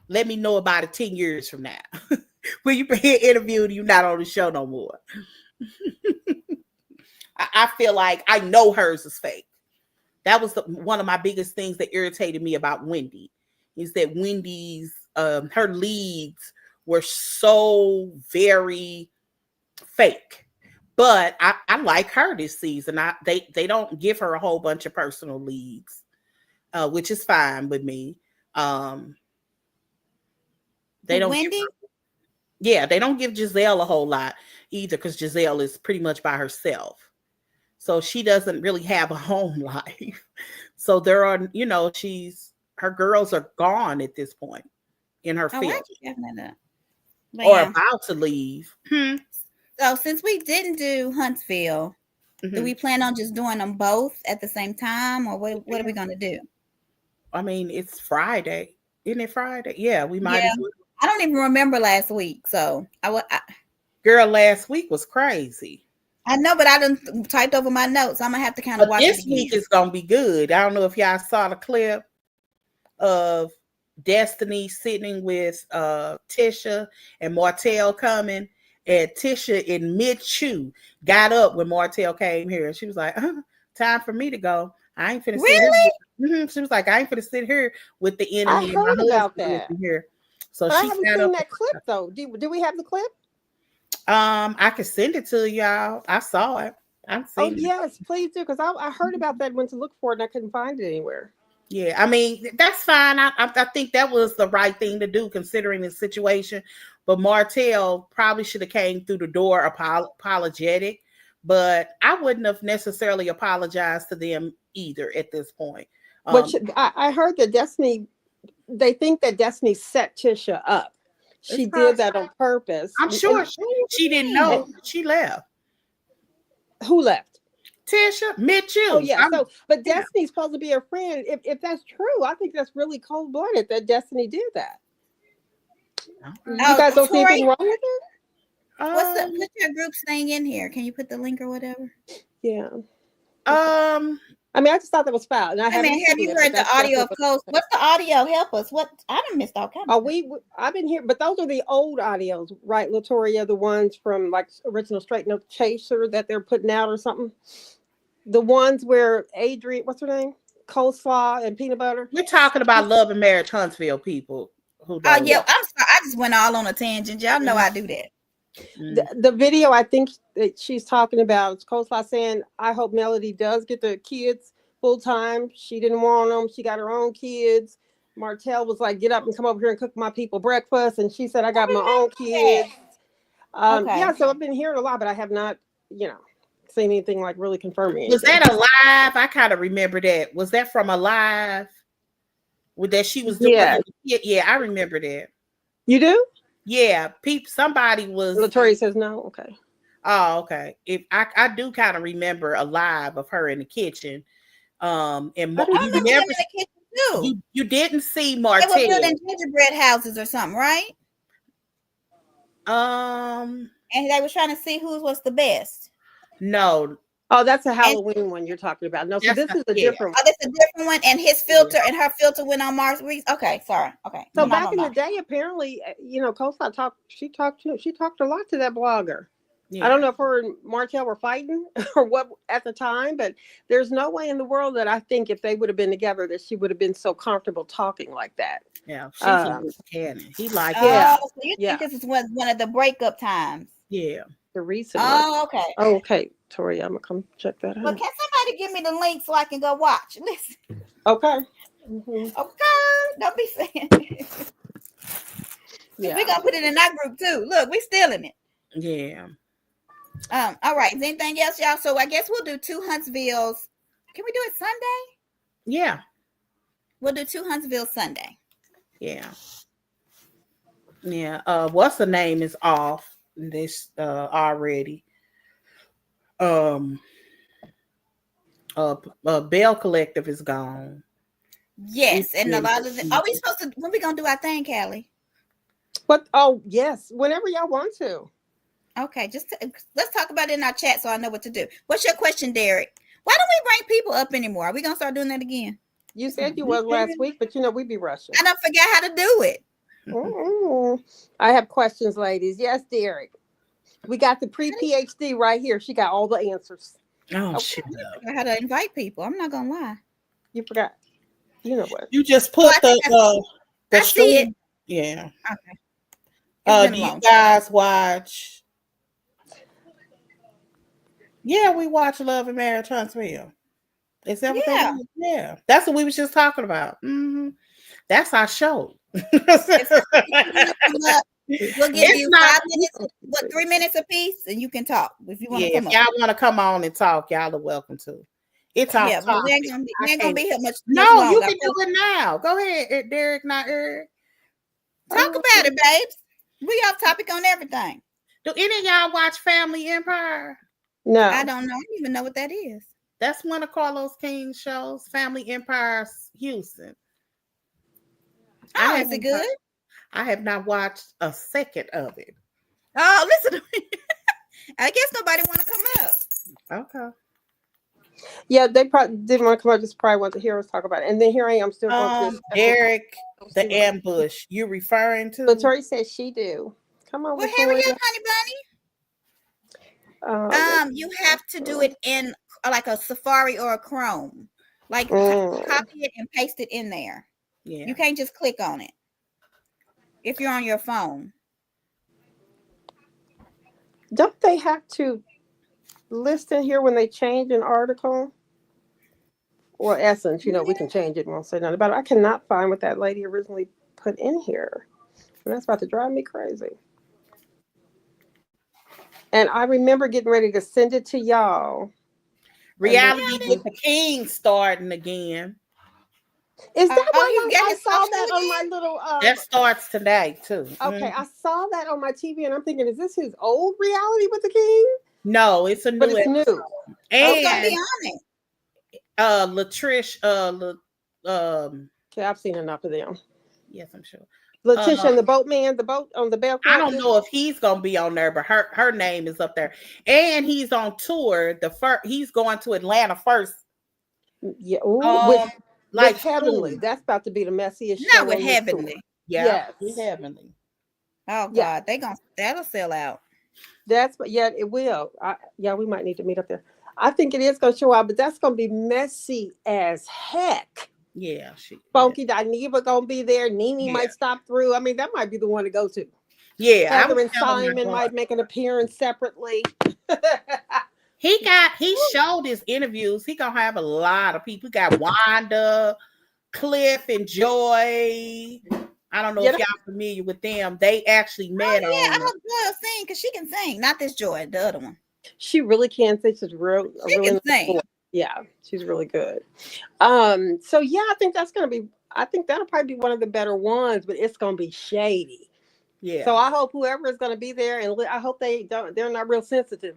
Let me know about it 10 years from now. When you been interviewed, you're not on the show no more. I feel like I know hers is fake. That was one of my biggest things that irritated me about Wendy, is that Wendy's her leads were so very fake. But I like her this season. They don't give her a whole bunch of personal leads, which is fine with me. They don't. Wendy? They don't give Giselle a whole lot either, because Giselle is pretty much by herself. So she doesn't really have a home life. So there are, her girls are gone at this point in her field. Or about to leave. So since we didn't do Huntsville, do we plan on just doing them both at the same time, or what are we going to do? I mean, it's Friday. Isn't it Friday? Yeah, we might as well. I don't even remember last week. So girl, last week was crazy. I know, but I done typed over my notes. I'm gonna have to kind of watch this week is gonna be good. I don't know if y'all saw the clip of Destiny sitting with Tisha and Martell coming, and Tisha in mid-chew got up when Martell came here, and she was like, time for me to go. I ain't finna sit here. She was like, I ain't finna sit here with the enemy. I heard about that. Here. So I haven't seen that clip though. Do we have the clip? I can send it to y'all. I saw it. Yes, please do, because I heard about that, went to look for it, and I couldn't find it anywhere. Yeah, I mean, that's fine. I think that was the right thing to do considering the situation. But Martell probably should have came through the door apologetic, but I wouldn't have necessarily apologized to them either at this point. Which I heard that Destiny, they think that Destiny set Tisha up. She did that on purpose. I'm sure she didn't know. She left. Who left? Tisha, Mitchell. Oh yeah. But Destiny's supposed to be her friend. If that's true, I think that's really cold-blooded that Destiny did that. You guys don't see anything wrong with it? What's your group's thing in here? Can you put the link or whatever? Yeah. I mean, I just thought that was foul. And have you heard the audio of Coast? What's the audio? Help us. What? I done missed all kinds. I've been here, but those are the old audios, right, Latoria? The ones from like original Straight No Chaser that they're putting out or something. The ones where Adrian, what's her name? Coleslaw and peanut butter. We're talking about Love and Marriage Huntsville people. I'm sorry. I just went all on a tangent. Y'all know I do that. The video I think that she's talking about, Coleslaw saying, I hope Melody does get the kids full time. She didn't want them. She got her own kids. Martell was like, get up and come over here and cook my people breakfast. And she said, I got my own kids. Okay. Yeah, so I've been hearing a lot, but I have not, seen anything like really confirming anything. Was that a live? I kind of remember that. Was that from a live? With that she was doing? Yeah, I remember that. You do? Yeah, somebody was. Latoya says no. Okay. Oh, okay. If I do kind of remember a live of her in the kitchen. And you never in the kitchen too. You didn't see Martell. They were building gingerbread houses or something, right? And they were trying to see who was the best. No. Oh, that's a Halloween one you're talking about. No, so this is a different one. Oh, that's a different one. And his filter and her filter went on Mars. Okay, sorry. Okay. So back in the day, apparently, Coleslaw talked a lot to that blogger. Yeah. I don't know if her and Martell were fighting or what at the time, but there's no way in the world that I think if they would have been together that she would have been so comfortable talking like that. Yeah, she's a cannon. He like So you think this is one of the breakup times? Yeah. The recent one. Okay. Oh, okay. Tori, I'm gonna come check that out. Well, can somebody give me the link so I can go watch? Listen. Okay. Okay. Don't be saying. We're gonna put it in our group too. Look, we stealing it. Yeah. All right. Is anything else, y'all? So I guess we'll do 2 Huntsvilles. Can we do it Sunday? Yeah. We'll do 2 Huntsville Sunday. Yeah. Yeah. What's the name is off this already. Bell Collective is gone. Yes, and a lot of the are we supposed to when we gonna do our thing, Callie? What? Oh, yes. Whenever y'all want to. Okay, let's talk about it in our chat so I know what to do. What's your question, Derek? Why don't we bring people up anymore? Are we gonna start doing that again? You said you was last week, but we be rushing. I don't forget how to do it. I have questions, ladies. Yes, Derek. We got the pre-PhD right here. She got all the answers. Oh, shit. I forgot how to invite people. I'm not gonna lie. You forgot. You know what? You just put the see it. Yeah. Okay. Do you guys watch? Yeah, we watch Love and Marriage Huntsville. Is that what that is? Yeah. That's what we was just talking about. Mm-hmm. That's our show. We'll give you 5 minutes, 3 minutes a piece, and you can talk if you want to come up. If y'all want to come on and talk, y'all are welcome to. It's our but we ain't gonna be here much. No, you can do it now. Go ahead, Derek. Not Eric. Talk about it, babes. We off topic on everything. Do any of y'all watch Family Empire? No, I don't know. I don't even know what that is. That's one of Carlos King's shows, Family Empire Houston. Oh, is it good? I have not watched a second of it. Oh, listen to me. I guess nobody want to come up. Okay. Yeah, they probably didn't want to come up. Just probably want to hear us talk about it. And then here I am still going to Derek, the ambush. You referring to? Latoya says she do. Come on. Well, hurry up, honey bunny. You have to do it in like a Safari or a Chrome. Like copy it and paste it in there. Yeah. You can't just click on it if you're on your phone. Don't they have to list in here when they change an article? Or essence, we can change it and won't say nothing about it. I cannot find what that lady originally put in here. And that's about to drive me crazy. And I remember getting ready to send it to y'all. Reality with the King starting again. Is that why I saw that on my little that starts today too. Okay, I saw that on my TV and I'm thinking, is this his old Reality with the King? No, it's a new but it's episode. New. And gonna be on it. Latrish okay, I've seen enough of them. Yes, I'm sure. Letitia and the boatman, the boat on the Bell. I don't know if he's gonna be on there, but her name is up there. And he's on tour. He's going to Atlanta first. Yeah, with Heavenly. That's about to be the messiest show. Not with Heavenly. Yeah, with Heavenly. Oh God, that'll sell out. It will. We might need to meet up there. I think it is gonna show out, but that's gonna be messy as heck. Yeah, Funky Dineva gonna be there. Nene might stop through. I mean, that might be the one to go to. Yeah, Heather and Simon might make an appearance separately. He showed his interviews. He gonna have a lot of people. He got Wanda, Cliff, and Joy. I don't know if y'all familiar with them. They actually met. Oh, yeah, I hope Joy sing because she can sing. Not this Joy, the other one. She really can sing. She's really can sing. Voice. Yeah, she's really good. So yeah, I think that'll probably be one of the better ones, but it's gonna be shady. Yeah. So I hope whoever is gonna be there, and I hope they're not real sensitive.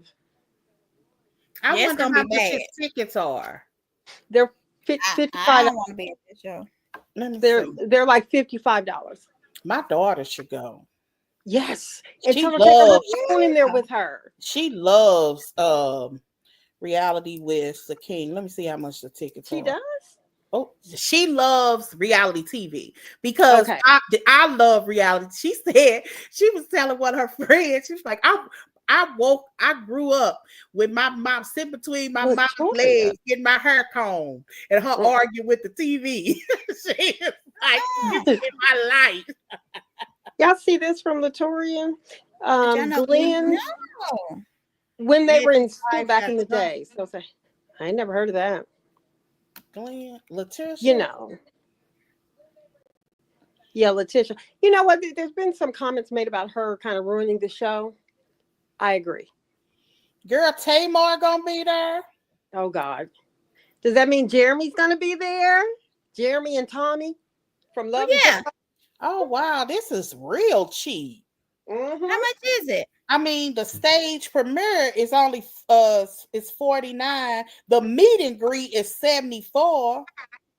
I wonder how much his tickets are. They're $55. I don't want to be at this show. They're like $55. My daughter should go. Yes, and she loves in there with her. She loves reality with the king. Let me see how much the tickets are. She does. Oh, she loves reality TV because I love reality. She said she was telling one of her friends. She was like, I grew up with my mom sitting between my mom's legs, getting my hair combed, and her arguing with the TV. She is like, this is my life. Y'all see this from Latorian? Glenn, when they were in school back in the day. So I ain't never heard of that. Glenn, Letitia. You know. Yeah, Letitia. You know what? There's been some comments made about her kind of ruining the show. I agree. Girl, Tamar gonna be there. Oh God. Does that mean Jeremy's gonna be there? Jeremy and Tommy from Love and Traitors? Oh wow, this is real cheap. Mm-hmm. How much is it? I mean, the stage premiere is only it's $49. The meet and greet is $74.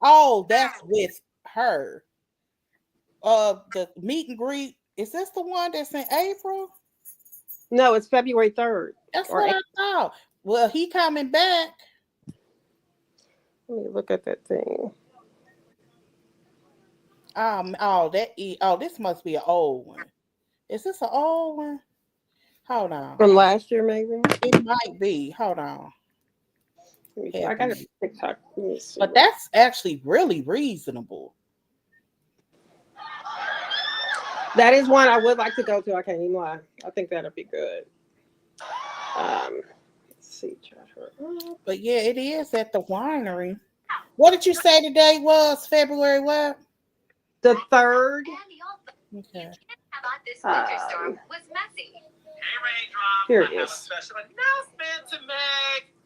Oh, that's with her. The meet and greet, is this the one that's in April? No, it's February 3rd. That's what I thought. Well, he coming back. Let me look at that thing. This must be an old one. Is this an old one? Hold on. From last year, maybe? It might be. Hold on. I got a TikTok. But that's actually really reasonable. That is one I would like to go to. I can't even lie. I think that'll be good. Let's see. But yeah, it is at the winery. What did you say today was February what? The 3rd. Okay. Here it is.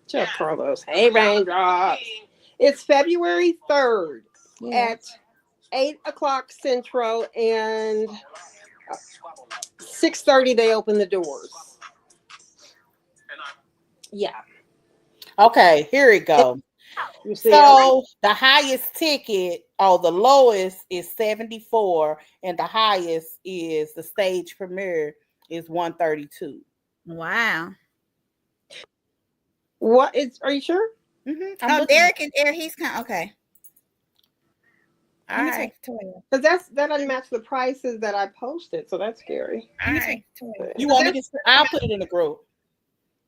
Joe Carlos. Hey, Raindrops. It's February 3rd at 8:00 Central, and 6:30 they open the doors. Yeah. Okay, here we go. So the highest ticket, the lowest is 74, and the highest is the stage premiere is 132. Wow. What is? Are you sure? Mm-hmm. Derek is there. He's kind of okay. All right. Because that doesn't match the prices that I posted, so that's scary. All right. You want me to? I'll put it in the group.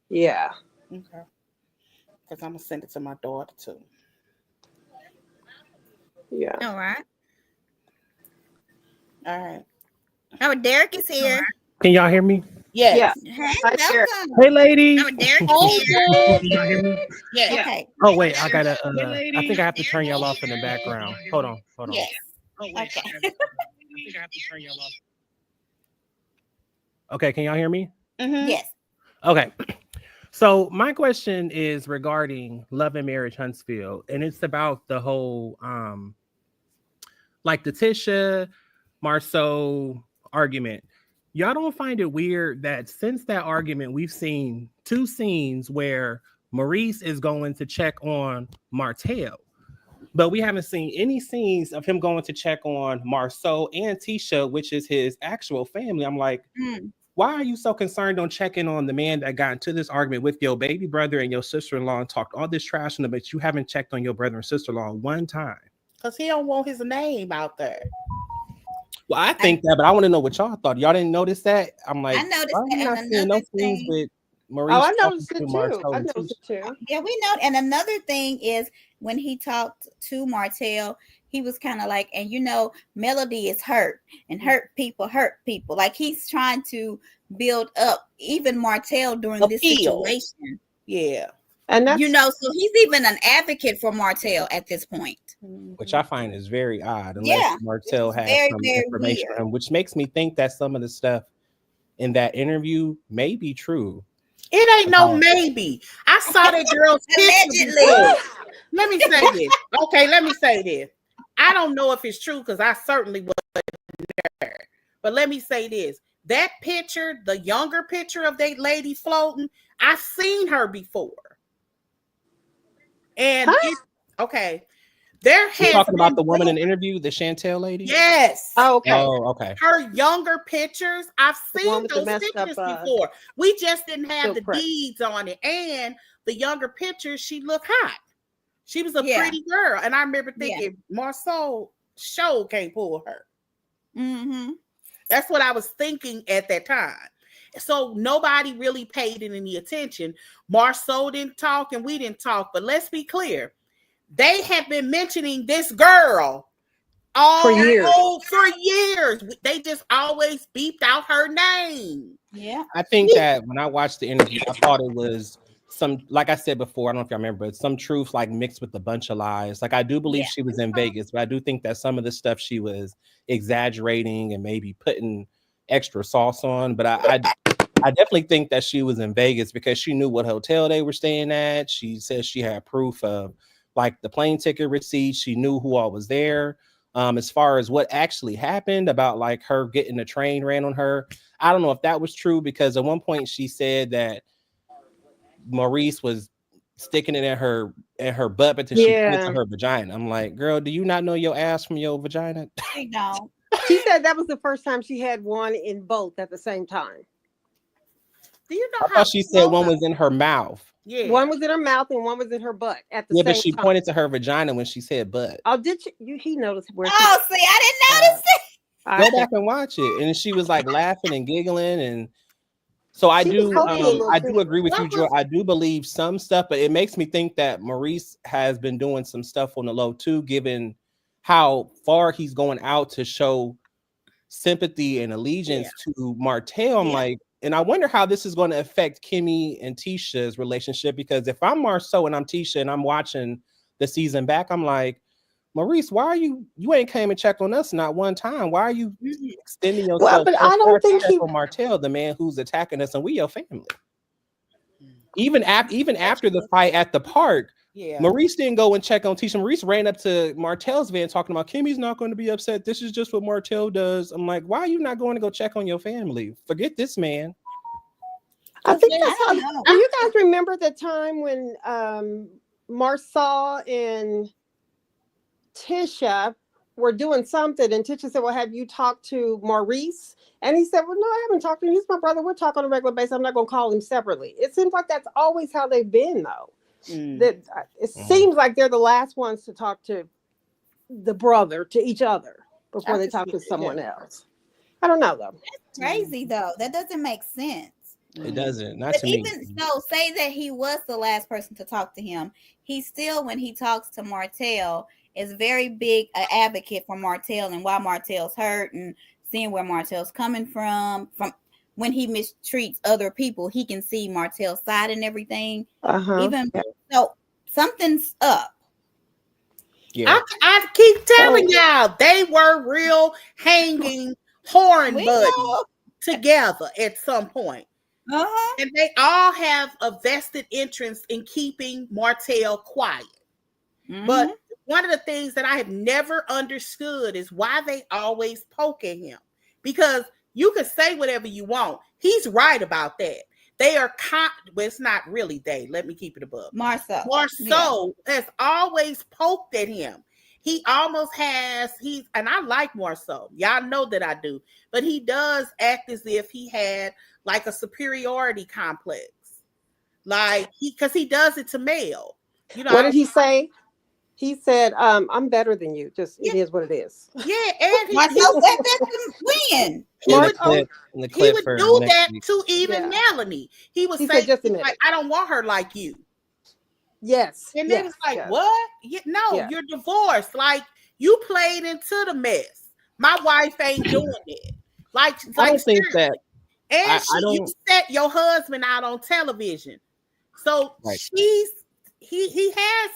Yeah. Okay. Because I'm gonna send it to my daughter too. Yeah. All right. All right. Oh, Derek is here. Can y'all hear me? Yes. Yeah. Hey, hey, ladies. Oh, Derek is here. Can y'all hear me? Yeah. Okay. Oh wait, I gotta. I think I have to turn y'all off in the background. Hold on. Yes. Oh, wait, okay. I think I have to turn y'all off. Okay, can y'all hear me? Mm-hmm. Yes. Okay. So my question is regarding Love and Marriage Huntsville, and it's about the whole like the Tisha Marceau argument. Y'all don't find it weird that since that argument, we've seen 2 scenes where Maurice is going to check on Martell, but we haven't seen any scenes of him going to check on Marceau and Tisha, which is his actual family. I'm like, why are you so concerned on checking on the man that got into this argument with your baby brother and your sister-in-law and talked all this trash on them, but you haven't checked on your brother and sister-in-law one time? Because he don't want his name out there. Well, I think that, but I want to know what y'all thought. Y'all didn't notice that? I'm like, I noticed why are you not seeing no scenes with Maurice. Oh, I noticed it too. I noticed it too. Yeah, we know. And another thing is when he talked to Martell, he was kind of like, and Melody is hurt, and hurt people. Like he's trying to build up even Martell during this situation. Yeah. And that's, so he's even an advocate for Martell at this point. Which I find is very odd, unless Martell has some information on him, which makes me think that some of the stuff in that interview may be true. It ain't no maybe. I saw that girl's picture. Let me say this. Okay, let me say this. I don't know if it's true because I certainly wasn't there. But let me say this. That picture, the younger picture of that lady floating, I've seen her before. And okay. There has talking about the woman in the interview, the Chantel lady? Yes. Oh, okay. Oh, okay. Her younger pictures, I've seen those pictures before. We just didn't have the deeds on it. And the younger pictures, she looked hot. She was a pretty girl. And I remember thinking, Marceau show can't pull her. Mm-hmm. That's what I was thinking at that time. So nobody really paid it any attention. Marceau didn't talk and we didn't talk. But let's be clear. They have been mentioning this girl for years. They just always beeped out her name. Yeah. I think that when I watched the interview, I thought it was some, like I said before, I don't know if y'all remember, but some truth like mixed with a bunch of lies. Like I do believe she was in Vegas, but I do think that some of the stuff she was exaggerating and maybe putting extra sauce on. But I definitely think that she was in Vegas because she knew what hotel they were staying at. She said she had proof of like the plane ticket receipt. She knew who all was there. As far as what actually happened about like her getting the train ran on her, I don't know if that was true because at one point she said that Maurice was sticking it in her butt, but then she put it to her vagina. I'm like, girl, do you not know your ass from your vagina? I know. She said that was the first time she had one in both at the same time. Do you know I thought she said one was in her mouth. Yeah. One was in her mouth and one was in her butt at the same time. Yeah, but she pointed to her vagina when she said butt. Oh, did you? He noticed where? Oh, see, I didn't notice it. Go back and watch it. And she was like laughing and giggling, and so I do agree with you, Joy. I do believe some stuff, but it makes me think that Maurice has been doing some stuff on the low too, given how far he's going out to show sympathy and allegiance to Martell. I'm like, and I wonder how this is going to affect Kimmy and Tisha's relationship, because if I'm Marceau and I'm Tisha and I'm watching the season back, I'm like, Maurice, why are you ain't came and checked on us not one time? Why are you extending yourself? Well, but I don't think he on Martell, the man who's attacking us, and we your family. Even after the fight at the park, Maurice didn't go and check on Tisha. Maurice ran up to Martell's van talking about Kimmy's not going to be upset. This is just what Martell does. I'm like, why are you not going to go check on your family? Forget this man. I think that's how. Do you guys remember the time when Marceau and Tisha were doing something, and Tisha said, well, have you talked to Maurice? And he said, well, no, I haven't talked to him. He's my brother. We're talking on a regular basis. I'm not going to call him separately. It seems like that's always how they've been, though. That it seems like they're the last ones to talk to the brother, to each other, before they talk to someone else. I don't know, though. That's crazy, though. That doesn't make sense. It doesn't. Not but to even me. So, say that he was the last person to talk to him. He still, when he talks to Martell, is very big an advocate for Martell and why Martell's hurt and seeing where Martell's coming from when he mistreats other people, he can see Martell's side and everything. So something's up. Yeah. I keep telling y'all, they were real hanging horn buddies together at some point. And they all have a vested interest in keeping Martell quiet. But one of the things that I have never understood is why they always poke at him. Because you can say whatever you want. He's right about that. They are well, it's not really they. Let me keep it above. Marceau has always poked at him. He almost has, and I like Marceau. Y'all know that I do. But he does act as if he had like a superiority complex. Like because he does it to Mel. You know, what did he say? He said, "I'm better than you. Just it is what it is." Yeah, and Marcel said that to win. he would do that week. to even Melanie. He would say, just like, I don't want her like you. Yes. And they was like, what? No, you're divorced. Like, you played into the mess. My wife ain't doing it. Like I don't think that. And you set your husband out on television. So he has.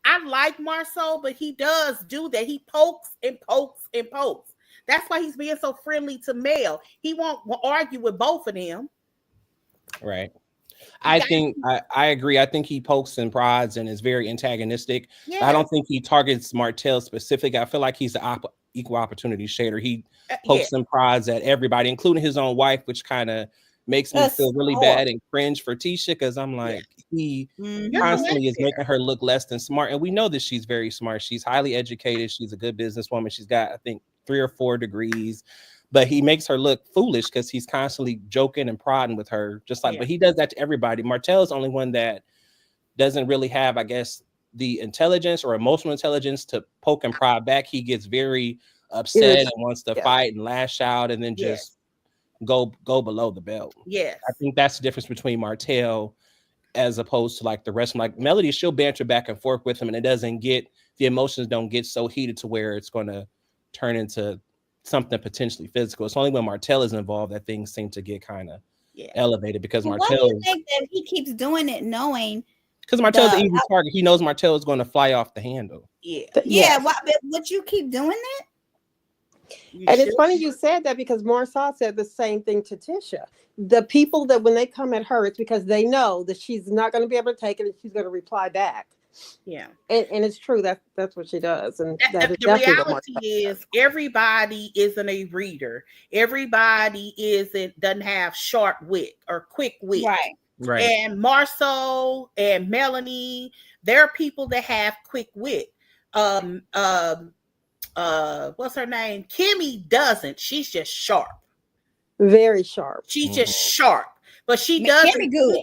I like Marceau, but he does do that. He pokes and pokes and pokes. That's why he's being so friendly to Mel. He won't argue with both of them. Right. I think I agree. I think he pokes and prods and is very antagonistic. Yes. I don't think he targets Martell specific. I feel like he's the equal opportunity shader. He pokes and prods at everybody, including his own wife, which kind of makes me feel really bad and cringe for Tisha, because I'm like, he constantly is making her look less than smart. And we know that she's very smart. She's highly educated. She's a good businesswoman. She's got, I think, 3 or 4 degrees. But he makes her look foolish because he's constantly joking and prodding with her, just like. But he does that to everybody. Martell is the only one that doesn't really have, I guess, the intelligence or emotional intelligence to poke and prod back. He gets very upset and wants to fight and lash out, and then just go below the belt. Yeah, I think that's the difference between Martell as opposed to like the rest of them. Like Melody, she'll banter back and forth with him, and the emotions don't get so heated to where it's going to turn into something potentially physical. It's only when Martell is involved that things seem to get kind of elevated, because Martell. Why do you think that he keeps doing it, knowing? Because Martell's an easy target. He knows Martell is going to fly off the handle. Yeah. Why would you keep doing that? And it's funny you said that, because Marcel said the same thing to Tisha. The people that when they come at her, it's because they know that she's not going to be able to take it and she's going to reply back. Yeah, and it's true. That's what she does. And the reality is, everybody isn't a reader. Everybody doesn't have sharp wit or quick wit. Right. And Marceau and Melanie, they're people that have quick wit. What's her name? Kimmy doesn't. She's just sharp. Very sharp. She's just sharp, but she doesn't. Kimmy good.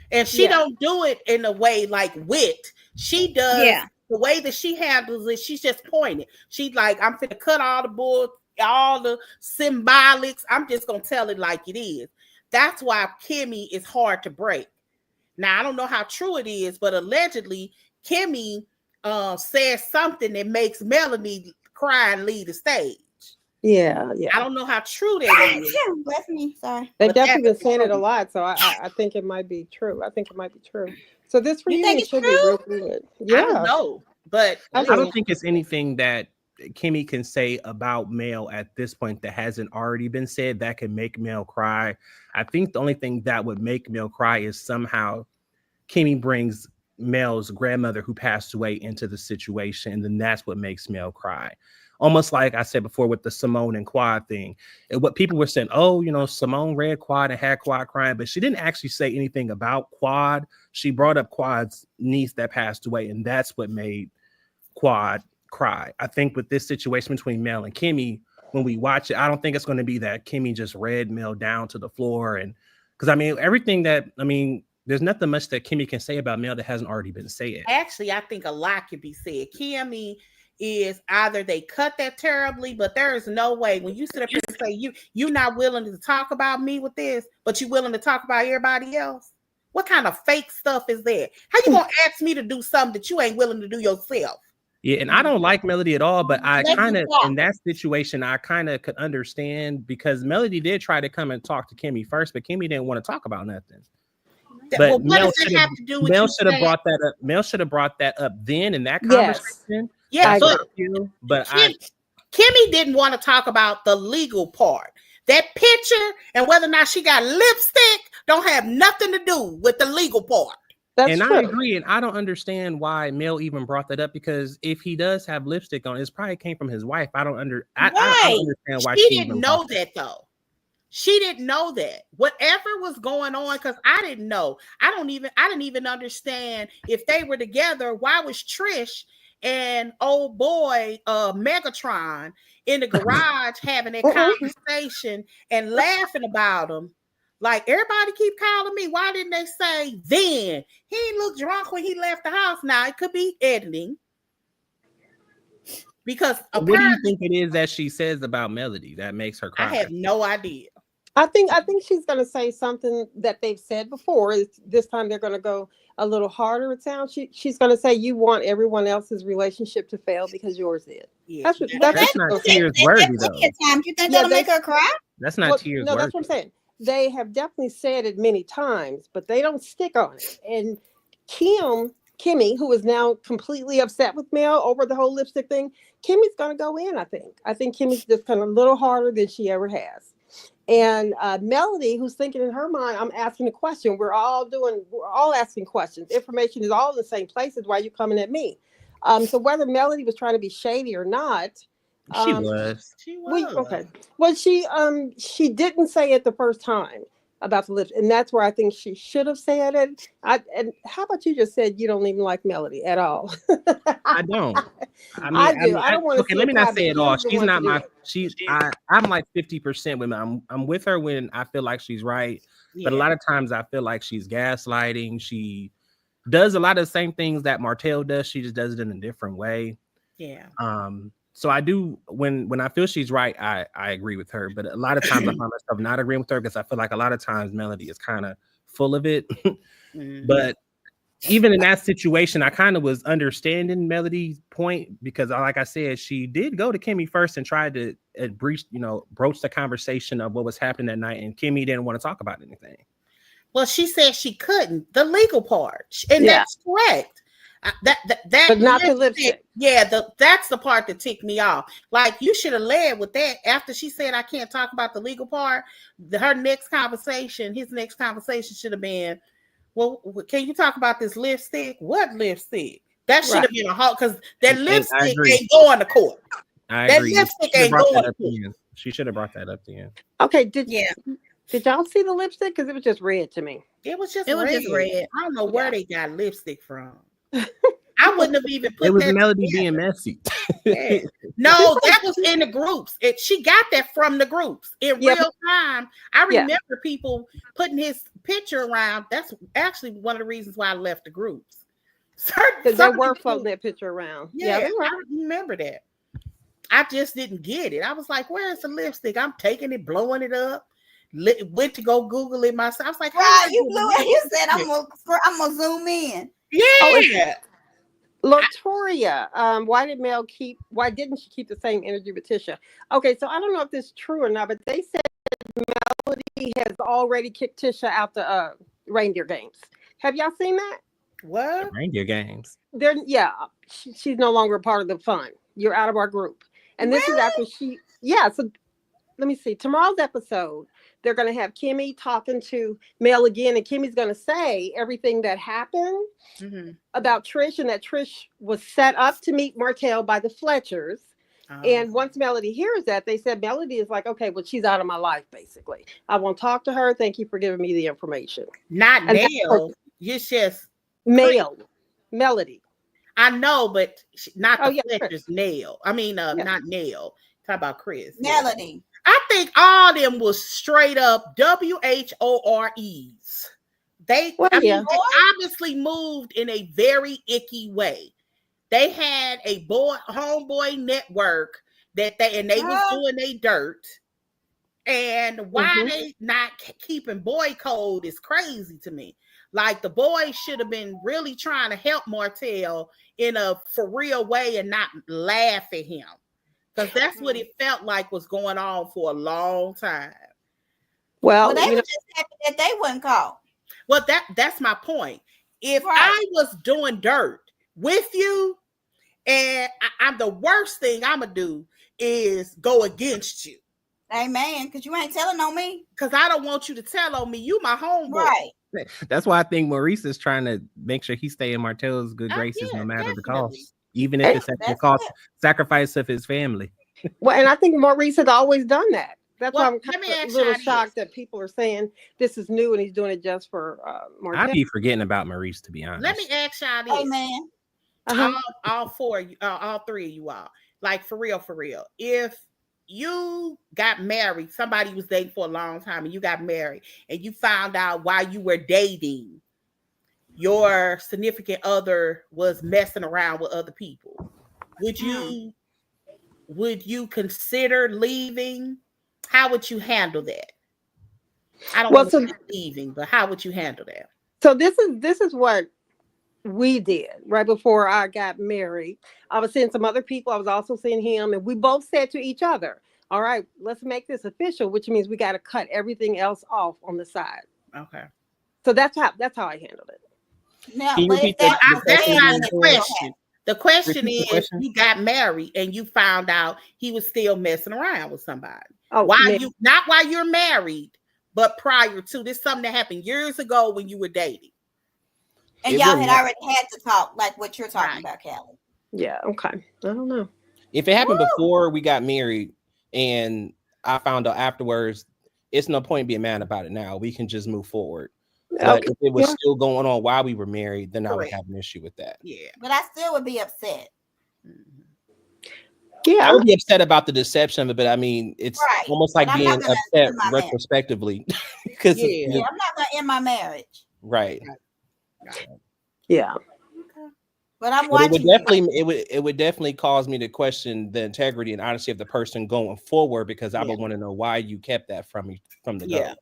And she don't do it in a way like wit. She does the way that she handles it. She's just pointed. She's like, I'm finna cut all the bull, all the symbolics. I'm just gonna tell it like it is. That's why Kimmy is hard to break. Now, I don't know how true it is, but allegedly Kimmy says something that makes Melanie cry and leave the stage. Yeah. I don't know how true that is. Bless me, sorry. They've definitely been saying it a lot, so I think it might be true. So this reunion should be real good. Yeah. I don't know, but I don't think it's anything that Kimmy can say about Mel at this point that hasn't already been said that can make Mel cry. I think the only thing that would make Mel cry is somehow Kimmy brings Mel's grandmother who passed away into the situation, and then that's what makes Mel cry. Almost like I said before with the Simone and Quad thing. And what people were saying, Simone read Quad and had Quad crying, but she didn't actually say anything about Quad. She brought up Quad's niece that passed away, and that's what made Quad cry. I think with this situation between Mel and Kimmy, when we watch it, I don't think it's going to be that Kimmy just read Mel down to the floor. And because there's nothing much that Kimmy can say about Mel that hasn't already been said. Actually, I think a lot can be said. Kimmy is either they cut that terribly, but there is no way when you sit up here and say you're not willing to talk about me with this, but you're willing to talk about everybody else. What kind of fake stuff is that? How you gonna ask me to do something that you ain't willing to do yourself? Yeah, and I don't like Melody at all, but I kind of, in that situation, I kind of could understand, because Melody did try to come and talk to Kimmy first, but Kimmy didn't want to talk about nothing. But Mel should have brought that up. Mel should have brought that up then in that conversation. Yeah, but Kimmy didn't want to talk about the legal part. That picture and whether or not she got lipstick don't have nothing to do with the legal part. That's true. I agree, and I don't understand why Mel even brought that up, because if he does have lipstick on, it probably came from his wife. I don't understand why she didn't know that though. She didn't know that. Whatever was going on, because I didn't know. I didn't even understand if they were together. Why was Trish and old boy Megatron in the garage having that conversation and laughing about him? Like, everybody keep calling me. Why didn't they say then? He looked drunk when he left the house. Now, it could be editing. Because what do you think it is that she says about Melody that makes her cry? I have no idea. I think she's going to say something that they've said before. This time they're going to go a little harder. It sounds. She's going to say you want everyone else's relationship to fail because yours did. Yeah. That's not tears worthy though. Times. You think that'll make her cry? That's not tears worthy. No, that's what I'm saying. They have definitely said it many times, but they don't stick on it. And Kimmy, who is now completely upset with Mel over the whole lipstick thing, Kimmy's going to go in. I think Kimmy's just kind of a little harder than she ever has. And Melody, who's thinking in her mind, I'm asking a question. We're all asking questions. Information is all in the same places. Why are you coming at me? So whether Melody was trying to be shady or not, she was. Okay. Well, she didn't say it the first time about the lips, and that's where I think she should have said it. And how about you just said you don't even like Melody at all? I don't. I do. I don't want to. Okay, let me not say it all. She's not my. I'm like 50% with her. I'm with her when I feel like she's right, but a lot of times I feel like she's gaslighting. She does a lot of the same things that Martell does. She just does it in a different way. Yeah. So I do when I feel she's right, I agree with her. But a lot of times I find myself not agreeing with her because I feel like a lot of times Melody is kind of full of it. But even in that situation, I kind of was understanding Melody's point because, like I said, she did go to Kimmy first and tried to broach the conversation of what was happening that night, and Kimmy didn't want to talk about anything. Well, she said she couldn't. The legal part, and that's correct. That but not the lipstick. Yeah, that's the part that ticked me off. Like, you should have led with that. After she said I can't talk about the legal part, his next conversation should have been, well, can you talk about this lipstick? What lipstick? That should have been a halt because that lipstick ain't going to court. I agree. That lipstick ain't going to court. She should have brought that up to you. Okay, did y'all see the lipstick? Because it was just red to me. It was just red. I don't know where they got lipstick from. I wouldn't have even put it was that Melody together. being messy. No, that was in the groups. She got that from the groups in real time. I remember people putting his picture around. That's actually one of the reasons why I left the groups. Because they were floating that picture around. Yeah, I remember that. I just didn't get it. I was like, where's the lipstick? I'm taking it, blowing it up. Went to go Google it myself. I was like, right, you blew it. You said I'm gonna zoom in. Yeah. Latoria, why didn't she keep the same energy with Tisha? Okay, so I don't know if this is true or not, but they said Melody has already kicked Tisha out the reindeer games. Have y'all seen that? What? The reindeer games. She's no longer a part of the fun. You're out of our group. And this is after so let me see. Tomorrow's episode, they're going to have Kimmy talking to Mel again, and Kimmy's going to say everything that happened about Trish, and that Trish was set up to meet Martell by the Fletchers. And once Melody hears that, they said Melody is like, okay, well, she's out of my life, basically. I won't talk to her. Thank you for giving me the information. Not Mel. It's just Melody. I know, but not the Fletchers. Chris. Nail. I mean, not Nail. Talk about Chris. Melody. I think all of them was straight up WHOREs. They obviously moved in a very icky way. They had a homeboy network that they was doing their dirt. And why they not keeping boy code is crazy to me. Like, the boys should have been really trying to help Martell in a for real way and not laugh at him. Because that's what it felt like was going on for a long time. Well, they were just happy that they wasn't caught. Well, that's my point. If I was doing dirt with you, and I'm the worst thing I'm going to do is go against you. Amen. Because you ain't telling on me. Because I don't want you to tell on me. You my homeboy. Right. That's why I think Maurice is trying to make sure he stay in Martell's good graces no matter the cost. Even if it's at the cost, sacrifice of his family. Well, and I think Maurice has always done that. That's why I'm kind of a little shocked that people are saying this is new and he's doing it just for Martell. I'd be forgetting about Maurice, to be honest. Let me ask y'all this. Oh, man. All three of you all. Like, for real. If you got married, somebody was dating for a long time and you got married and you found out while you were dating, your significant other was messing around with other people, would you would you consider leaving? How would you handle that? I don't want to say leaving, but how would you handle that? So this is what we did right before I got married. I was seeing some other people. I was also seeing him, and we both said to each other, all right, let's make this official, which means we got to cut everything else off on the side. Okay. So that's how I handled it. Now, that's not the question. The question is, you got married and you found out he was still messing around with somebody. Oh, not while you're married, but prior to this, something that happened years ago when you were dating. And y'all had already had to talk like what you're talking about, Callie. Yeah, okay. I don't know. If it happened before we got married and I found out afterwards, it's no point being mad about it now. We can just move forward. But if it was still going on while we were married, then I would have an issue with that. Yeah. But I still would be upset. Yeah. I would be upset about the deception of it, but I mean, it's almost like being upset retrospectively. Because I'm not going to end my marriage. Right. Yeah. But I'm watching. It would definitely cause me to question the integrity and honesty of the person going forward, because I would want to know why you kept that from me from the go.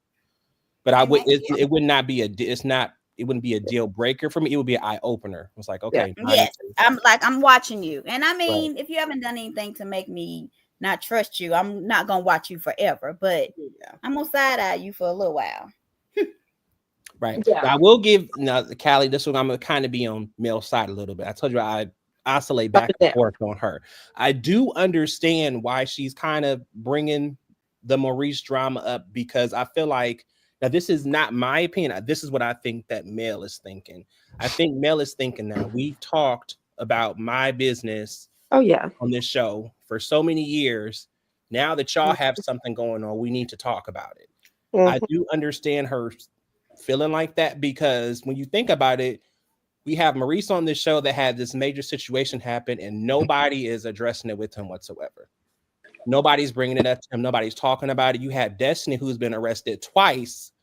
But I would. It would not be it wouldn't be a deal breaker for me. It would be an eye opener. It's like, okay, yes, I'm watching you, and I mean, if you haven't done anything to make me not trust you, I'm not gonna watch you forever. But I'm gonna side eye you for a little while. Right. Yeah. I will give Callie, this one I'm gonna kind of be on Mel's side a little bit. I told you I oscillate back and forth on her. I do understand why she's kind of bringing the Maurice drama up, because I feel like, now this is not my opinion, this is what I think that Mel is thinking. I think Mel is thinking that we've talked about my business on this show for so many years. Now that y'all have something going on, we need to talk about it. I do understand her feeling like that, because when you think about it, we have Maurice on this show that had this major situation happen and nobody is addressing it with him whatsoever. Nobody's bringing it up to him. Nobody's talking about it. You had Destiny, who's been arrested twice,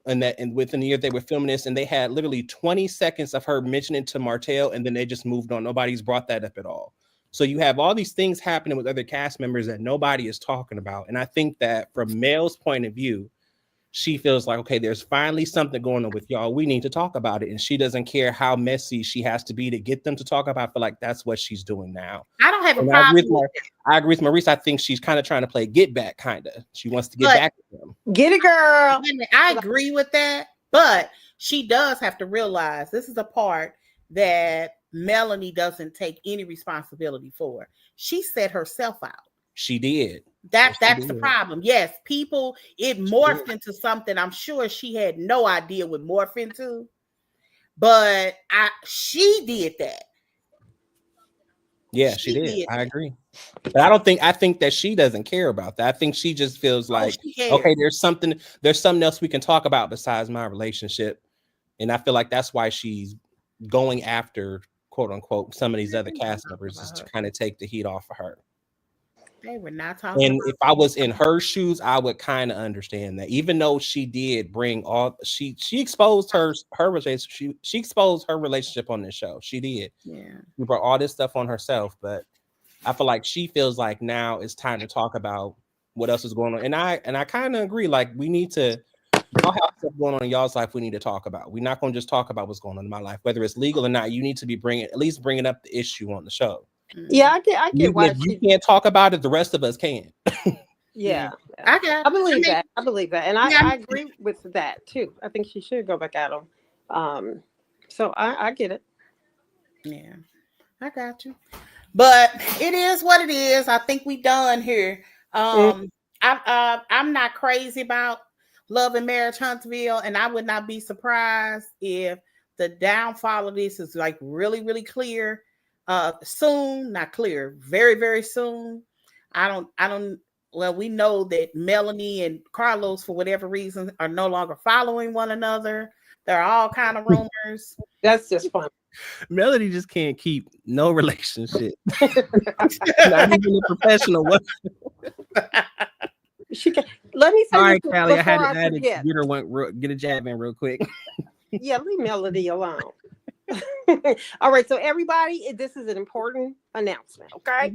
and within the year they were filming this, and they had literally 20 seconds of her mentioning to Martell, and then they just moved on. Nobody's brought that up at all. So you have all these things happening with other cast members that nobody is talking about. And I think that from Mel's point of view, she feels like, okay, there's finally something going on with y'all. We need to talk about it. And she doesn't care how messy she has to be to get them to talk about it. I feel like that's what she's doing now. I don't have a problem with that. I agree with Maurice. I think she's kind of trying to play get back, kind of. She wants to get back at them. Get it, girl. I agree with that. But she does have to realize this is a part that Melanie doesn't take any responsibility for. She set herself out. She did. That's the problem. Yes, people, it morphed into something I'm sure she had no idea would morph into, but she did that. Yeah, she did. I agree. But I think that she doesn't care about that. I think she just feels like, okay, there's something else we can talk about besides my relationship. And I feel like that's why she's going after, quote unquote, some of these other cast members, just to kind of take the heat off of her. They were not talking. And if I was in her shoes, I would kind of understand that, even though she did bring she exposed her relationship. She exposed her relationship on this show. She did. Yeah. She brought all this stuff on herself, but I feel like she feels like now it's time to talk about what else is going on. And I kind of agree. Like, we need to, y'all have stuff going on in y'all's life we need to talk about. We're not going to just talk about what's going on in my life, whether it's legal or not. You need to be bringing up the issue on the show. Yeah, I get why if you can't talk about it, the rest of us can. Yeah, I believe that. I believe that, and I agree with that too. I think she should go back at him. So I get it. Yeah, I got you. But it is what it is. I think we done here. I'm not crazy about Love and Marriage Huntsville, and I would not be surprised if the downfall of this is like really, really clear. Soon, not clear, very, very soon. Well, we know that Melanie and Carlos, for whatever reason, are no longer following one another. There are all kind of rumors. That's just fun. Melanie just can't keep no relationship. Not even a professional one. She can. Let me say. All right, Callie, I had to get a jab in real quick. Yeah, leave Melody alone. All right, so everybody, this is an important announcement, okay?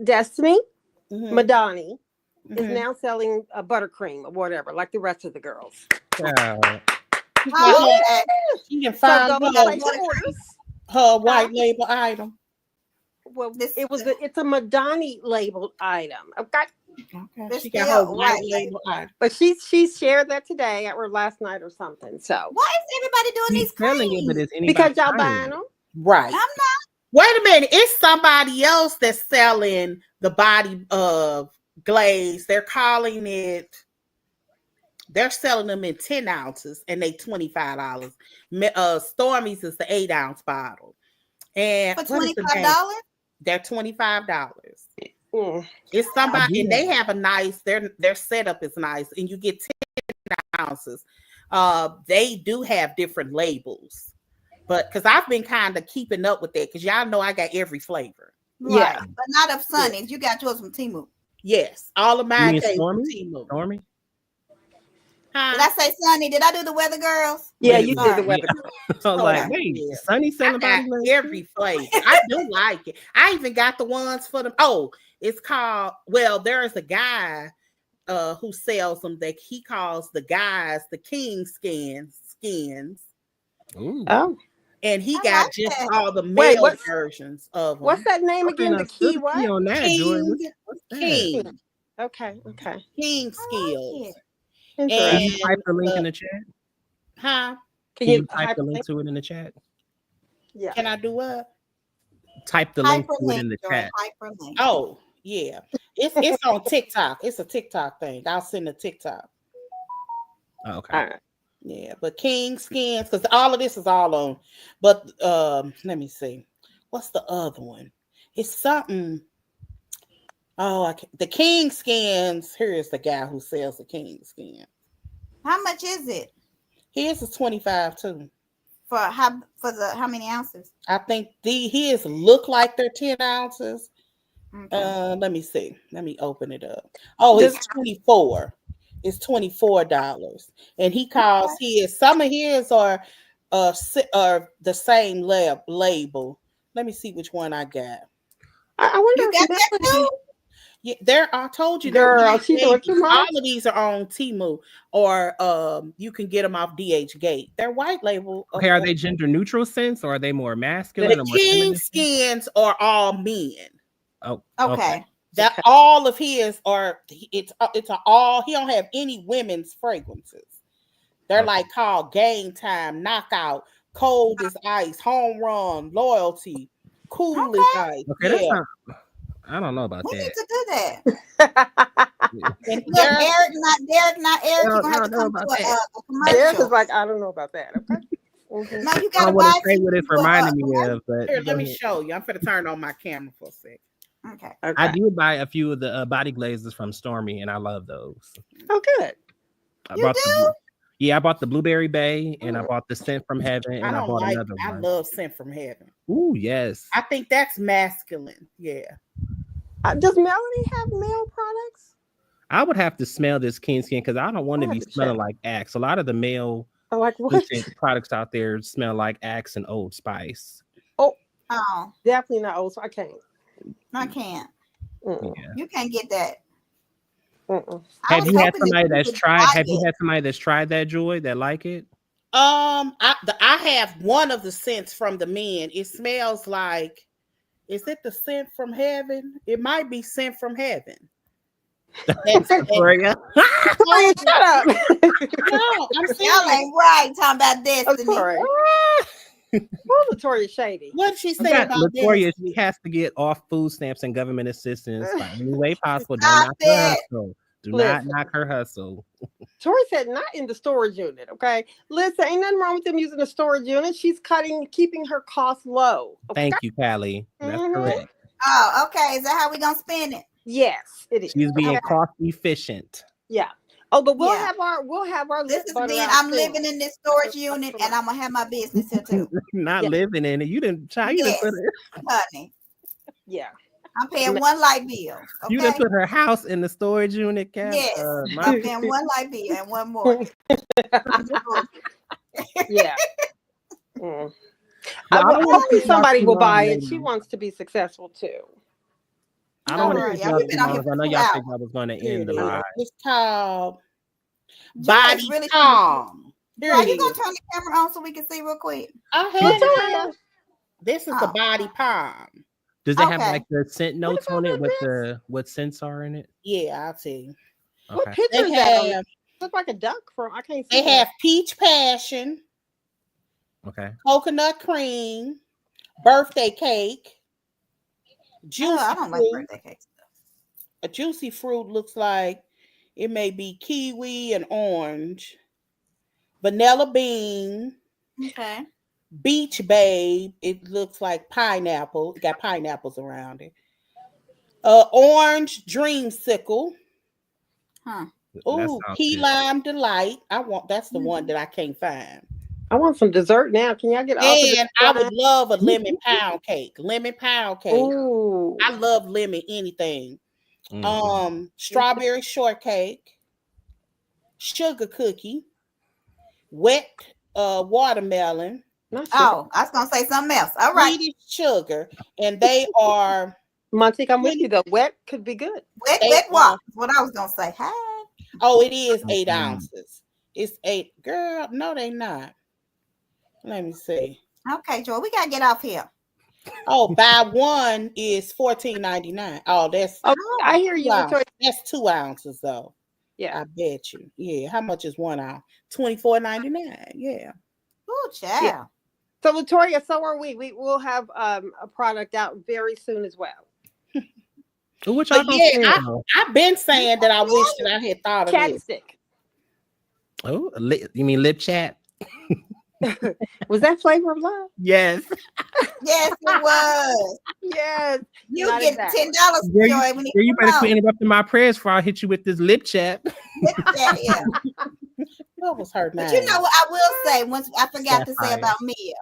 Destiny, Mhm. Madani is Mhm. now selling a buttercream or whatever, like the rest of the girls. Child. Oh, okay. She can So find go and Yeah, place your orders. her white label item. Well, This- it's a Madani labeled item. Okay. Okay. It's She got her still white white label item. But she shared that today or last night or something. So Why is everybody doing He's these selling it, but creams? is anybody because y'all buying buying it? them. Right. I'm not. Wait a minute. It's somebody else that's selling the body of glaze. They're calling it. They're selling them in 10 ounces and they $25. Stormy's is the 8-ounce bottle. And For what is the name? $25? They're $25. Mm. It's somebody, and they have a nice. Their setup is nice, and you get 10 ounces. They do have different labels, but because I've been kind of keeping up with that, because y'all know I got every flavor. Right. Yeah. But not of Sunny's. You got yours from Temu. Yes, all of You mine mean came from Stormy? Temu. Stormy? Did I say Sunny? Did I do the Weather Girls? Yeah, Wait, you sorry. did the weather. I was like, on. wait, Yeah. Sunny I selling got body glaze? every flavor. I do like it. I even got the ones for them. Oh, it's called. Well, there is a guy who sells them that he calls the guys the king skins. Ooh. Oh. And he I got like just that. all the Wait, male what's- versions of them. What's that name Okay, again? now The spill key the tea what? on that, Joy. King, What's that? King, Okay. King I skills. like it. Can Interesting. you type the link And in the chat? huh? Can Can you you type the link hyperlink? to it in the chat? Yeah. Can I do what? Type the link to it Hyperlink, in the Joy. chat. Hyperlink. Oh, yeah. It's on TikTok. It's a TikTok thing. I'll send a TikTok. Oh, okay. All right. Yeah, but King skins, because all of this is all on. But let me see. What's the other one? It's something. Oh, the King skins. Here's the guy who sells the King skin. How much is it? His is 25 too. For how many ounces? I think his look like they're 10 ounces. Okay. Let me see. Let me open it up. Oh, it's 24. It's $24. And he calls his, some of his are the same label. Let me see which one I got. I wonder You got that too? Yeah, I told you, girl, she's doing too much. all of these are on Temu, or you can get them off DH Gate. They're white label. Okay, are they gender neutral scents or are they more masculine The or more King feminine? skins are all men. Oh, Okay. That all of his are it's all, he don't have any women's fragrances. They're like called Game Time, Knockout, Cold as Ice, Home Run, Loyalty, Cool as Ice. Okay, that's not. I don't know about We that. need to do that. And Look, Derek, not Eric. You're gonna have to come to a commercial. Derek is like, I don't know about that. Okay. Mm-hmm. No, you I gotta don't want buy to say what it's reminding me of, but here, let me show you. I'm gonna turn on my camera for a second. Okay. I did buy a few of the body glazes from Stormy, and I love those. Oh, good. I bought the Blueberry Bay, and I bought the Scent from Heaven, and I bought another one. I love Scent from Heaven. Ooh, yes. I think that's masculine. Yeah. Does Melanie have male products? I would have to smell this King Skin because I don't want to be smelling like Axe. A lot of the male products out there smell like Axe and Old Spice. Oh, definitely not Old Spice. I can't. I can't. Yeah. You can't get that. Have you had somebody that's tried? Have you had somebody that's tried that, Joy, that like it? I have one of the scents from the men. It smells like, is it the Scent from Heaven? It might be Scent from Heaven. Victoria. Shut up. No, I'm saying y'all ain't right talking about Destiny. Latoya shady. What did she say about Latoya? She has to get off food stamps and government assistance by any way possible. Don't knock her hustle. Do not knock her hustle. Tori said not in the storage unit. Okay, listen, ain't nothing wrong with them using the storage unit. She's keeping her costs low. Okay? Thank you, Callie. That's correct. Oh, okay. Is that how we gonna spend it? Yes, it is. She's being cost efficient. Yeah. Oh, but we'll have our This is being I'm living in this storage unit and I'm gonna have my business here too. Not living in it. You didn't try. You didn't put it. Honey. Yeah. I'm paying one light bill. Okay? You didn't put her house in the storage unit, Cal. Yes, I'm paying one light bill and one more. Yeah. Hopefully somebody will buy it. She wants to be successful too. I don't want Right, to y'all, we've been on here I know for 2 y'all think hours. I was going to end the live. It's called Joy Body is really Calm. Joy, are you gonna turn the camera on so we can see real quick? Latoya, this is the Body Palm. Does it have like the scent notes on it with the what scents are in it? Yeah, I'll tell you. Okay. What picture is that on it? Looks like a duck from I can't see. They have peach passion. Okay. Coconut cream, birthday cake, juicy I don't fruit. like birthday cake stuff. A juicy fruit looks like it may be kiwi and orange. Vanilla bean. Okay. Beach babe. It looks like pineapple. It got pineapples around it. Orange dreamsicle. Huh. Oh, key lime delight. That's the one that I can't find. I want some dessert now. Can y'all get off of And I would love a lemon pound cake. Lemon pound cake. Ooh. I love lemon anything. Strawberry shortcake, sugar cookie, wet watermelon. Oh, I was gonna say something else. All right. Sweetie sugar, and they are. Montique, I'm with you. The wet could be good. Wet what? What I was gonna say. Hi. Oh, it is 8 ounces. It's 8. Girl, no, they not. Let me see. Okay, Joy, we gotta get off here. Oh, buy one is $14.99. Oh, that's. Oh, I hear you. That's 2 ounces though. Yeah, I bet you. Yeah, how much is 1 ounce? $24.99. Yeah. Oh, child. Yeah. So, Latoya, so are we. We will have a product out very soon as well. Which I've been saying that I wish that I had thought of this. Stick. Oh, you mean lip chat? Was that Flavor of Love? Yes. Yes, it was. Yes. You get $10, Joy. When you better quit interrupting my prayers before I hit you with this lip chat. Lip chat, yeah. What was her name? But you know what I will say, once I forgot to say about Mia.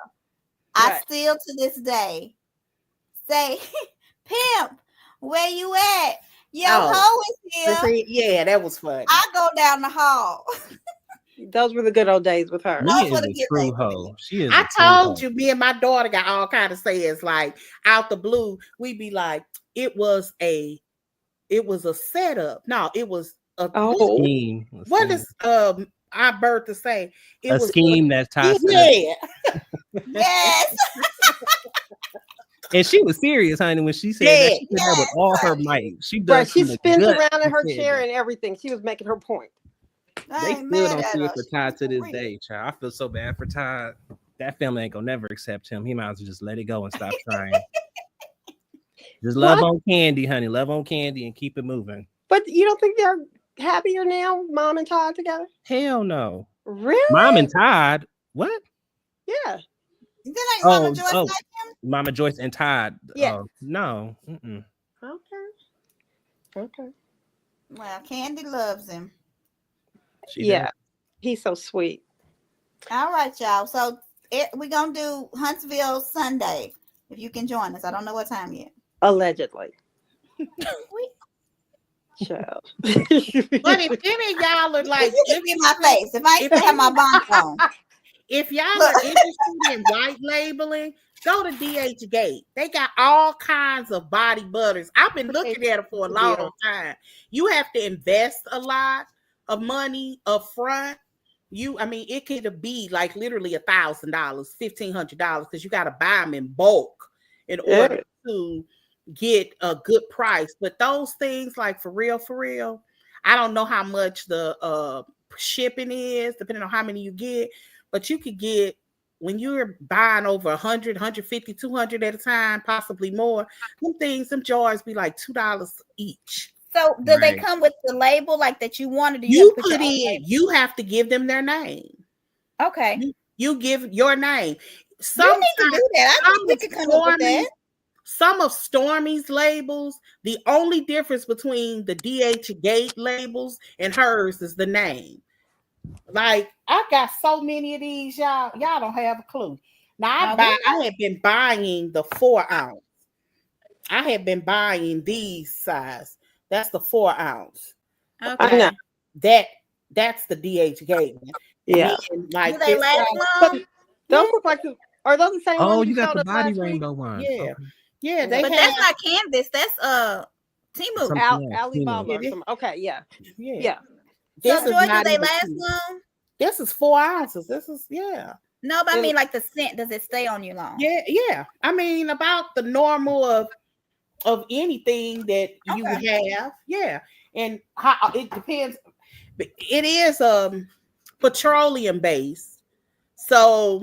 I still to this day say, Pimp, where you at? Yo, hoe is here. Yeah, that was funny. I go down the hall. Those were the good old days with her. She is a true hoe. I told you, me and my daughter got all kind of sayings like out the blue. We be like, it was a setup. No, it was a scheme. What is our bird to say? It was scheme that's tied. Yeah. Yes. And she was serious, honey, when she said that. She said that with all her might. She does. She spins around in her chair and everything. She was making her point. They still don't see it for Todd to this day, child. I feel so bad for Todd. That family ain't gonna never accept him. He might as well just let it go and stop trying. Just love on Candy, honey. Love on Candy and keep it moving. But you don't think they're happier now, Mom and Todd together? Hell no. Really? Mom and Todd? What? Yeah. Mama Joyce like him? Mama Joyce and Todd. Yeah. No. Okay. Well, Candy loves him. He's so sweet. All right, y'all. So we're gonna do Huntsville Sunday. If you can join us, I don't know what time yet. Allegedly. Child. But if any of y'all are like, you can see my face. If I ain't have my bonds on. If y'all are interested in white labeling, go to DH Gate. They got all kinds of body butters. I've been looking at it for a long time. You have to invest a lot of money up front. It could be like literally $1,000, $1,500 because you got to buy them in bulk in order to get a good price. But those things, like for real, I don't know how much the shipping is, depending on how many you get. But you could get, when you're buying over 100, 150, 200 at a time, possibly more, them jars be like $2 each. So do they come with the label like that you wanted? You have to give them their name. Okay. You give your name. You need to do that. I think we could come up with that. Some of Stormy's labels, the only difference between the DH Gate labels and hers is the name. Like, I got so many of these, y'all don't have a clue. Now I have been buying the 4 ounce. I have been buying these size. That's the 4 ounce. Okay. I know. That's the DH Gate. Yeah. Like, do they last long? Those look like are those the same ones? Oh, you got the body rainbow one. Yeah. Okay. Yeah, but that's not canvas. That's Timu. Alibaba. Okay, yeah. So Joy, do they last long? This is 4 ounces. This is No, but I mean, like the scent, does it stay on you long? Yeah. I mean, about the normal of anything that you have. Yeah. And how it depends. It is petroleum based. So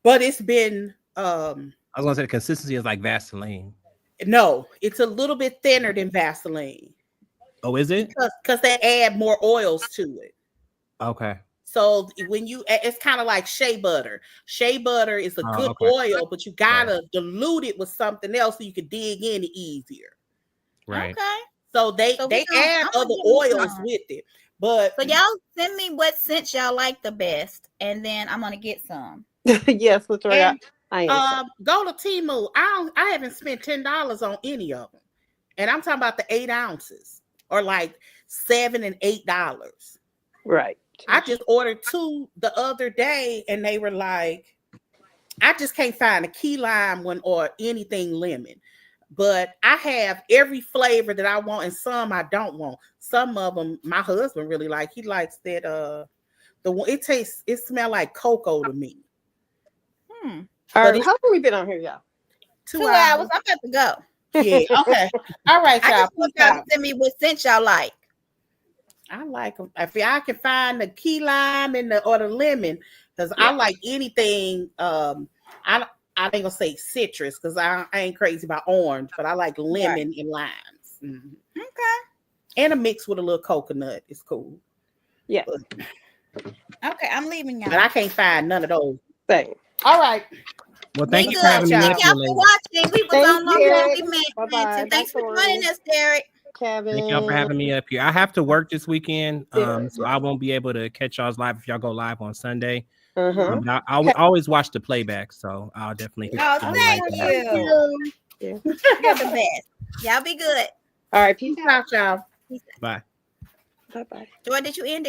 but it's been I was gonna say the consistency is like Vaseline. No, it's a little bit thinner than Vaseline. Oh, is it? Because they add more oils to it. Okay. So when it's kind of like shea butter. Shea butter is a good oil, but you gotta dilute it with something else so you can dig in it easier. Right. Okay. So they add other oils with it. But so y'all send me what scents y'all like the best, and then I'm gonna get some. Yes, Latoya. Go to Timu. I haven't spent $10 on any of them, and I'm talking about the 8 ounces or like $7 and $8. Right. I just ordered 2 the other day, and they were like, I just can't find a key lime one or anything lemon. But I have every flavor that I want, and some I don't want. Some of them my husband really like. He likes that the one it smells like cocoa to me. All right, how long we been on here, y'all? 2 hours. I'm about to go. Yeah. Okay. All right, y'all. I just want y'all to send me what scent y'all like. I like them. If I can find the key lime or the lemon, because I like anything. I ain't gonna say citrus because I ain't crazy about orange, but I like lemon and limes. Mm-hmm. Okay. And a mix with a little coconut is cool. Yeah. Okay, I'm leaving y'all. But I can't find none of those. Same. All right. Well, thank you for having me. Thank y'all for watching. We was on Bye-bye. Thanks for joining us, Derek. Kevin. Thank y'all for having me up here. I have to work this weekend, so I won't be able to catch y'all's live if y'all go live on Sunday. But I always watch the playback, so I'll definitely. Thank you. You're the best. Y'all be good. All right, peace out, y'all. Bye. Bye-bye. Joy, did you end it?